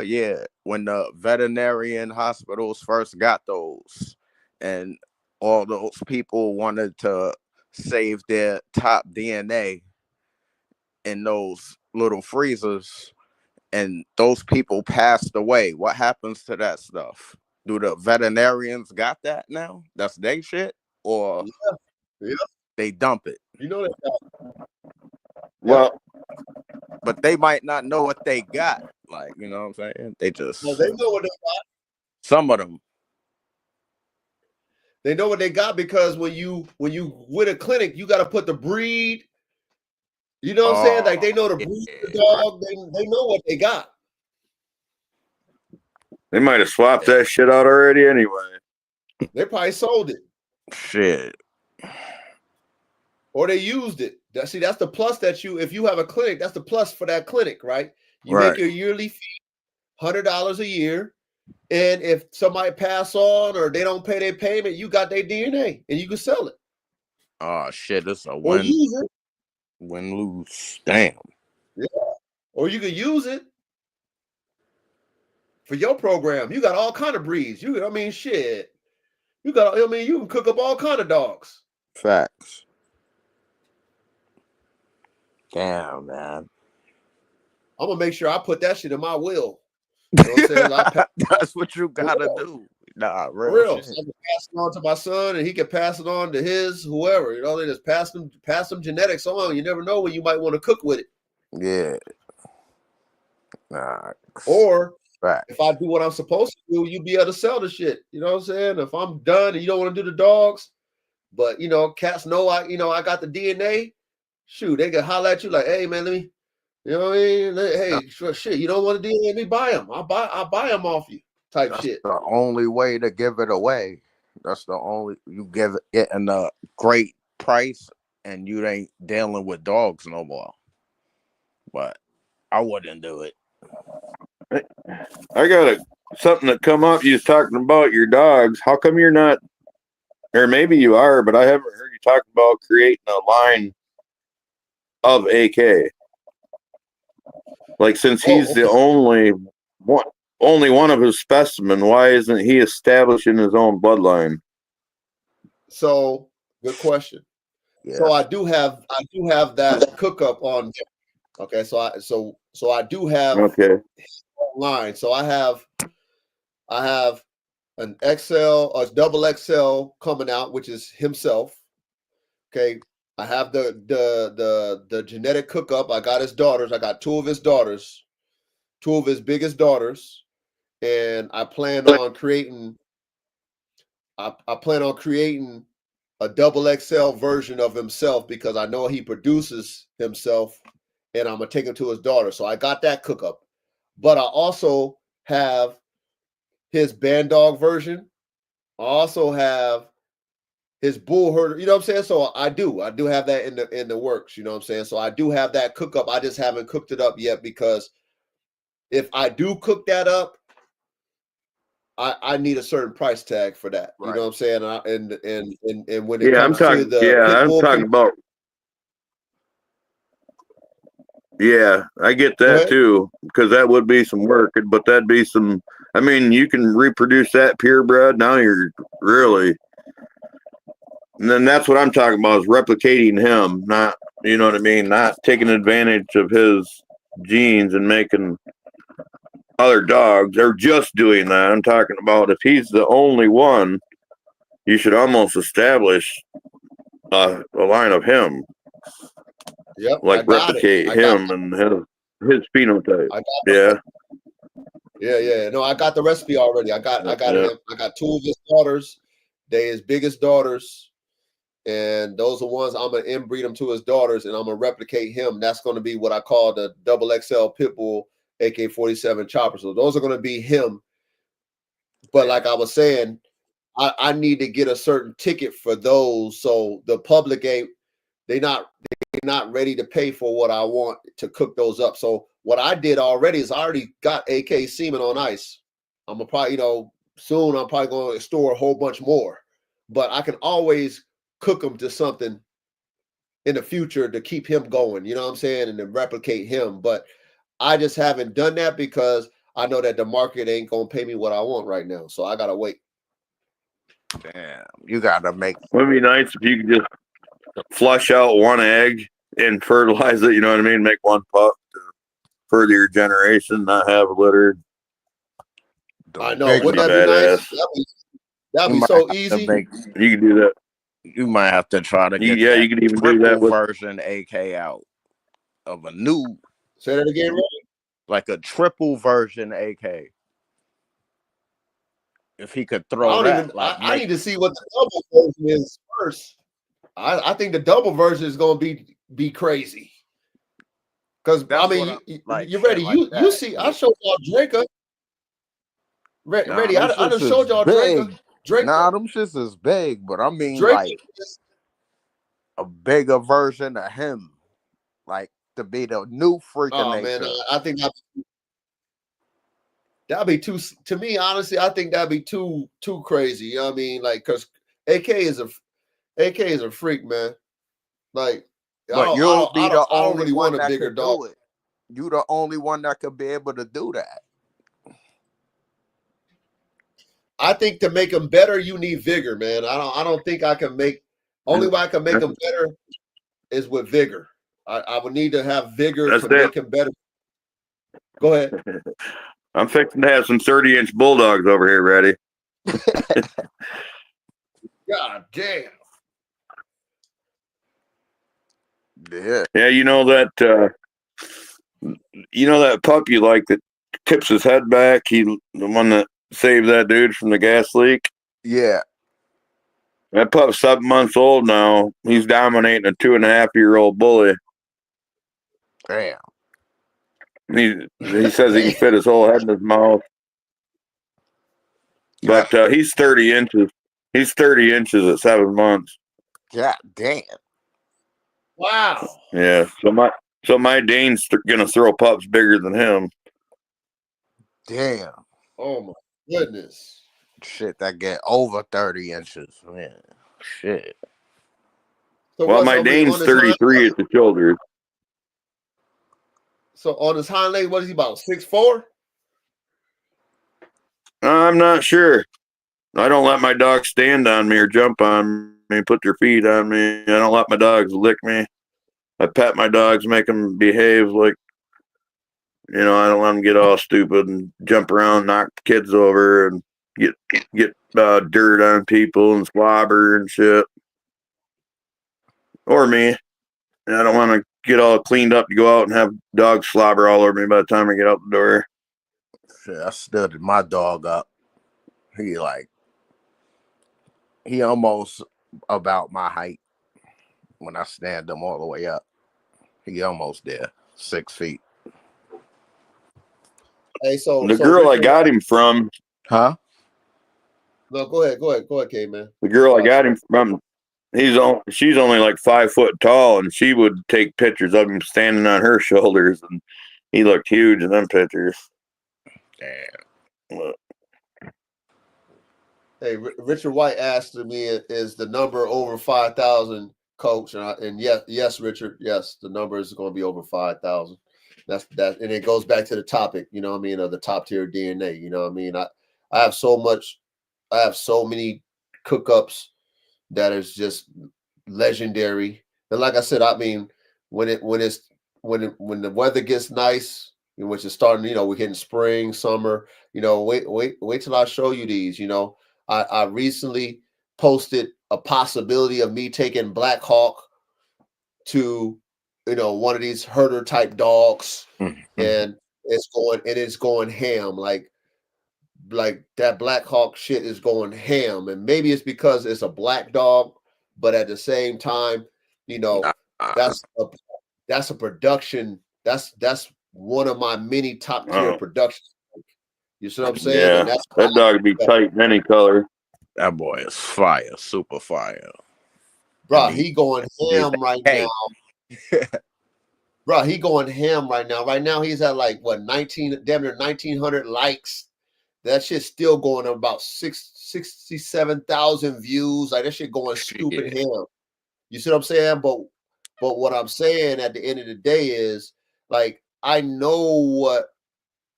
Yeah, when the veterinarian hospitals first got those, and all those people wanted to save their top DNA in those little freezers, and those people passed away. What happens to that stuff? Do the veterinarians got that now? That's their shit, or they dump it? You know that. Well, but they might not know what they got. Like, you know what I'm saying? They just they know what they got. Some of them. They know what they got because when you with a clinic, you got to put the breed. You know what I'm saying? Like they know the breed of the dog. They know what they got. They might have swapped that shit out already anyway. They probably sold it. Shit. Or they used it. That's the plus that if you have a clinic, that's the plus for that clinic, right? You make your yearly fee, $100 a year. And if somebody pass on or they don't pay their payment, you got their DNA and you can sell it. Oh shit, it's a or use it. Win-lose. Damn. Yeah. Or you can use it for your program. You got all kind of breeds. Shit. You can cook up all kind of dogs. Facts. Damn, man. I'm gonna make sure I put that shit in my will. You know what I'm saying? That's what you gotta do. Nah, real. So I can pass it on to my son, and he can pass it on to his whoever. You know, they just pass them genetics on. You never know when you might want to cook with it. Yeah. Nah. Or if I do what I'm supposed to do, you be able to sell the shit. You know what I'm saying? If I'm done and you don't want to do the dogs, but cats know I got the DNA. Shoot, they can holler at you like, hey man, let me. You know what I mean? Hey, shit, you don't want to DNA? Let me buy them. I'll buy them off you. That's shit. The only way to give it away. That's the only you give it in a great price, and you ain't dealing with dogs no more. But I wouldn't do it. I got something that come up. You was talking about your dogs. How come you're not, or maybe you are, but I haven't heard you talk about creating a line of AK. Like, since he's the only one of his specimen, why isn't he establishing his own bloodline? So Good question. Yeah. So I do have that cook up on. Okay, so I do have online. So I have an XL, a double XL coming out, which is himself. Okay, I have the genetic cook up. I got his daughters. I got two of his daughters, two of his biggest daughters, and I plan on creating. I plan on creating a double XL version of himself because I know he produces himself, and I'm gonna take him to his daughter. So I got that cook up, but I also have his band dog version. I also have his bull herder. You know what I'm saying? So I do have that in the works. You know what I'm saying? So I do have that cook up. I just haven't cooked it up yet because if I do cook that up, I need a certain price tag for that. You know what I'm saying? And when it comes to the pit bull, I'm talking about. Yeah, I get that too, because that would be some work, but that'd be some. I mean, you can reproduce that purebred. Now you're really, and then that's what I'm talking about is replicating him, not, you know what I mean, not taking advantage of his genes and making other dogs. They're just doing that. I'm talking about if he's the only one, you should almost establish a line of him. Yep, like replicate him and his phenotype. Yeah. No, I got the recipe already. I got him. I got two of his daughters. They his biggest daughters, and those are ones I'm gonna inbreed them to his daughters, and I'm gonna replicate him. That's gonna be what I call the double XL pit bull AK-47 chopper. So those are gonna be him. But like I was saying, I need to get a certain ticket for those, so the public ain't they're not ready to pay for what I want to cook those up. So what I did already is I already got AK semen on ice. I'm gonna probably, soon I'm probably going to store a whole bunch more, but I can always cook them to something in the future to keep him going. You know what I'm saying, and to replicate him. But I just haven't done that because I know that the market ain't gonna pay me what I want right now. So I gotta wait. Damn, you gotta make. It would be nice if you could just flush out one egg and fertilize it. You know what I mean? Make one pup to further your generation, not have a litter. I know. Wouldn't that be nice? That'd be so easy. You can do that. You might have to try to get you can even do that with version AK out of a new. Say that again, Ray? Like a triple version AK. If he could throw that, I need to see what the double version is first. I think the double version is going to be crazy. Because I mean, you're ready. You see, I showed y'all Draco. Ready? I just showed y'all Draco. Nah, them shits is big, but I mean like a bigger version of him, like to be the new freak of nature. Man, I think that'd be too. To me, honestly, I think that'd be too crazy. You know what I mean? Like, because AK is a freak, man. Like, but you'll be the only really one want a bigger dog. You the only one that could be able to do that. I think to make them better, you need vigor, man. I don't think I can make. Only way I can make them better is with vigor. I would need to have vigor to make them better. Go ahead. I'm fixing to have some 30-inch bulldogs over here ready. God damn. Yeah, you know that pup you like that tips his head back? The one that saved that dude from the gas leak? Yeah. That pup's 7 months old now. He's dominating a 2.5-year-old bully. Damn. He says he can fit his whole head in his mouth. But he's 30 inches. He's 30 inches at 7 months. God damn. Wow. Yeah. So my Dane's gonna throw pups bigger than him. Damn. Oh my goodness. Shit, that get over 30 inches, man. Shit. So well, my Dane's 33 at the shoulders. So on his hind leg, what is he about? 6'4"? I'm not sure. I don't let my dog stand on me or jump on me, put their feet on me. I don't let my dogs lick me. I pet my dogs, make them behave like, I don't let them get all stupid and jump around, knock kids over, and get dirt on people and slobber and shit. Or me. And I don't want to get all cleaned up to go out and have dogs slobber all over me by the time I get out the door. Shit, I stood my dog up. He almost about my height when I stand him all the way up. He almost there, 6 feet. Hey, so the girl Richard, I got him from. Huh? No, go ahead, K man. The girl I got him from, she's only like 5 foot tall, and she would take pictures of him standing on her shoulders, and he looked huge in them pictures. Damn. Hey, Richard White asked me, is the number over 5,000, Coach? And yes, Richard, yes, the number is going to be over 5,000. That's that, and it goes back to the topic, of the top tier DNA. I have so many cookups that is just legendary. And like I said, when the weather gets nice, which is starting, we're hitting spring, summer, wait till I show you these. I recently posted a possibility of me taking Black Hawk to, one of these herder type dogs, and it's going ham. Like that Black Hawk shit is going ham. And maybe it's because it's a black dog, but at the same time, that's a production. That's one of my many top tier productions. You see what I'm saying? Yeah, and that dog would be tight in any color. That boy is fire, super fire. Bro, he going ham right now. Bro, he going ham right now. Right now, he's at like what, damn near 1,900 likes. That shit's still going on about 67,000 views. Like that shit going stupid ham. You see what I'm saying? But what I'm saying at the end of the day is, like, I know what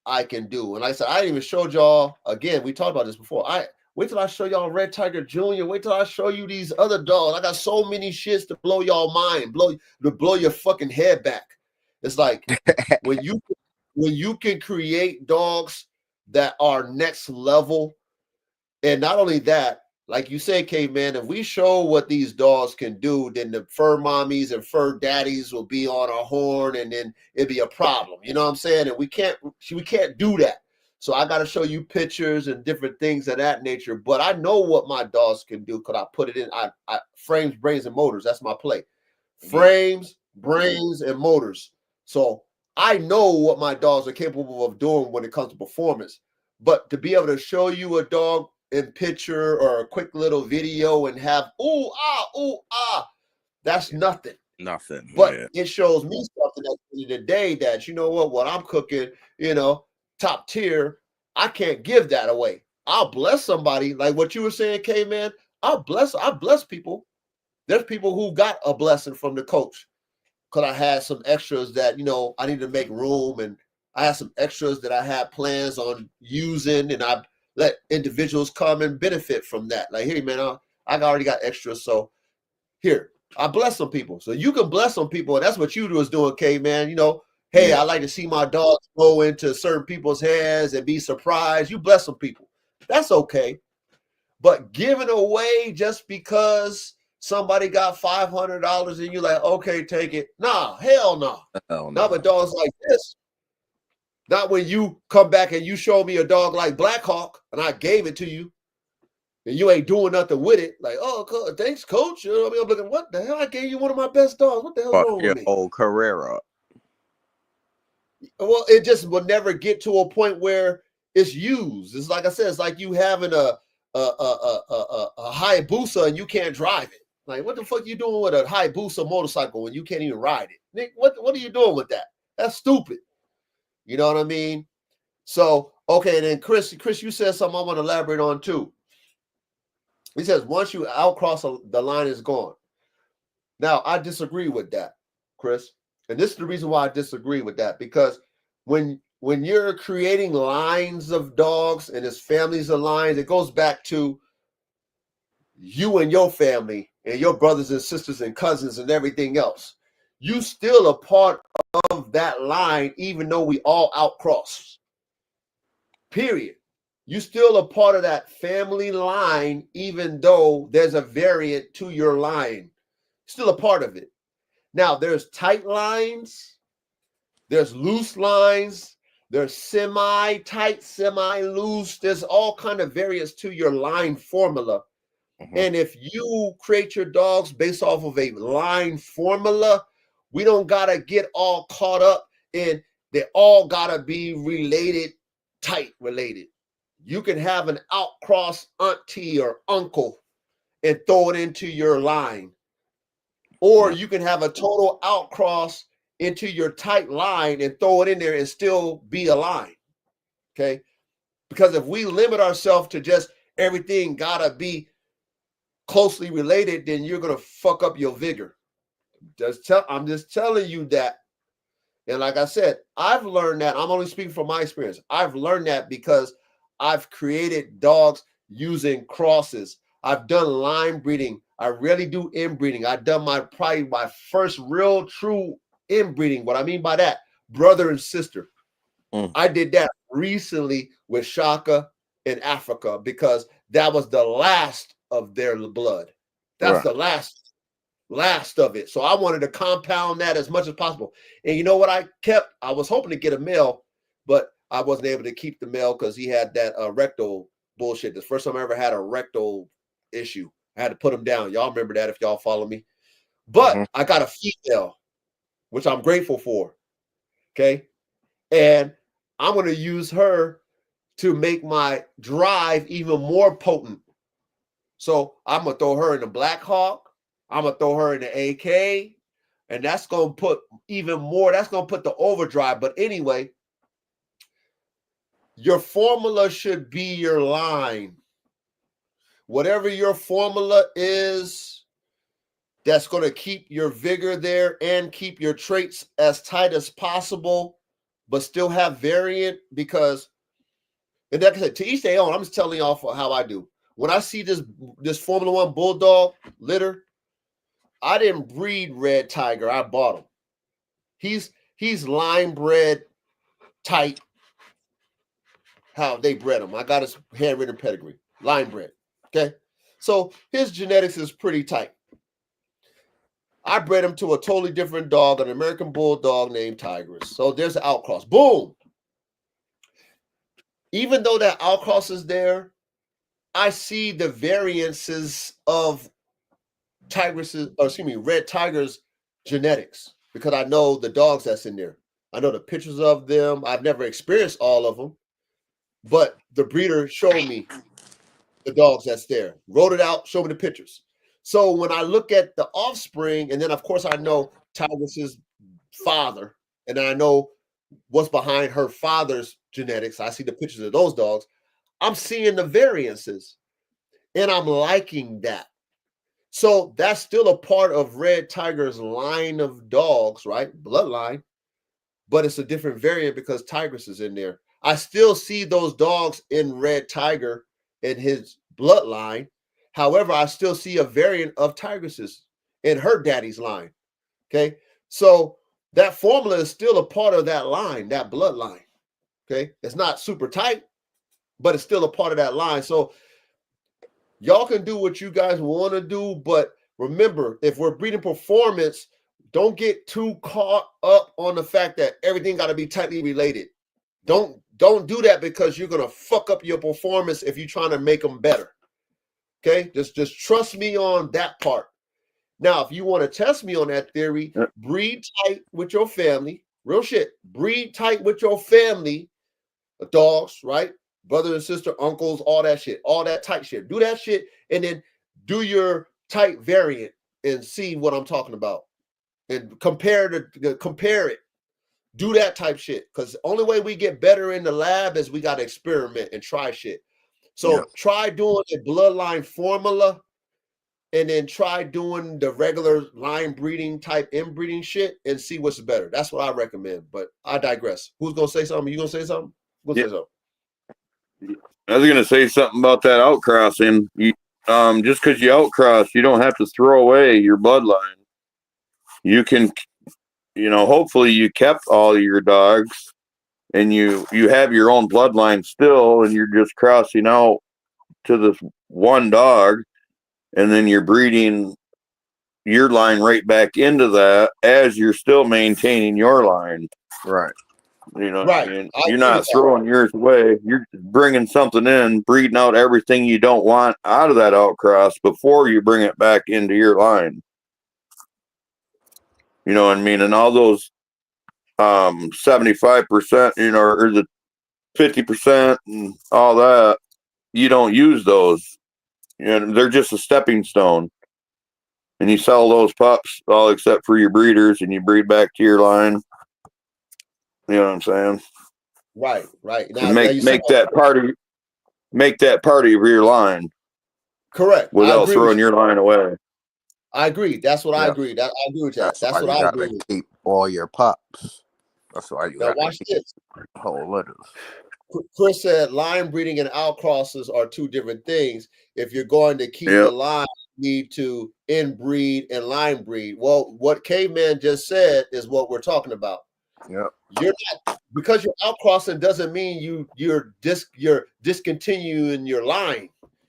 I can do. And like I said, I didn't even showed y'all, again, we talked about this before. Wait till I show y'all Red Tiger Jr. Wait till I show you these other dogs. I got so many shits to blow y'all mind, blow your fucking head back. It's like when you can create dogs that are next level, and not only that, like you say, K-Man, if we show what these dogs can do, then the fur mommies and fur daddies will be on our horn, and then it'd be a problem. You know what I'm saying? And we can't do that. So I got to show you pictures and different things of that nature. But I know what my dogs can do because I put it in. I frames, brains, and motors. That's my play. Frames, brains, and motors. So I know what my dogs are capable of doing when it comes to performance. But to be able to show you a dog in picture or a quick little video and have ooh that's nothing. Nothing. But it shows me something at the end of the day that, what I'm cooking, top tier, I can't give that away. I'll bless somebody like what you were saying, K-Man. I bless people. There's people who got a blessing from the coach because I had some extras that, I need to make room, and I had some extras that I had plans on using, and I let individuals come and benefit from that. Like, hey, man, I already got extras, so here, I bless some people. So you can bless some people, and that's what you was doing, K-Man. Hey, I like to see my dogs go into certain people's hands and be surprised. You bless some people. That's okay. But giving away just because somebody got $500 and you like, okay, take it. Nah, hell no. Not with dogs like this. Not when you come back and you show me a dog like Black Hawk and I gave it to you and you ain't doing nothing with it. Like, oh, thanks, coach. I'm looking, what the hell? I gave you one of my best dogs. What the hell's wrong with me? Old Carrera. Well, it just will never get to a point where it's used. It's like I said, it's like you having a Hayabusa and you can't drive it. Like, what the fuck you doing with a Hayabusa motorcycle when you can't even ride it? Nick, what are you doing with that? That's stupid. You know what I mean? So, okay, then Chris, you said something I want to elaborate on too. He says, once you outcross the line, is gone. Now, I disagree with that, Chris. And this is the reason why I disagree with that, because when you're creating lines of dogs and it's families of lines, it goes back to you and your family and your brothers and sisters and cousins and everything else. You still a part of that line, even though we all outcross. Period. You still a part of that family line, even though there's a variant to your line. Still a part of it. Now, there's tight lines, there's loose lines, there's semi-tight, semi-loose. There's all kind of variants to your line formula. And if you create your dogs based off of a line formula, we don't gotta get all caught up in they all gotta be related, tight related. You can have an outcross auntie or uncle and throw it into your line. Or you can have a total outcross into your tight line and throw it in there and still be a line. Okay. Because if we limit ourselves to just everything gotta be closely related, then you're gonna fuck up your vigor. I'm just telling you that. And like I said, I've learned that. I'm only speaking from my experience. I've learned that because I've created dogs using crosses. I've done line breeding. I rarely do inbreeding. I've done probably my first real true inbreeding. What I mean by that, brother and sister. I did that recently with Shaka in Africa because that was the last of their blood. That's the last of it. So I wanted to compound that as much as possible. And you know what I kept? I was hoping to get a male, but I wasn't able to keep the male because he had that rectal bullshit. The first time I ever had a rectal issue. I had to put him down. Y'all remember that if y'all follow me. But I got a female, which I'm grateful for. Okay. And I'm going to use her to make my drive even more potent. So I'm going to throw her in the Black Hawk. I'm going to throw her in the AK. And that's going to put even more. That's going to put the overdrive. But anyway, your formula should be your line. Whatever your formula is, that's going to keep your vigor there and keep your traits as tight as possible, but still have variant because, and like I said, to each their own. I'm just telling y'all how I do. When I see this Formula One Bulldog litter, I didn't breed Red Tiger. I bought him. He's line bred tight. How they bred him. I got his handwritten pedigree. Line bred. Okay. So his genetics is pretty tight. I bred him to a totally different dog, an American Bulldog named Tigress. So there's an outcross. Boom. Even though that outcross is there, I see the variances of Red Tiger's genetics because I know the dogs that's in there. I know the pictures of them. I've never experienced all of them, but the breeder showed me the dogs that's there, wrote it out, showed me the pictures. So when I look at the offspring, and then of course I know Tigress's father, and I know what's behind her father's genetics. I see the pictures of those dogs. I'm seeing the variances, and I'm liking that. So that's still a part of Red Tiger's line of dogs, right? Bloodline, but it's a different variant because Tigress is in there. I still see those dogs in Red Tiger in his bloodline. However, I still see a variant of Tigress's in her daddy's line. Okay. So that formula is still a part of that line, that bloodline. Okay. It's not super tight, but it's still a part of that line. So y'all can do what you guys want to do. But remember, if we're breeding performance, don't get too caught up on the fact that everything got to be tightly related. Don't do that because you're going to fuck up your performance if you're trying to make them better. Okay, just trust me on that part. Now, if you want to test me on that theory, breed tight with your family. Real shit. Breed tight with your family, dogs, right? Brother and sister, uncles, all that shit, all that tight shit. Do that shit and then do your tight variant and see what I'm talking about. And compare it. Do that type shit. Because the only way we get better in the lab is we got to experiment and try shit. So try doing a bloodline formula and then try doing the regular line breeding type inbreeding shit and see what's better. That's what I recommend. But I digress. Who's going to say something? You going to say something? Who's going to say something? I was going to say something about that outcrossing. just because you outcross, you don't have to throw away your bloodline. You can, hopefully you kept all your dogs and you have your own bloodline still, and you're just crossing out to this one dog, and then you're breeding your line right back into that as you're still maintaining your line. Right. You know what Right. I mean? I You're agree not with that. throwing yours away. You're bringing something in, breeding out everything you don't want out of that outcross before you bring it back into your line. You know what I mean? And all those 75%, or the 50% and all that, you don't use those. They're just a stepping stone. And you sell those pups all except for your breeders, and you breed back to your line. You know what I'm saying? Right. Now, And make that part of your line. Correct. Without throwing your line away. I agree. That's what I Yeah. agree. I agree with that. That's what why you I gotta agree with. keep all your pups. That's why you Now gotta watch keep this. whole litters. Chris said line breeding and outcrosses are two different things. If you're going to keep Yep. the line, you need to inbreed and line breed. Well, what Caveman just said is what we're talking about. Yep. You're not, because you're outcrossing doesn't mean you're discontinuing your line.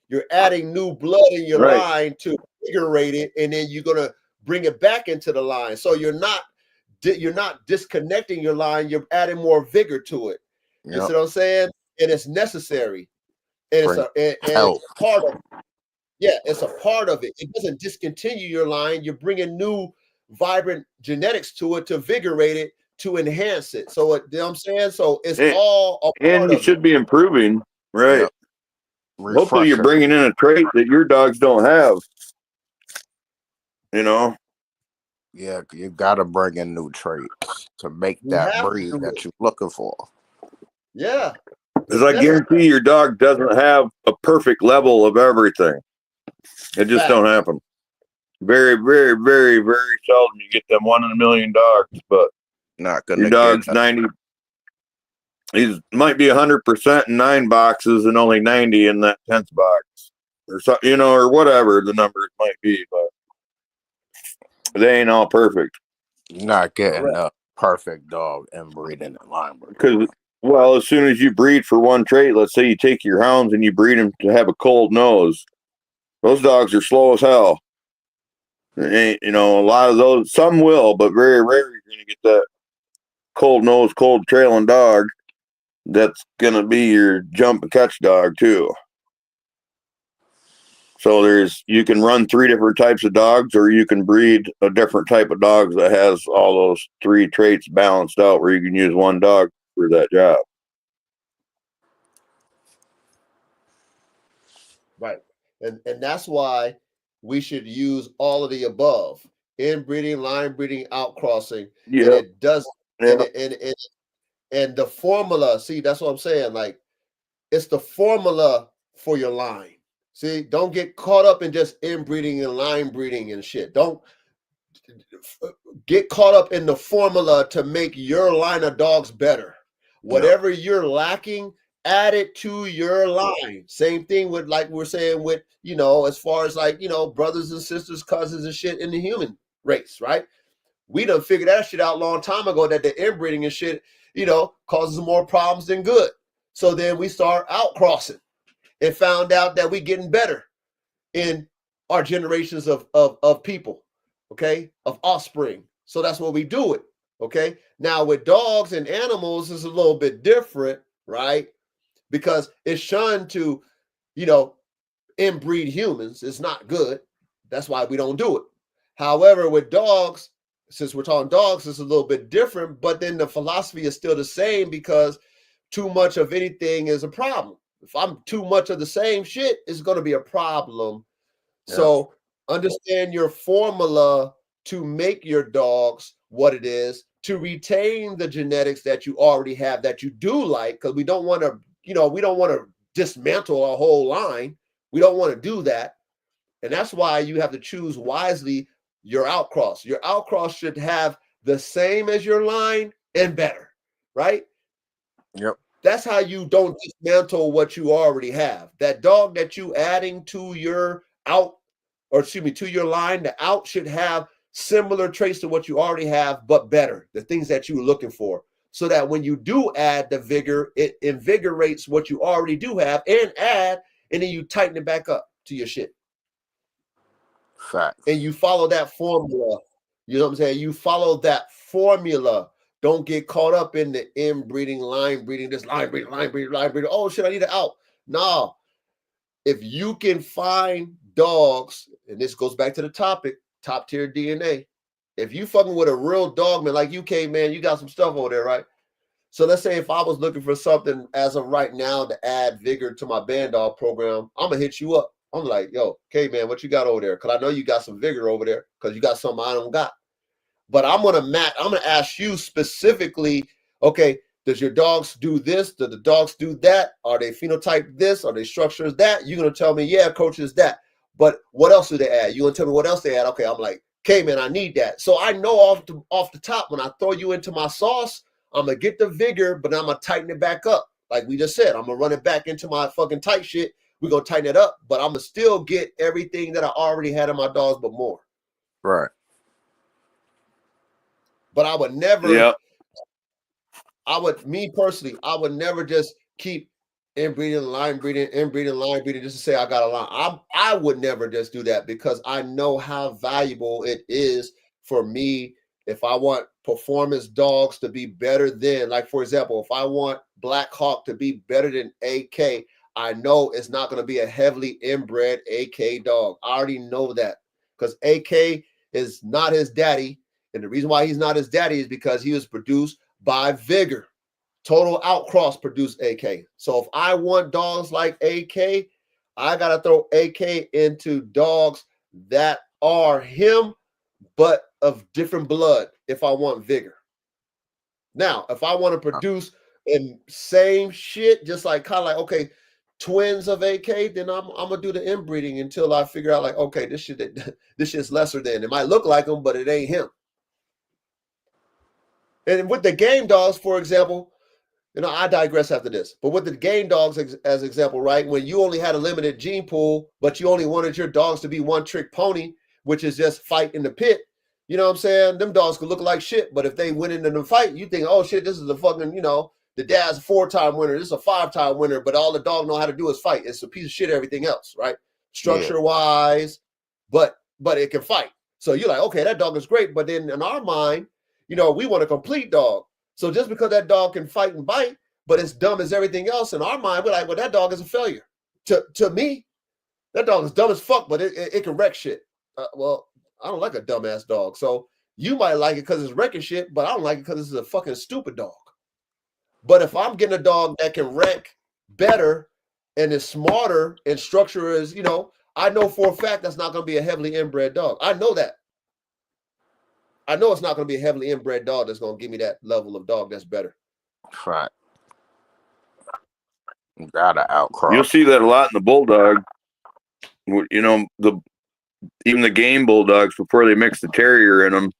You're adding new blood in your Right. line to invigorate it, and then you're gonna bring it back into the line. So you're not disconnecting your line. You're adding more vigor to it. You Yep. see what I'm saying? And it's necessary. And it's Health. it's a part of it. Yeah, it's a part of it. It doesn't discontinue your line. You're bringing new, vibrant genetics to it to vigorate it, to enhance it. So, you know what I'm saying? So it's all a part And you of should be improving. Right. Yep. Hopefully you're bringing in a trait that your dogs don't have. Yeah, you gotta bring in new traits to make that breed that you're looking for. Yeah. Because I guarantee your dog doesn't have a perfect level of everything. It just don't happen. Very, very, very, very seldom you get them 1 in a million dogs, but not gonna your dog's 90. He might be 100% in 9 boxes and only 90 in that 10th box, or so, or whatever the number might be, but they ain't all perfect. You're not getting a perfect dog inbreeding and line breeding. Because, well, as soon as you breed for one trait, let's say you take your hounds and you breed them to have a cold nose, those dogs are slow as hell. A lot of those, some will, but very rare you're going to get that cold nose, cold trailing dog that's going to be your jump and catch dog too. So you can run 3 different types of dogs, or you can breed a different type of dog that has all those 3 traits balanced out, where you can use one dog for that job. Right. And that's why we should use all of the above: inbreeding, line breeding, outcrossing. Yeah. And it does. Yeah. And the formula, see, that's what I'm saying. Like, it's the formula for your line. See, don't get caught up in just inbreeding and line breeding and shit. Don't get caught up in the formula to make your line of dogs better. Whatever you're lacking, add it to your line. Same thing with, like we're saying, with, as far as like, brothers and sisters, cousins and shit in the human race, right? We done figured that shit out a long time ago, that the inbreeding and shit, causes more problems than good. So then we start outcrossing and found out that we getting better in our generations of people, okay, of offspring. So that's what we do it, okay? Now with dogs and animals is a little bit different, right? Because it's shunned to, inbreed humans. It's not good. That's why we don't do it. However, with dogs, since we're talking dogs, it's a little bit different, but then the philosophy is still the same, because too much of anything is a problem. If I'm too much of the same shit, it's going to be a problem. Yeah. So understand your formula to make your dogs what it is, to retain the genetics that you already have that you do like, because we don't want to, we don't want to dismantle a whole line. We don't want to do that. And that's why you have to choose wisely your outcross. Your outcross should have the same as your line and better, right? Yep. That's how you don't dismantle what you already have. That dog that you adding to your out, or excuse me, to your line, the out should have similar traits to what you already have, but better, the things that you're looking for. So that when you do add the vigor, it invigorates what you already do have and add, and then you tighten it back up to your shit. Facts. And you follow that formula. You know what I'm saying? You follow that formula. Don't get caught up in the inbreeding, line breeding, this line breeding, line breeding, line breeding. Oh shit, I need it out. No. If you can find dogs, and this goes back to the topic, top tier DNA. If you fucking with a real dog, man, like you came, man, you got some stuff over there, right? So let's say if I was looking for something as of right now to add vigor to my band dog program, I'm gonna hit you up. I'm like, yo, okay, man, what you got over there? Because I know you got some vigor over there because you got something I don't got. But I'm gonna ask you specifically, okay, does your dogs do this? Do the dogs do that? Are they phenotype this? Are they structures that? You're gonna tell me, yeah, coach, is that. But what else do they add? You're gonna tell me what else they add. Okay, I'm like, okay, man, I need that. So I know off the top, when I throw you into my sauce, I'm gonna get the vigor, but I'm gonna tighten it back up. Like we just said, I'm gonna run it back into my fucking tight shit. We're gonna tighten it up, but I'm gonna still get everything that I already had in my dogs, but more. Right. But I would never, Yeah. me personally, I would never just keep inbreeding, line breeding just to say I got a line. I would never just do that because I know how valuable it is for me if I want performance dogs to be better than, like, for example, if I want Black Hawk to be better than AK, I know it's not going to be a heavily inbred AK dog. I already know that because AK is not his daddy. And the reason why he's not his daddy is because he was produced by Vigor. Total Outcross produced AK. So if I want dogs like AK, I got to throw AK into dogs that are him, but of different blood if I want vigor. Now, if I want to produce and same shit, just like kind of like, okay, twins of AK, then I'm gonna do the inbreeding until I figure out like, okay, this shit's lesser than. It might look like him, but it ain't him. And with the game dogs, for example, I digress after this, but with the game dogs as example, right? When you only had a limited gene pool, but you only wanted your dogs to be one trick pony, which is just fight in the pit. You know what I'm saying? Them dogs could look like shit, but if they went into the fight, you think, oh shit, this is a fucking, the dad's a 4-time winner, this is a 5-time winner, but all the dog know how to do is fight. It's a piece of shit, everything else, right? Structure wise, but it can fight. So you're like, okay, that dog is great, but then in our mind, we want a complete dog. So just because that dog can fight and bite, but it's dumb as everything else in our mind, we're like, well, that dog is a failure. To me, that dog is dumb as fuck, but it can wreck shit. Well, I don't like a dumbass dog. So you might like it because it's wrecking shit, but I don't like it because it's a fucking stupid dog. But if I'm getting a dog that can wreck better and is smarter and structure is, I know for a fact that's not going to be a heavily inbred dog. I know that. I know it's not going to be a heavily inbred dog that's going to give me that level of dog that's better. Right. Gotta outcross. You'll see that a lot in the bulldog. Even the game bulldogs before they mix the terrier in them,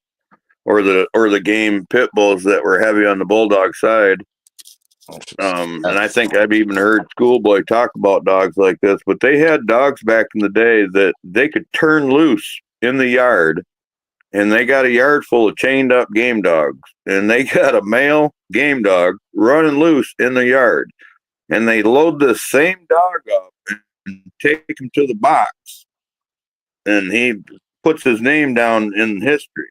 or the game pit bulls that were heavy on the bulldog side. And I think I've even heard Schoolboy talk about dogs like this, but they had dogs back in the day that they could turn loose in the yard. And they got a yard full of chained up game dogs. And they got a male game dog running loose in the yard. And they load the same dog up and take him to the box. And he puts his name down in history.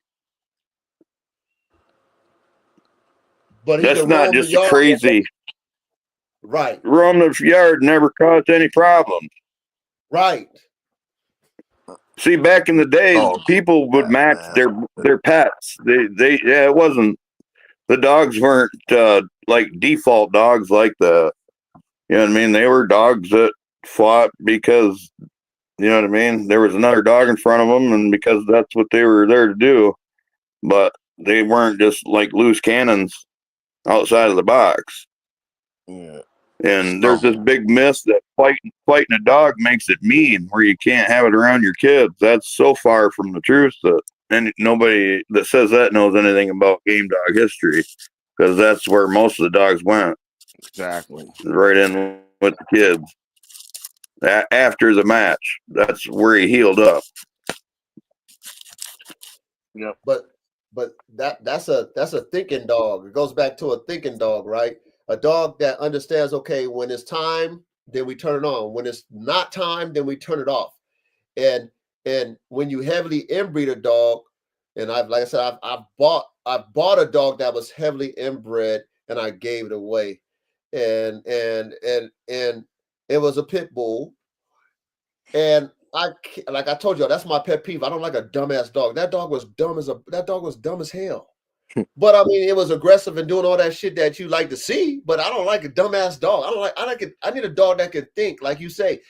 But that's not just a crazy. Right. Roam the yard never caused any problems. Right. See, back in the day, people would match their pets. It wasn't, the dogs weren't like default dogs like that. You know what I mean? They were dogs that fought because, you know what I mean? There was another dog in front of them, and because that's what they were there to do. But they weren't just like loose cannons outside of the box. Yeah. And there's this big myth that fighting a dog makes it mean, where you can't have it around your kids. That's so far from the truth that nobody that says that knows anything about game dog history, because that's where most of the dogs went. Exactly. right in with the kids. After the match, that's where he healed up. Yep. But that's a thinking dog. It goes back to a thinking dog, right? A dog that understands, okay, when it's time, then we turn it on. When it's not time, then we turn it off. And when you heavily inbreed a dog, and like I said, I've bought a dog that was heavily inbred and I gave it away. And it was a pit bull. And like I told you, that's my pet peeve. I don't like a dumbass dog. That dog was dumb as hell. But I mean, it was aggressive and doing all that shit that you like to see. But I don't like a dumbass dog. I like it. I need a dog that can think, like you say.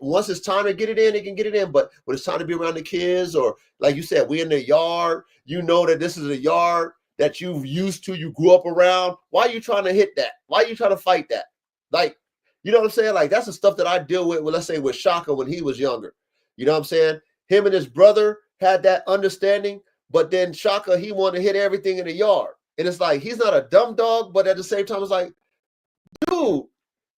Once it's time to get it in, it can get it in. But when it's time to be around the kids, or like you said, we in the yard, you know that this is a yard that you've used to, you grew up around. Why are you trying to hit that? Why are you trying to fight that? Like, you know what I'm saying? Like, that's the stuff that I deal with, let's say, with Shaka when he was younger. You know what I'm saying? Him and his brother had that understanding, but then Shaka, he wanted to hit everything in the yard. And it's like, he's not a dumb dog, but at the same time, it's like, dude,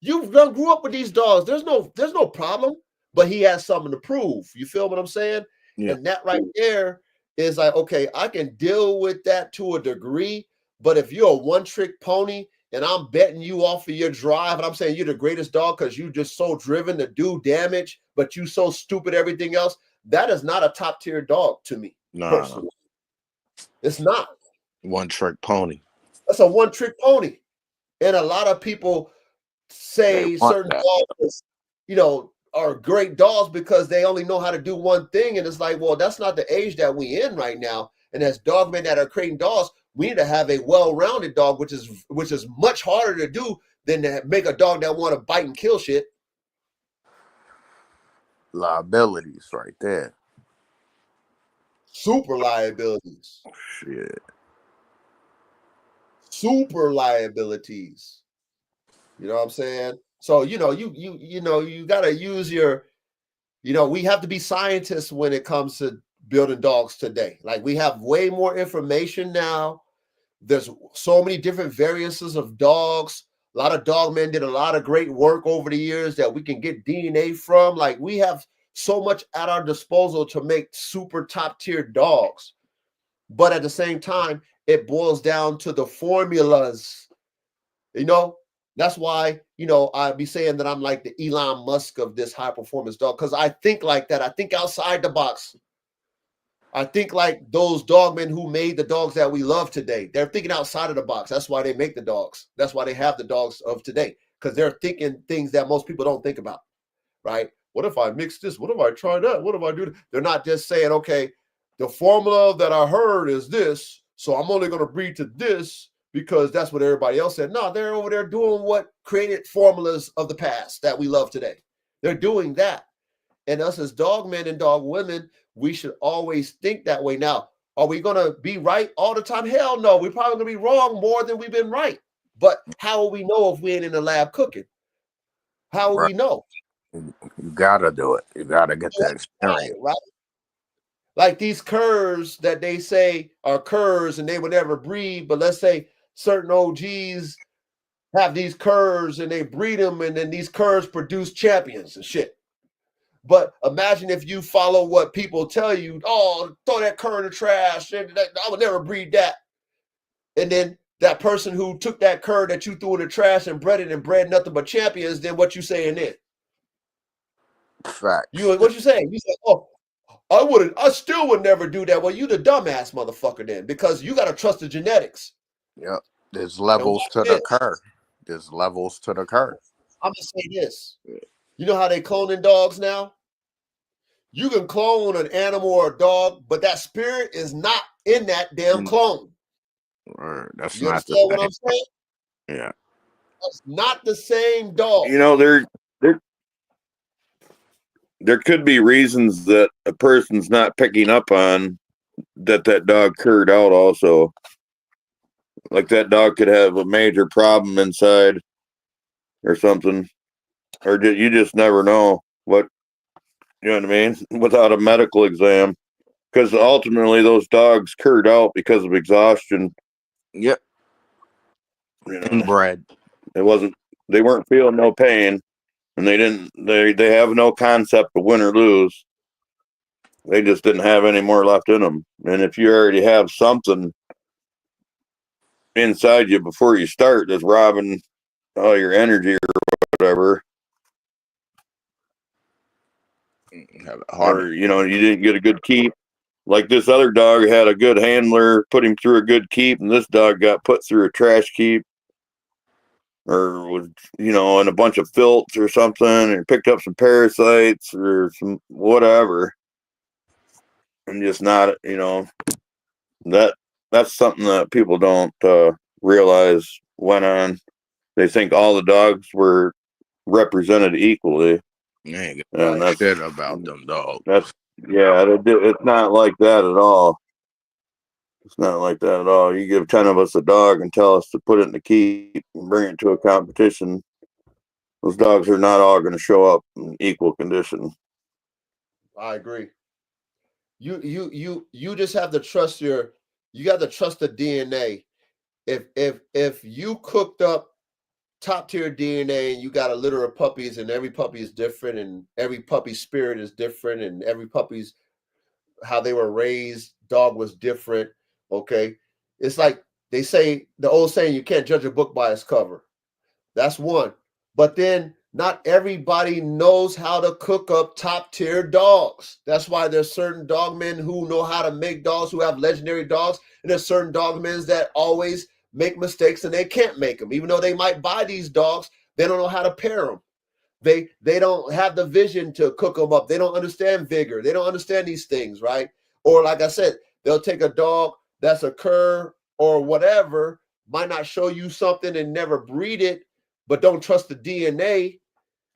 you grew up with these dogs. There's no problem, but he has something to prove. You feel what I'm saying? Yeah. And that right there is like, okay, I can deal with that to a degree, but if you're a one-trick pony and I'm betting you off of your drive, and I'm saying you're the greatest dog because you're just so driven to do damage, but you so stupid everything else, that is not a top-tier dog to me, personally. It's not. One-trick pony. That's a one-trick pony. And a lot of people say certain dogs, are great dogs because they only know how to do one thing. And it's like, well, that's not the age that we in right now. And as dogmen that are creating dogs, we need to have a well-rounded dog, which is much harder to do than to make a dog that want to bite and kill shit. Liabilities right there. Super liabilities. Shit. Super liabilities. You know what I'm saying? So, you got to use your, we have to be scientists when it comes to building dogs today. Like, we have way more information now. There's so many different variances of dogs. A lot of dog men did a lot of great work over the years that we can get DNA from. Like, we have so much at our disposal to make super top tier dogs. But at the same time, it boils down to the formulas. That's why, I'd be saying that I'm like the Elon Musk of this high performance dog, because I think like that. I think outside the box. I think like those dogmen who made the dogs that we love today. They're thinking outside of the box. That's why they make the dogs. That's why they have the dogs of today, because they're thinking things that most people don't think about, right? What if I mix this? What if I try that? What if I do that? They're not just saying, okay, the formula that I heard is this, so I'm only going to breed to this because that's what everybody else said. No, they're over there doing what created formulas of the past that we love today. They're doing that. And us as dog men and dog women, we should always think that way. Now, are we going to be right all the time? Hell no. We're probably going to be wrong more than we've been right. But how will we know if we ain't in the lab cooking? How will we know? You got to do it. You got to get that experience. Right? Like these curs that they say are curs and they would never breed, but let's say certain OGs have these curs and they breed them, and then these curs produce champions and shit. But imagine if you follow what people tell you, oh, throw that cur in the trash, I would never breed that. And then that person who took that cur that you threw in the trash and bred it and bred nothing but champions, then what you saying then? Facts. What you saying? You say, oh, I still would never do that. Well, you the dumbass motherfucker then, because you got to trust the genetics. Yep. There's levels to the cur. There's levels to the cur. I'm going to say this. You know how they cloning dogs now? You can clone an animal or a dog, but that spirit is not in that damn clone. That's you not the understand same. What I'm saying? Yeah. That's not the same dog. There could be reasons that a person's not picking up on that dog curd out also. Like that dog could have a major problem inside or something. Or you just never know what, you know what I mean? Without a medical exam. Because ultimately those dogs curd out because of exhaustion. Yep. Inbred. They weren't feeling no pain, and they have no concept of win or lose. They just didn't have any more left in them. And if you already have something inside you before you start that's robbing all your energy or whatever, or you didn't get a good keep. Like this other dog had a good handler, put him through a good keep, and this dog got put through a trash keep, or was in a bunch of filth or something, and picked up some parasites or some whatever, and just not that's something that people don't realize went on. They think all the dogs were represented equally. And that's shit about them dogs. It's not like that at all. It's not like that at all. You give 10 of us a dog and tell us to put it in the keep and bring it to a competition, those dogs are not all going to show up in equal condition. I agree. You just have to trust you got to trust the DNA. If you cooked up top tier DNA and you got a litter of puppies and every puppy is different and every puppy's spirit is different and every puppy's how they were raised, dog was different. Okay. It's like they say the old saying, you can't judge a book by its cover. That's one. But then not everybody knows how to cook up top tier dogs. That's why there's certain dogmen who know how to make dogs, who have legendary dogs, and there's certain dogmen that always make mistakes and they can't make them. Even though they might buy these dogs, they don't know how to pair them. They don't have the vision to cook them up. They don't understand vigor. They don't understand these things, right? Or like I said, they'll take a dog that's a cur or whatever, might not show you something and never breed it, but don't trust the DNA,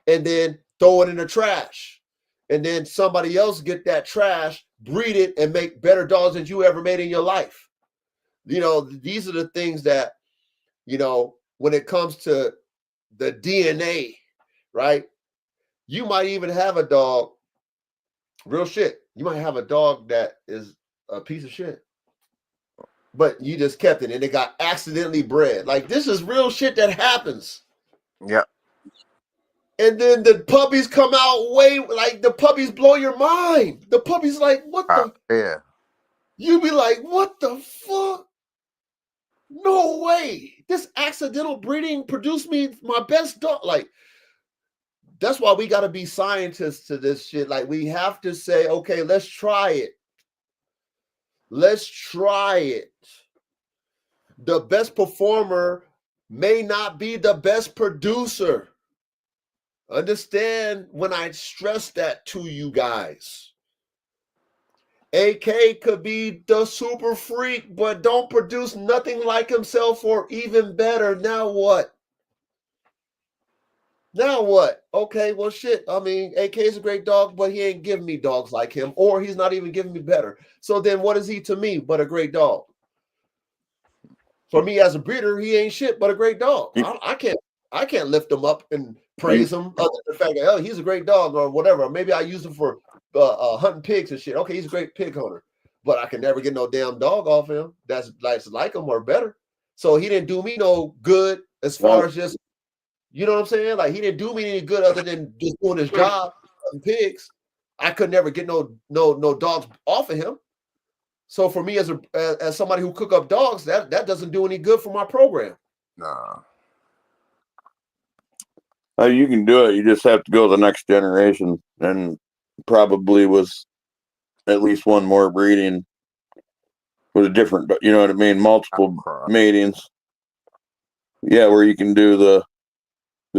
and then throw it in the trash. And then somebody else get that trash, breed it, and make better dogs than you ever made in your life. These are the things that, when it comes to the DNA, right? You might even have a dog, real shit. You might have a dog that is a piece of shit, but you just kept it and it got accidentally bred. Like, this is real shit that happens. Yeah. And then the puppies come out the puppies blow your mind. The puppies like, what the? Yeah. You be like, what the fuck? No way. This accidental breeding produced me my best dog. Like, that's why we got to be scientists to this shit. Like, we have to say, okay, let's try it. Let's try it. The best performer may not be the best producer. Understand when I stress that to you guys. AK could be the super freak, but don't produce nothing like himself or even better. Now what? Now what? Okay, well, shit. I mean, AK is a great dog, but he ain't giving me dogs like him, or he's not even giving me better. So then what is he to me but a great dog? For me as a breeder, he ain't shit but a great dog. I can't lift him up and praise him other than the fact that, oh, he's a great dog or whatever. Maybe I use him for hunting pigs and shit. Okay, he's a great pig hunter, but I can never get no damn dog off him that's like him or better. So he didn't do me no good as far as just, you know what I'm saying? Like, he didn't do me any good other than just doing his job hunting pigs. I could never get no dogs off of him. So for me as somebody who cook up dogs, that doesn't do any good for my program. Nah. You can do it. You just have to go to the next generation, and probably with at least one more breeding with a different, you know what I mean, multiple matings. Yeah, where you can do the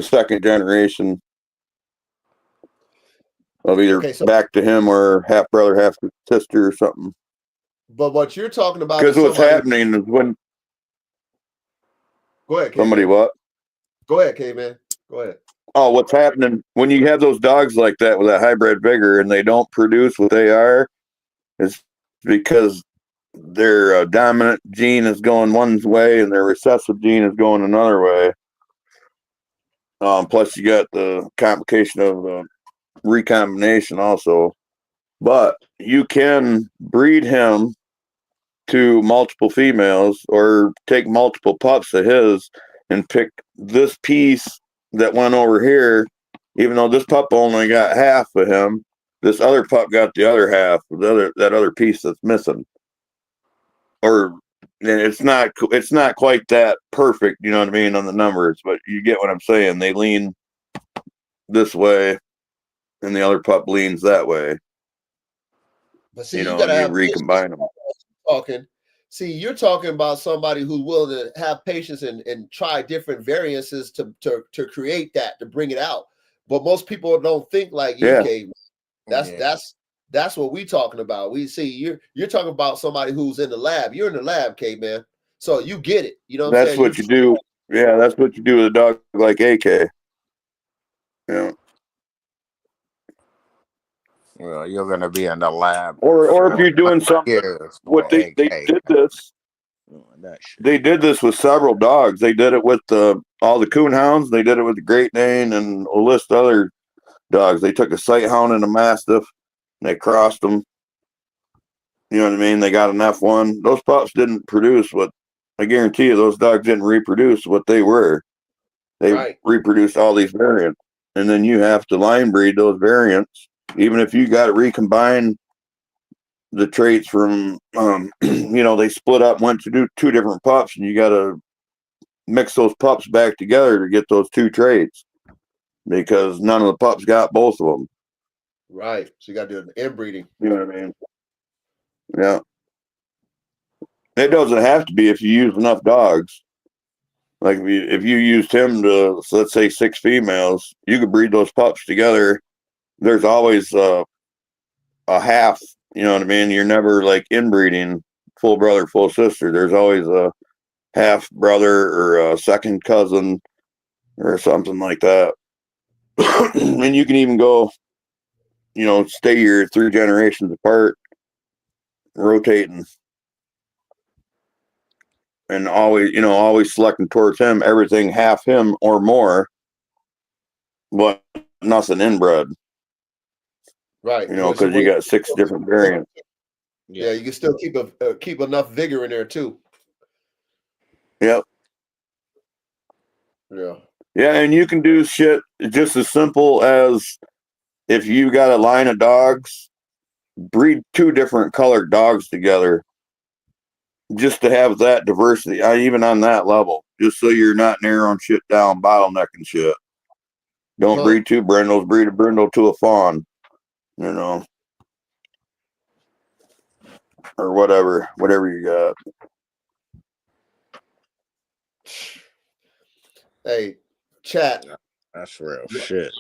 second generation of either back to him or half brother, half sister or something. But what you're talking about, because what's happening is when go ahead, somebody K-Man. what? Go ahead, K-Man. Go ahead. Oh, what's happening when you have those dogs like that with that hybrid vigor and they don't produce what they are, is because their dominant gene is going one way and their recessive gene is going another way. Plus, you got the complication of recombination also. But you can breed him to multiple females or take multiple pups of his and pick this piece that went over here, even though this pup only got half of him, this other pup got the other half, that other piece that's missing. Or it's not quite that perfect, you know what I mean, on the numbers, but you get what I'm saying. They lean this way, and the other pup leans that way. But see, You know, you gotta and you have recombine them. talking. See, you're talking about somebody who's willing to have patience and try different variances to create that, to bring it out. But most people don't think like you, Yeah. Cave. That's what we talking about. We see you're talking about somebody who's in the lab. You're in the lab, Caveman. So you get it. You know what I'm That's saying? what you do. Yeah, that's what you do with a dog like AK. Yeah. Well, you're gonna be in the lab. Or if you're doing something, what they did this. They did this with several dogs. They did it with all the coon hounds. They did it with the Great Dane and a list of other dogs. They took a sight hound and a mastiff, and they crossed them. You know what I mean? They got an F1. Those pups didn't produce what, I guarantee you, those dogs didn't reproduce what they were. They reproduced all these variants, and then you have to line breed those variants, even if you got to recombine the traits from, you know, they split up, went to do two different pups, and you got to mix those pups back together to get those two traits, because none of the pups got both of them. Right. So you got to do an inbreeding. You know what I mean? Yeah. It doesn't have to be if you use enough dogs. Like if you used him to, so let's say 6 females, you could breed those pups together. There's always a half, you know what I mean? You're never like inbreeding full brother, full sister. There's always a half brother or a second cousin or something like that. And you can even go, you know, stay your 3 generations apart, rotating. And always, you know, always selecting towards him, everything half him or more, but nothing inbred. Right. You know, because you got 6 different variants. Yeah, you can still keep enough vigor in there too. Yep. Yeah. Yeah, and you can do shit just as simple as if you got a line of dogs, breed 2 different colored dogs together, just to have that diversity, even on that level, just so you're not narrowing shit down, bottlenecking shit. Don't breed 2 brindles, breed a brindle to a fawn, you know, or whatever you got. Hey, chat. That's real shit.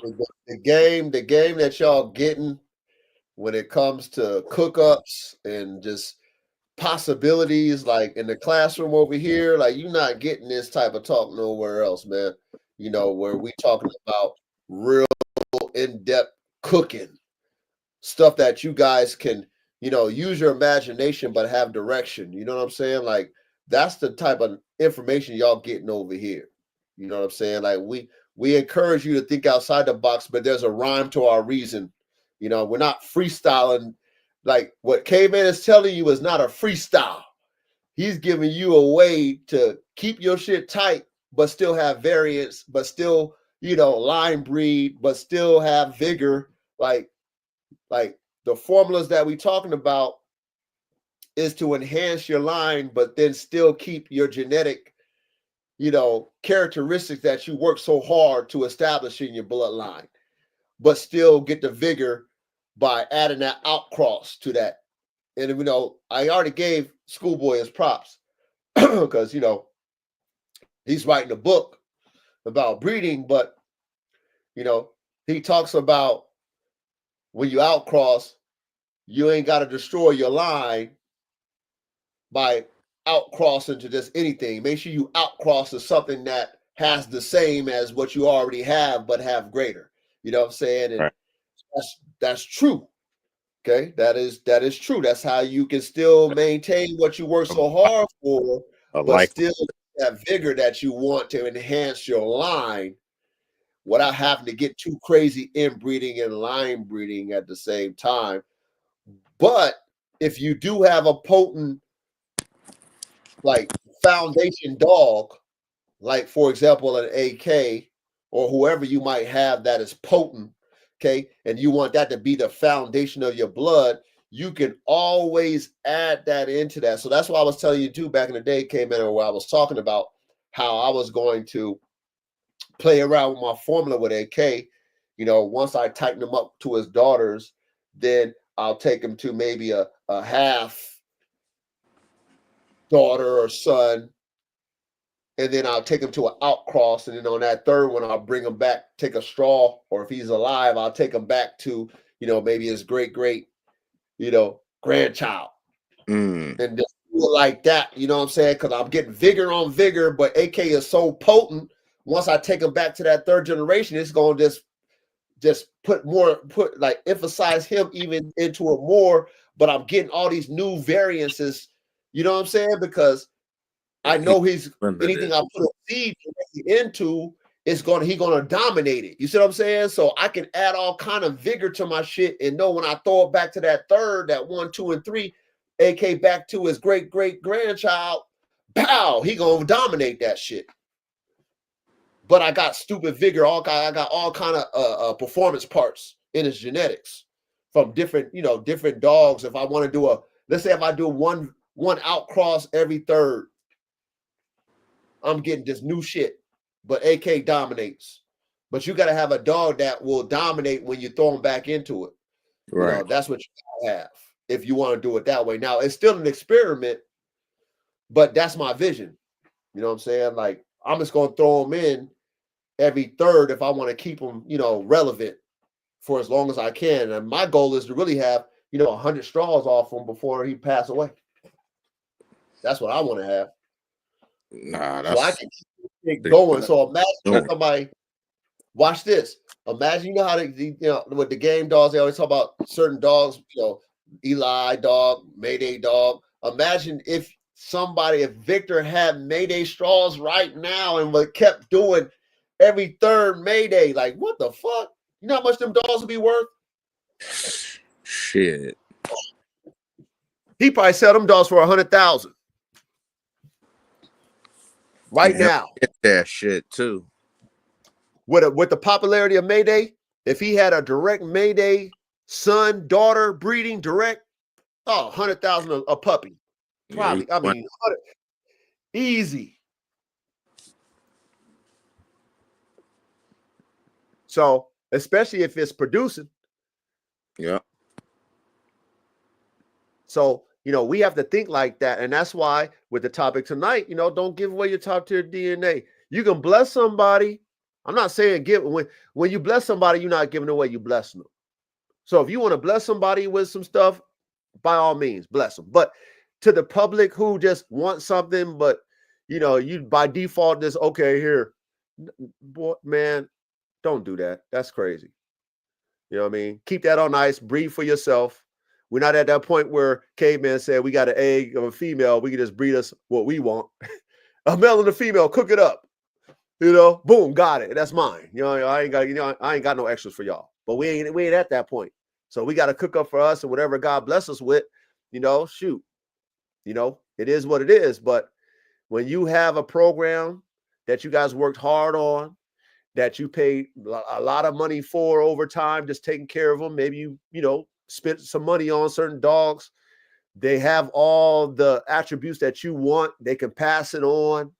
The game that y'all getting when it comes to cook-ups and just possibilities, like in the classroom over here, like you're not getting this type of talk nowhere else, man. You know, where we talking about real in-depth cooking stuff that you guys can, you know, use your imagination but have direction. You know what I'm saying? Like that's the type of information y'all getting over here. You know what I'm saying? Like we encourage you to think outside the box, but there's a rhyme to our reason. You know, we're not freestyling. Like what Caveman is telling you is not a freestyle. He's giving you a way to keep your shit tight, but still have variance, but still, you know, line breed, but still have vigor. Like the formulas that we talking about is to enhance your line, but then still keep your genetic, you know, characteristics that you work so hard to establish in your bloodline, but still get the vigor by adding that outcross to that. And you know, I already gave Schoolboy his props because you know he's writing a book about breeding, but you know, he talks about when you outcross, you ain't got to destroy your line by outcrossing to just anything. Make sure you outcross to something that has the same as what you already have, but have greater. You know what I'm saying? And that's true. Okay, that is true. That's how you can still maintain what you work so hard for, but still that vigor that you want to enhance your line without having to get too crazy inbreeding and line breeding at the same time. But if you do have a potent like foundation dog, like for example, an AK or whoever you might have that is potent, okay, and you want that to be the foundation of your blood, you can always add that into that. So that's why I was telling you too back in the day, K-Man, where I was talking about how I was going to play around with my formula with AK. You know, once I tighten him up to his daughters, then I'll take him to maybe a half daughter or son, and then I'll take him to an outcross, and then on that third one, I'll bring him back, take a straw, or if he's alive, I'll take him back to, you know, maybe his great, you know, grandchild. And just do it like that, you know what I'm saying? Because I'm getting vigor on vigor, but AK is so potent. Once I take him back to that third generation, it's going to just emphasize him even into it more. But I'm getting all these new variances, you know what I'm saying? Because I know anything I put a seed into he's gonna dominate it. You see what I'm saying? So I can add all kind of vigor to my shit and know when I throw it back to that third, that 1, 2, and 3, AK back to his great grandchild, pow, he gonna dominate that shit. But I got stupid vigor, I got all kind of performance parts in his genetics from different, you know, different dogs. If I want to do let's say if I do one outcross every third, I'm getting just new shit, but AK dominates. But you got to have a dog that will dominate when you throw him back into it. Right. You know, that's what you have if you want to do it that way. Now, it's still an experiment, but that's my vision. You know what I'm saying? Like, I'm just going to throw him in every third if I want to keep him, you know, relevant for as long as I can. And my goal is to really have, you know, 100 straws off him before he pass away. That's what I want to have. Nah, so I can keep it going. So imagine somebody, watch this. Imagine, you know how you know, with the game dogs, they always talk about certain dogs, you know, Eli dog, Mayday dog. Imagine if Victor had Mayday straws right now and kept doing every third Mayday, like what the fuck? You know how much them dogs would be worth? Shit. He probably sell them dogs for 100,000. Right now. Get that shit too. With the popularity of Mayday, if he had a direct Mayday son, daughter breeding direct, 100,000 a puppy. Probably. Yeah, I mean, easy. So, especially if it's producing. Yeah. So, you know, we have to think like that. And that's why with the topic tonight, you know, don't give away your top tier DNA. You can bless somebody. I'm not saying when you bless somebody, you're not giving away, you blessing them. So if you want to bless somebody with some stuff, by all means, bless them. But to the public who just want something, but you know, you by default just okay here, boy, man, don't do that. That's crazy. You know what I mean? Keep that on ice. Breed for yourself. We're not at that point where Caveman said we got an egg of a female. We can just breed us what we want. A male and a female, cook it up. You know, boom, got it. That's mine. You know, I ain't got no extras for y'all. But we ain't at that point. So we got to cook up for us and whatever God bless us with, you know, shoot. You know, it is what it is. But when you have a program that you guys worked hard on, that you paid a lot of money for over time, just taking care of them, maybe you know, spent some money on certain dogs. They have all the attributes that you want. They can pass it on.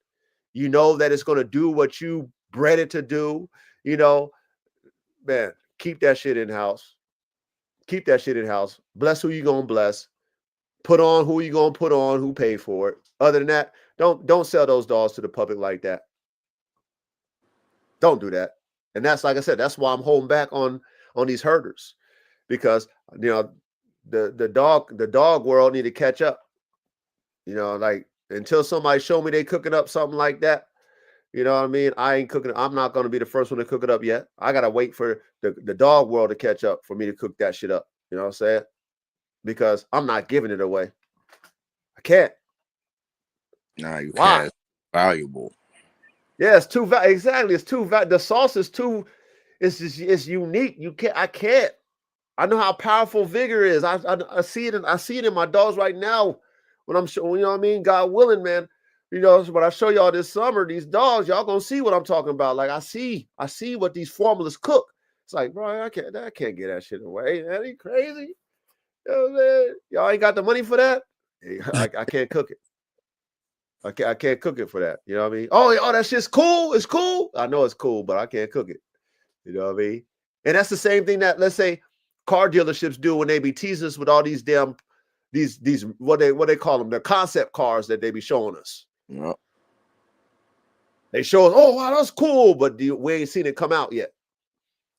You know that it's going to do what you bred it to do. You know, man, keep that shit in-house. Keep that shit in-house. Bless who you going to bless. Put on who you going to put on, who paid for it. Other than that, don't sell those dogs to the public like that. Don't do that. And that's, like I said, that's why I'm holding back on these herders. Because, you know, the dog world need to catch up. You know, like until somebody show me they cooking up something like that, you know what I mean? I ain't cooking. I'm not going to be the first one to cook it up yet. I got to wait for the dog world to catch up for me to cook that shit up. You know what I'm saying? Because I'm not giving it away. I can't. Nah, you can't. It's valuable. Yeah, it's too exactly. It's too the sauce is too. It's unique. I can't. I know how powerful vigor is. I see it. I see it in my dogs right now. When I'm showing, you know what I mean? God willing, man. You know, so when I show y'all this summer, these dogs, y'all gonna see what I'm talking about. Like I see what these formulas cook. It's like, bro, I can't get that shit away. That ain't crazy. You know what I'm saying? Y'all ain't got the money for that. I can't cook it. I can't cook it for that. You know what I mean? Oh, that shit's cool. It's cool. I know it's cool, but I can't cook it. You know what I mean? And that's the same thing that, let's say, car dealerships do when they be teasing us with all these damn these what they call them, the concept cars that they be showing us. Yep. They show us, oh wow, that's cool, but we ain't seen it come out yet.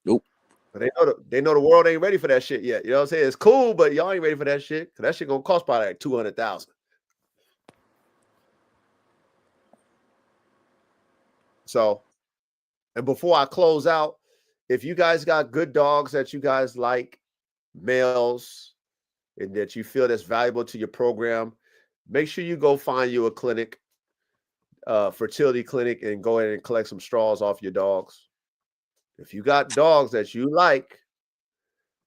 Nope. But they know the world ain't ready for that shit yet. You know what I'm saying? It's cool, but y'all ain't ready for that shit. Cause that shit gonna cost probably like $200,000. So, and before I close out, if you guys got good dogs that you guys like, males, and that you feel that's valuable to your program, make sure you go find you a clinic, fertility clinic, and go ahead and collect some straws off your dogs. If you got dogs that you like,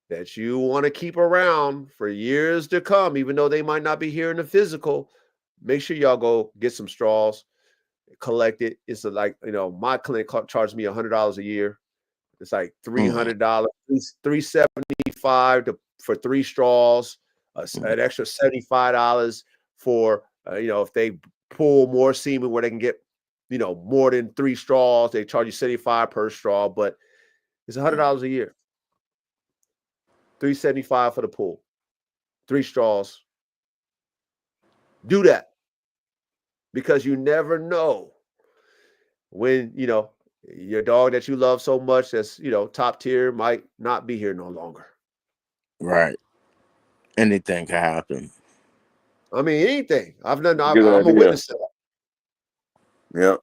that you want to keep around for years to come, even though they might not be here in the physical, make sure y'all go get some straws, collect it. It's like, my clinic charged me $100 a year. It's like $300, $375 for 3 straws, an extra $75 for, if they pull more semen where they can get, more than 3 straws, they charge you $75 per straw, but it's $100 a year. $375 for the pool, 3 straws. Do that, because you never know when, your dog that you love so much that's, top tier might not be here no longer. Right. Anything can happen. I mean, anything. I'm a idea. witness to that. Yep.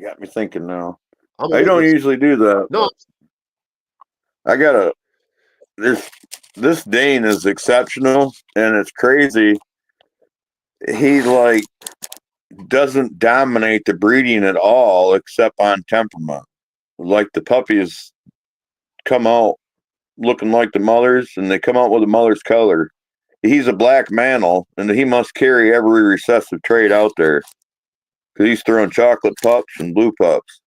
Got me thinking now. I'm a I don't witness. usually do that. No. This Dane is exceptional, and it's crazy. He doesn't dominate the breeding at all, except on temperament. Like the puppies come out looking like the mothers, and they come out with the mother's color. He's a black mantle, and he must carry every recessive trait out there, because he's throwing chocolate pups and blue pups,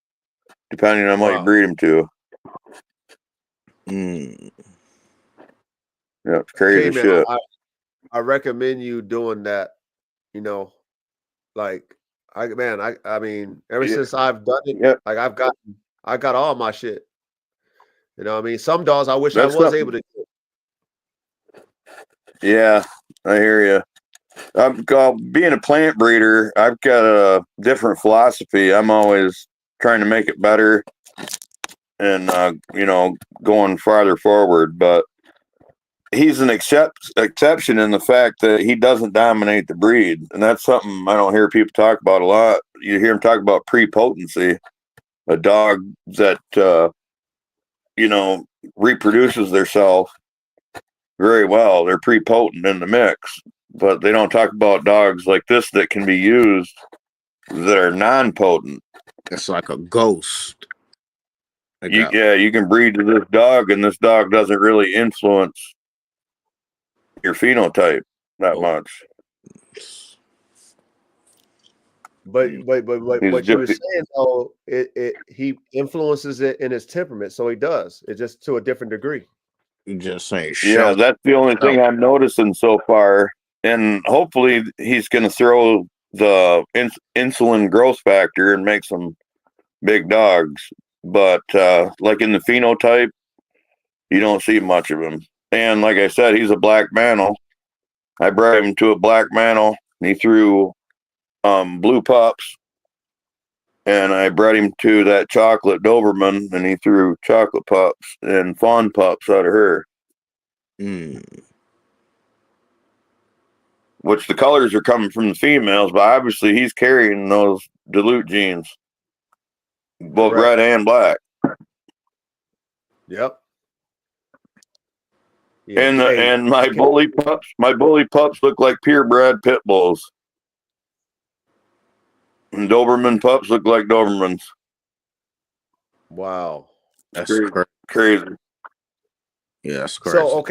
depending on what you breed him to. Yeah, it's crazy shit. I recommend you doing that. I mean, ever since I've done it, like I got all my shit. You know what I mean? Some dogs I wish I was able to get. Yeah, I hear you. Being a plant breeder, I've got a different philosophy. I'm always trying to make it better and, going farther forward. But he's an exception in the fact that he doesn't dominate the breed. And that's something I don't hear people talk about a lot. You hear them talk about prepotency, a dog that, reproduces theirself very well. They're prepotent in the mix. But they don't talk about dogs like this that can be used that are non-potent. It's like a ghost. You can breed to this dog, and this dog doesn't really influence your phenotype that much. But what you were saying, though, he influences it in his temperament, so he does. It's just to a different degree. You just saying, yeah, that's the only thing I'm noticing so far. And hopefully he's going to throw the insulin growth factor and make some big dogs. But like in the phenotype, you don't see much of him. And like I said, he's a black mantle. I bred him to a black mantle, and he threw blue pups. And I bred him to that chocolate Doberman, and he threw chocolate pups and fawn pups out of her. Which the colors are coming from the females, but obviously he's carrying those dilute genes, both red and black. Yep. Yeah, and my bully pups look like purebred pit bulls. And Doberman pups look like Dobermans. Wow. That's crazy. Yeah, that's crazy. So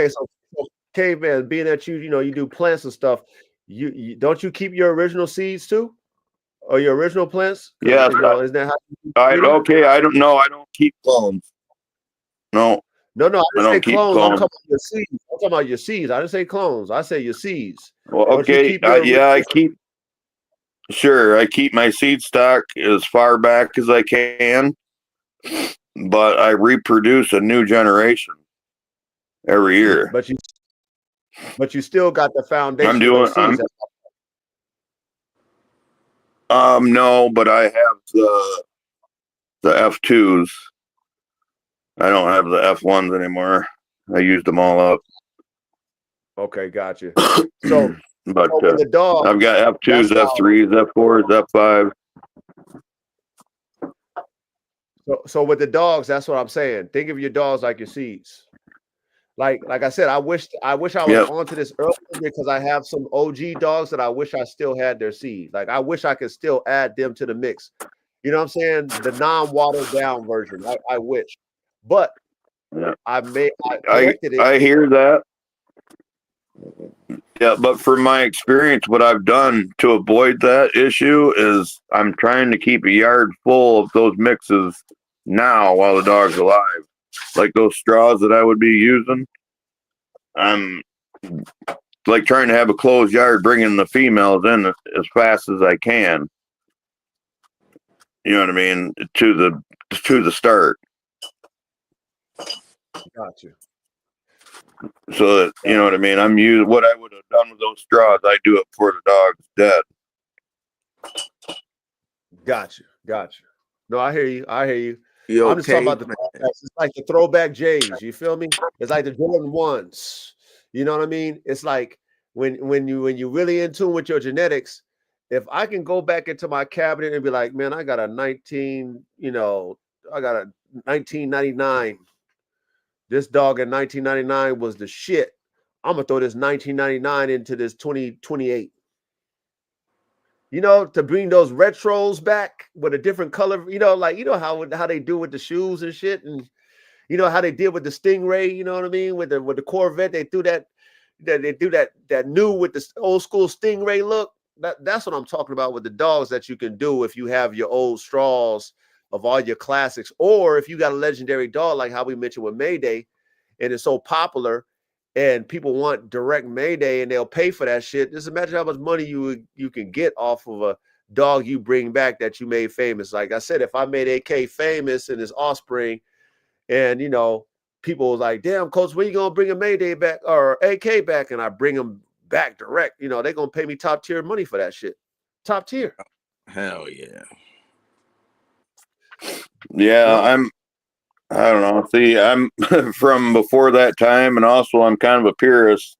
Caveman, being that you do plants and stuff, you don't you keep your original seeds too? Or your original plants? Yes. Isn't that how Okay. I don't know. I don't keep clones. No, No, I I didn't say don't keep clones. I'm clones. talking about your seeds. I'm talking about your seeds. I didn't say clones. I say your seeds. Well, Don't you okay. keep your Yeah, I keep. Sure, I keep my seed stock as far back as I can, but I reproduce a new generation every year. but you still got the I'm foundation of doing. those seeds. No, but I have the F2s. I don't have the F1s anymore. I used them all up. Okay, gotcha. So But with the dog, I've got that's F2s, how. F3s, F4s, F5. So with the dogs, that's what I'm saying. Think of your dogs like your seeds. Like I said, I wish I was Yep. onto this earlier because I have some OG dogs that I wish I still had their seed. Like I wish I could still add them to the mix. You know what I'm saying? The non-watered down version. I wish. But Yeah. I I corrected it. I hear that. Yeah, but from my experience, what I've done to avoid that issue is I'm trying to keep a yard full of those mixes now while the dog's alive. Like those straws that I would be using, I'm like trying to have a closed yard, bringing the females in as fast as I can. You know what I mean? To the start, Got you. so that you know what I mean. I'm using what I would have done with those straws. I do it before the dog's dead. Got you. No, I hear you. You I'm just talking okay, about the man? process. It's like the throwback J's. You feel me? It's like the Jordan ones. You know what I mean? It's like when you really in tune with your genetics. If I can go back into my cabinet and be like, man, I got a 1999. This dog in 1999 was the shit. I'm gonna throw this 1999 into this 2028. To bring those retros back with a different color, like how they do with the shoes and shit, and how they did with the Stingray, you know what I mean? With the Corvette, they do that new with the old school Stingray look. That's what I'm talking about with the dogs that you can do if you have your old straws of all your classics, or if you got a legendary dog like how we mentioned with Mayday, and it's so popular and people want direct Mayday and they'll pay for that shit. Just imagine how much money you can get off of a dog you bring back that you made famous. Like I said, if I made AK famous and his offspring, and people was like, damn, coach, when you gonna bring a Mayday back or AK back? And I bring them back direct, they're gonna pay me top tier money for that shit. Top tier. Hell yeah. Yeah, I don't know. See, I'm from before that time, and also I'm kind of a purist.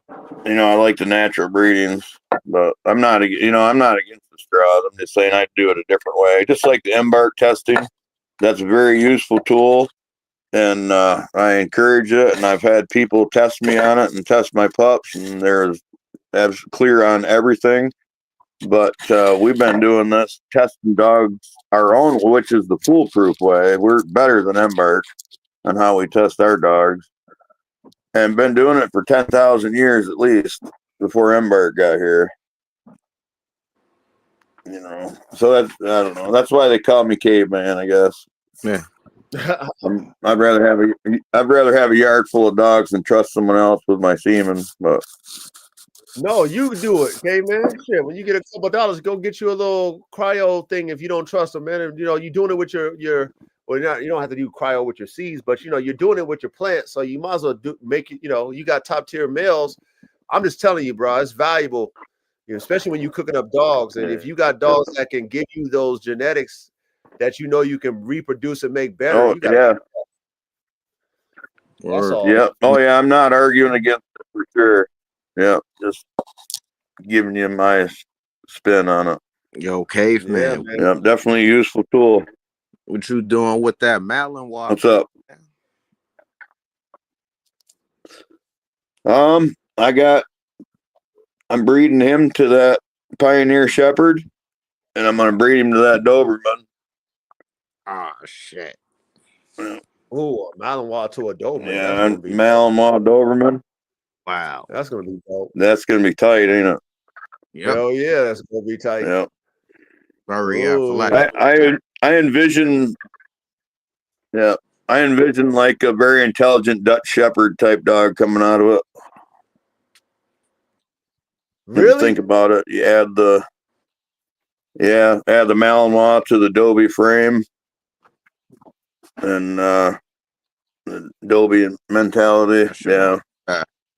I like the natural breedings, but I'm not against the straws. I'm just saying I'd do it a different way. Just like the embark testing, that's a very useful tool, and I encourage it. And I've had people test me on it and test my pups, and they're clear on everything. But we've been doing this, testing dogs our own, which is the foolproof way. We're better than embark on how we test our dogs, and been doing it for 10,000 years at least before embark got here. So that's, I don't know. That's why they call me caveman, I guess. Yeah. I'd rather have a yard full of dogs than trust someone else with my semen. But no, you can do it, okay, man. Shit, when you get a couple $, go get you a little cryo thing if you don't trust them, man. And, you're doing it with your well, you don't have to do cryo with your seeds, but you're doing it with your plants, so you might as well make it. You got top tier males. I'm just telling you, bro, it's valuable, especially when you're cooking up dogs. And if you got dogs that can give you those genetics that you can reproduce and make better, oh you got. yeah, That's all. yeah, oh yeah. I'm not arguing against it for sure. Yeah, just giving you my spin on it. Yo, caveman. Yeah, man. Yeah, definitely a useful tool. What you doing with that Malinois? What's up? I'm breeding him to that Pioneer Shepherd, and I'm gonna breed him to that Doberman. Oh shit. Oh, a Malinois to a Doberman. Yeah, Malinois Doberman. Wow. That's gonna be dope. That's gonna be tight, ain't it? Yep. Hell yeah, that's gonna be tight. Yeah. Very Ooh. athletic. I envision. Yeah, I envision like a very intelligent Dutch Shepherd type dog coming out of it. If you think Really? about it, you add the Malinois to the Dobie frame and the Dobie mentality. Yeah,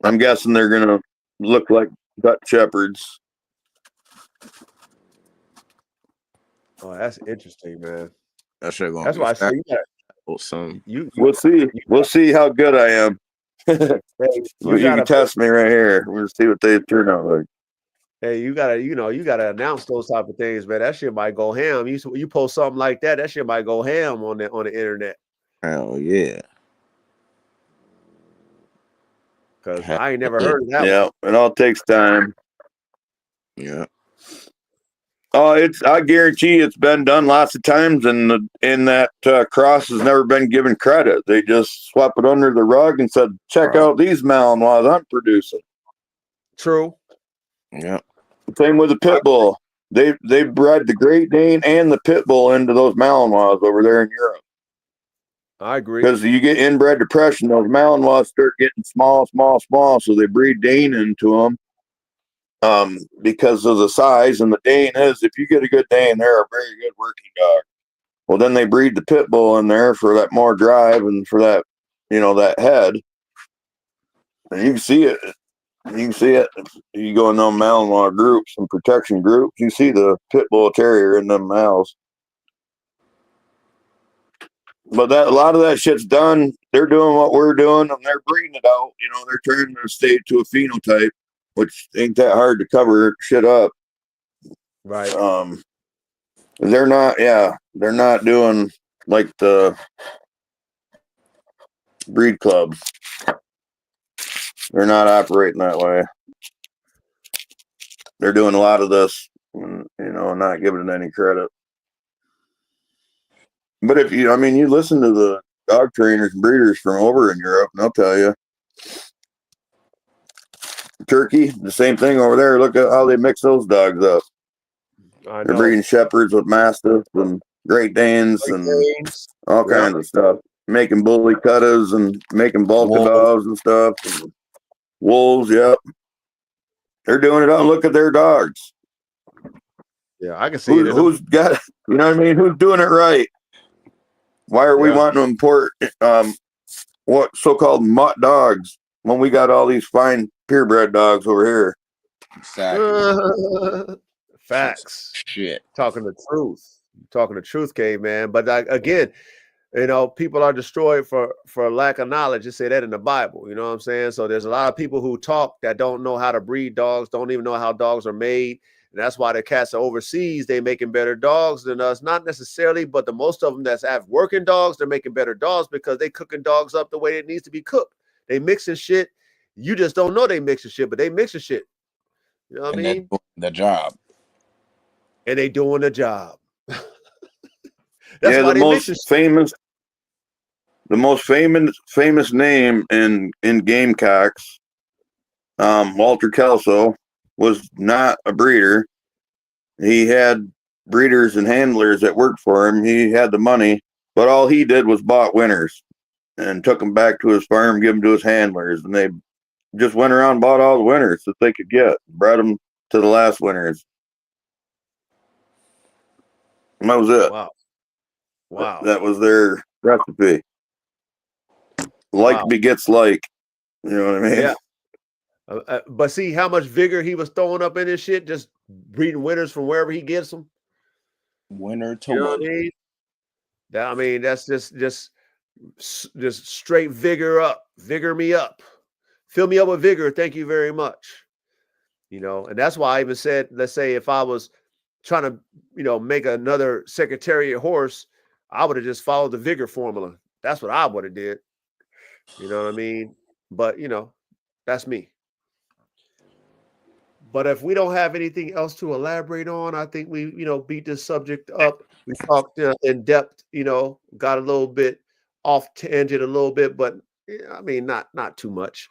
I'm guessing they're gonna look like Dutch Shepherds. Oh, that's interesting, man. That shit gonna That's be why I say you got awesome. We'll see. We'll see how good I am. You gotta can test me right here. We'll see what they turn out like. Hey, you gotta announce those type of things, man. That shit might go ham. You post something like that, that shit might go ham on the internet. Hell yeah. Cause I ain't never heard of that one. Yeah, it all takes time. Yeah. Oh, I guarantee it's been done lots of times, and that cross has never been given credit. They just swept it under the rug and said, "Check out these Malinois I'm producing." True. Yeah. Same with the pit bull. They bred the Great Dane and the pit bull into those Malinois over there in Europe. I agree. Because you get inbred depression, those Malinois start getting small, so they breed Dane into them. Because of the size, and the Dane is, if you get a good Dane, they're a very good working dog. Well, then they breed the pit bull in there for that more drive and for that, that head. And you can see it. You go in them Malinois groups and protection groups, you see the pit bull terrier in them mouths. But a lot of that shit's done. They're doing what we're doing, and they're breeding it out. They're trying to stay to a phenotype, which ain't that hard to cover shit up. Right. They're not doing like the breed clubs. They're not operating that way. They're doing a lot of this, and not giving it any credit. But if you listen to the dog trainers and breeders from over in Europe, and they'll tell you, Turkey, the same thing over there. Look at how they mix those dogs up. They're breeding shepherds with mastiffs and Great Danes all kinds of stuff. Making bully cuttas and making Balkadogs and stuff. And wolves, yep. They're doing it on. Look at their dogs. Yeah, I can see it. Who's got? You know what I mean? Who's doing it right? Why are we wanting to import what so-called mutt dogs when we got all these fine purebred dogs over here? Exactly. Facts. Shit. Talking the truth, caveman. But again, people are destroyed for lack of knowledge. It say that in the Bible. You know what I'm saying? So there's a lot of people who talk that don't know how to breed dogs, don't even know how dogs are made. And that's why the cats are overseas. They making better dogs than us. Not necessarily, but the most of them that's have working dogs, they're making better dogs because they cooking dogs up the way it needs to be cooked. They mixing shit. You just don't know they mixing shit, but they mixing shit. You know what I mean? The job. And they doing the job. That's why the most famous name in Gamecocks, Walter Kelso, was not a breeder. He had breeders and handlers that worked for him. He had the money, but all he did was bought winners and took them back to his farm, give them to his handlers, and they just went around and bought all the winners that they could get, brought them to the last winners. And that was it. Wow. That was their recipe. Like begets like. You know what I mean? Yeah. But see how much vigor he was throwing up in his shit, just breeding winners from wherever he gets them. Winner to you know what I mean? That's just straight vigor me up, fill me up with vigor. Thank you very much. And that's why I even said, let's say if I was trying to, make another Secretariat horse, I would have just followed the vigor formula. That's what I would have did. You know what I mean? But that's me. But if we don't have anything else to elaborate on, I think we, beat this subject up. We talked in depth, got a little bit off tangent a little bit, but I mean, not too much.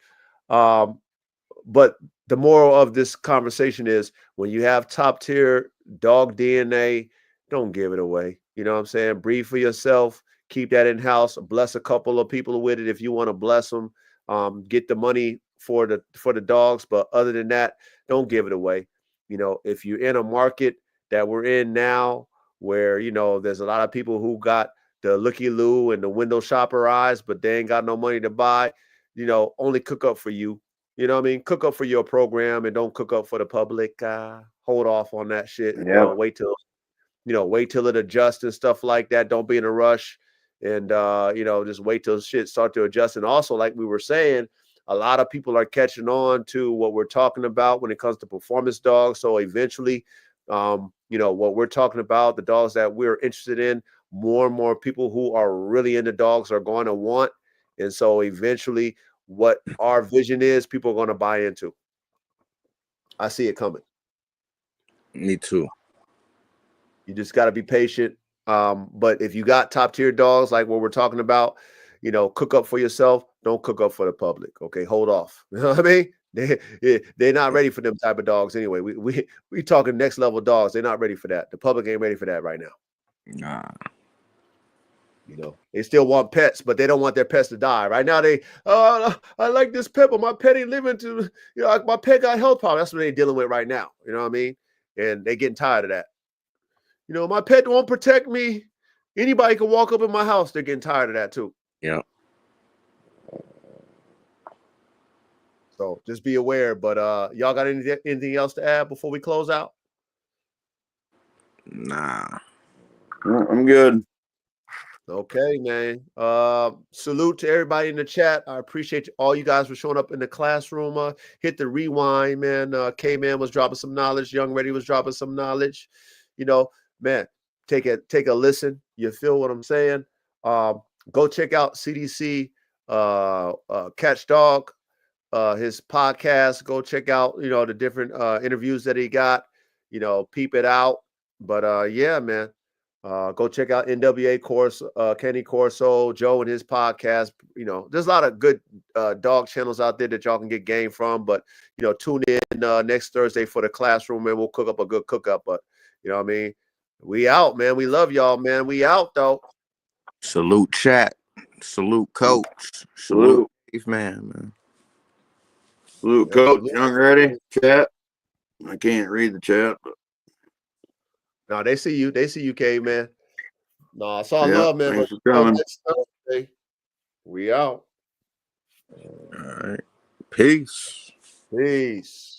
but the moral of this conversation is when you have top tier dog DNA, don't give it away. You know what I'm saying? Breed for yourself, keep that in house, bless a couple of people with it if you want to bless them. Get the money for the dogs, but other than that, don't give it away. You know, if you're in a market that we're in now where, you know, there's a lot of people who got the looky-loo and the window shopper eyes, but they ain't got no money to buy, you know, only cook up for you. You know what I mean? Cook up for your program and don't cook up for the public. Hold off on that shit. You know, wait till it adjusts and stuff like that. Don't be in a rush. And you know, just wait till shit start to adjust. And also, like we were saying, a lot of people are catching on to what we're talking about when it comes to performance dogs. So eventually, you know, what we're talking about, the dogs that we're interested in, more and more people who are really into dogs are going to want. And so eventually, what our vision is, people are going to buy into. I see it coming. Me too. You just got to be patient. But if you got top tier dogs like what we're talking about, you know, cook up for yourself. Don't cook up for the public. Okay, hold off. You know what I mean? They're not ready for them type of dogs anyway. We talking next level dogs. They're not ready for that. The public ain't ready for that right now. Nah. You know, they still want pets, but they don't want their pets to die. Right now, I like this pet, but my pet ain't living to, you know, my pet got health problems. That's what they're dealing with right now. You know what I mean? And they getting tired of that. You know, my pet won't protect me. Anybody can walk up in my house. They're getting tired of that too. Yeah. So just be aware. But y'all got anything else to add before we close out? Nah. I'm good. Okay, man. Salute to everybody in the chat. I appreciate all you guys for showing up in the classroom. Hit the rewind, man. K-Man was dropping some knowledge. Young Ready was dropping some knowledge. You know, man, take a listen. You feel what I'm saying? Go check out CDC Catch Dog, his podcast. Go check out, you know, the different interviews that he got. You know, peep it out. But yeah, man. Go check out NWA course, Kenny Corso, Joe and his podcast. You know, there's a lot of good dog channels out there that y'all can get game from. But, you know, tune in next Thursday for the classroom and we'll cook up a good cook up. But, you know what I mean? We out, man. We love y'all, man. We out, though. Salute chat. Salute coach. Salute man. Salute coach. Young Ready. Chat. I can't read the chat, but no, they see you. They see you, K, man. No, it's all love, man. Thanks for coming. Next Thursday. We out. All right. Peace. Peace.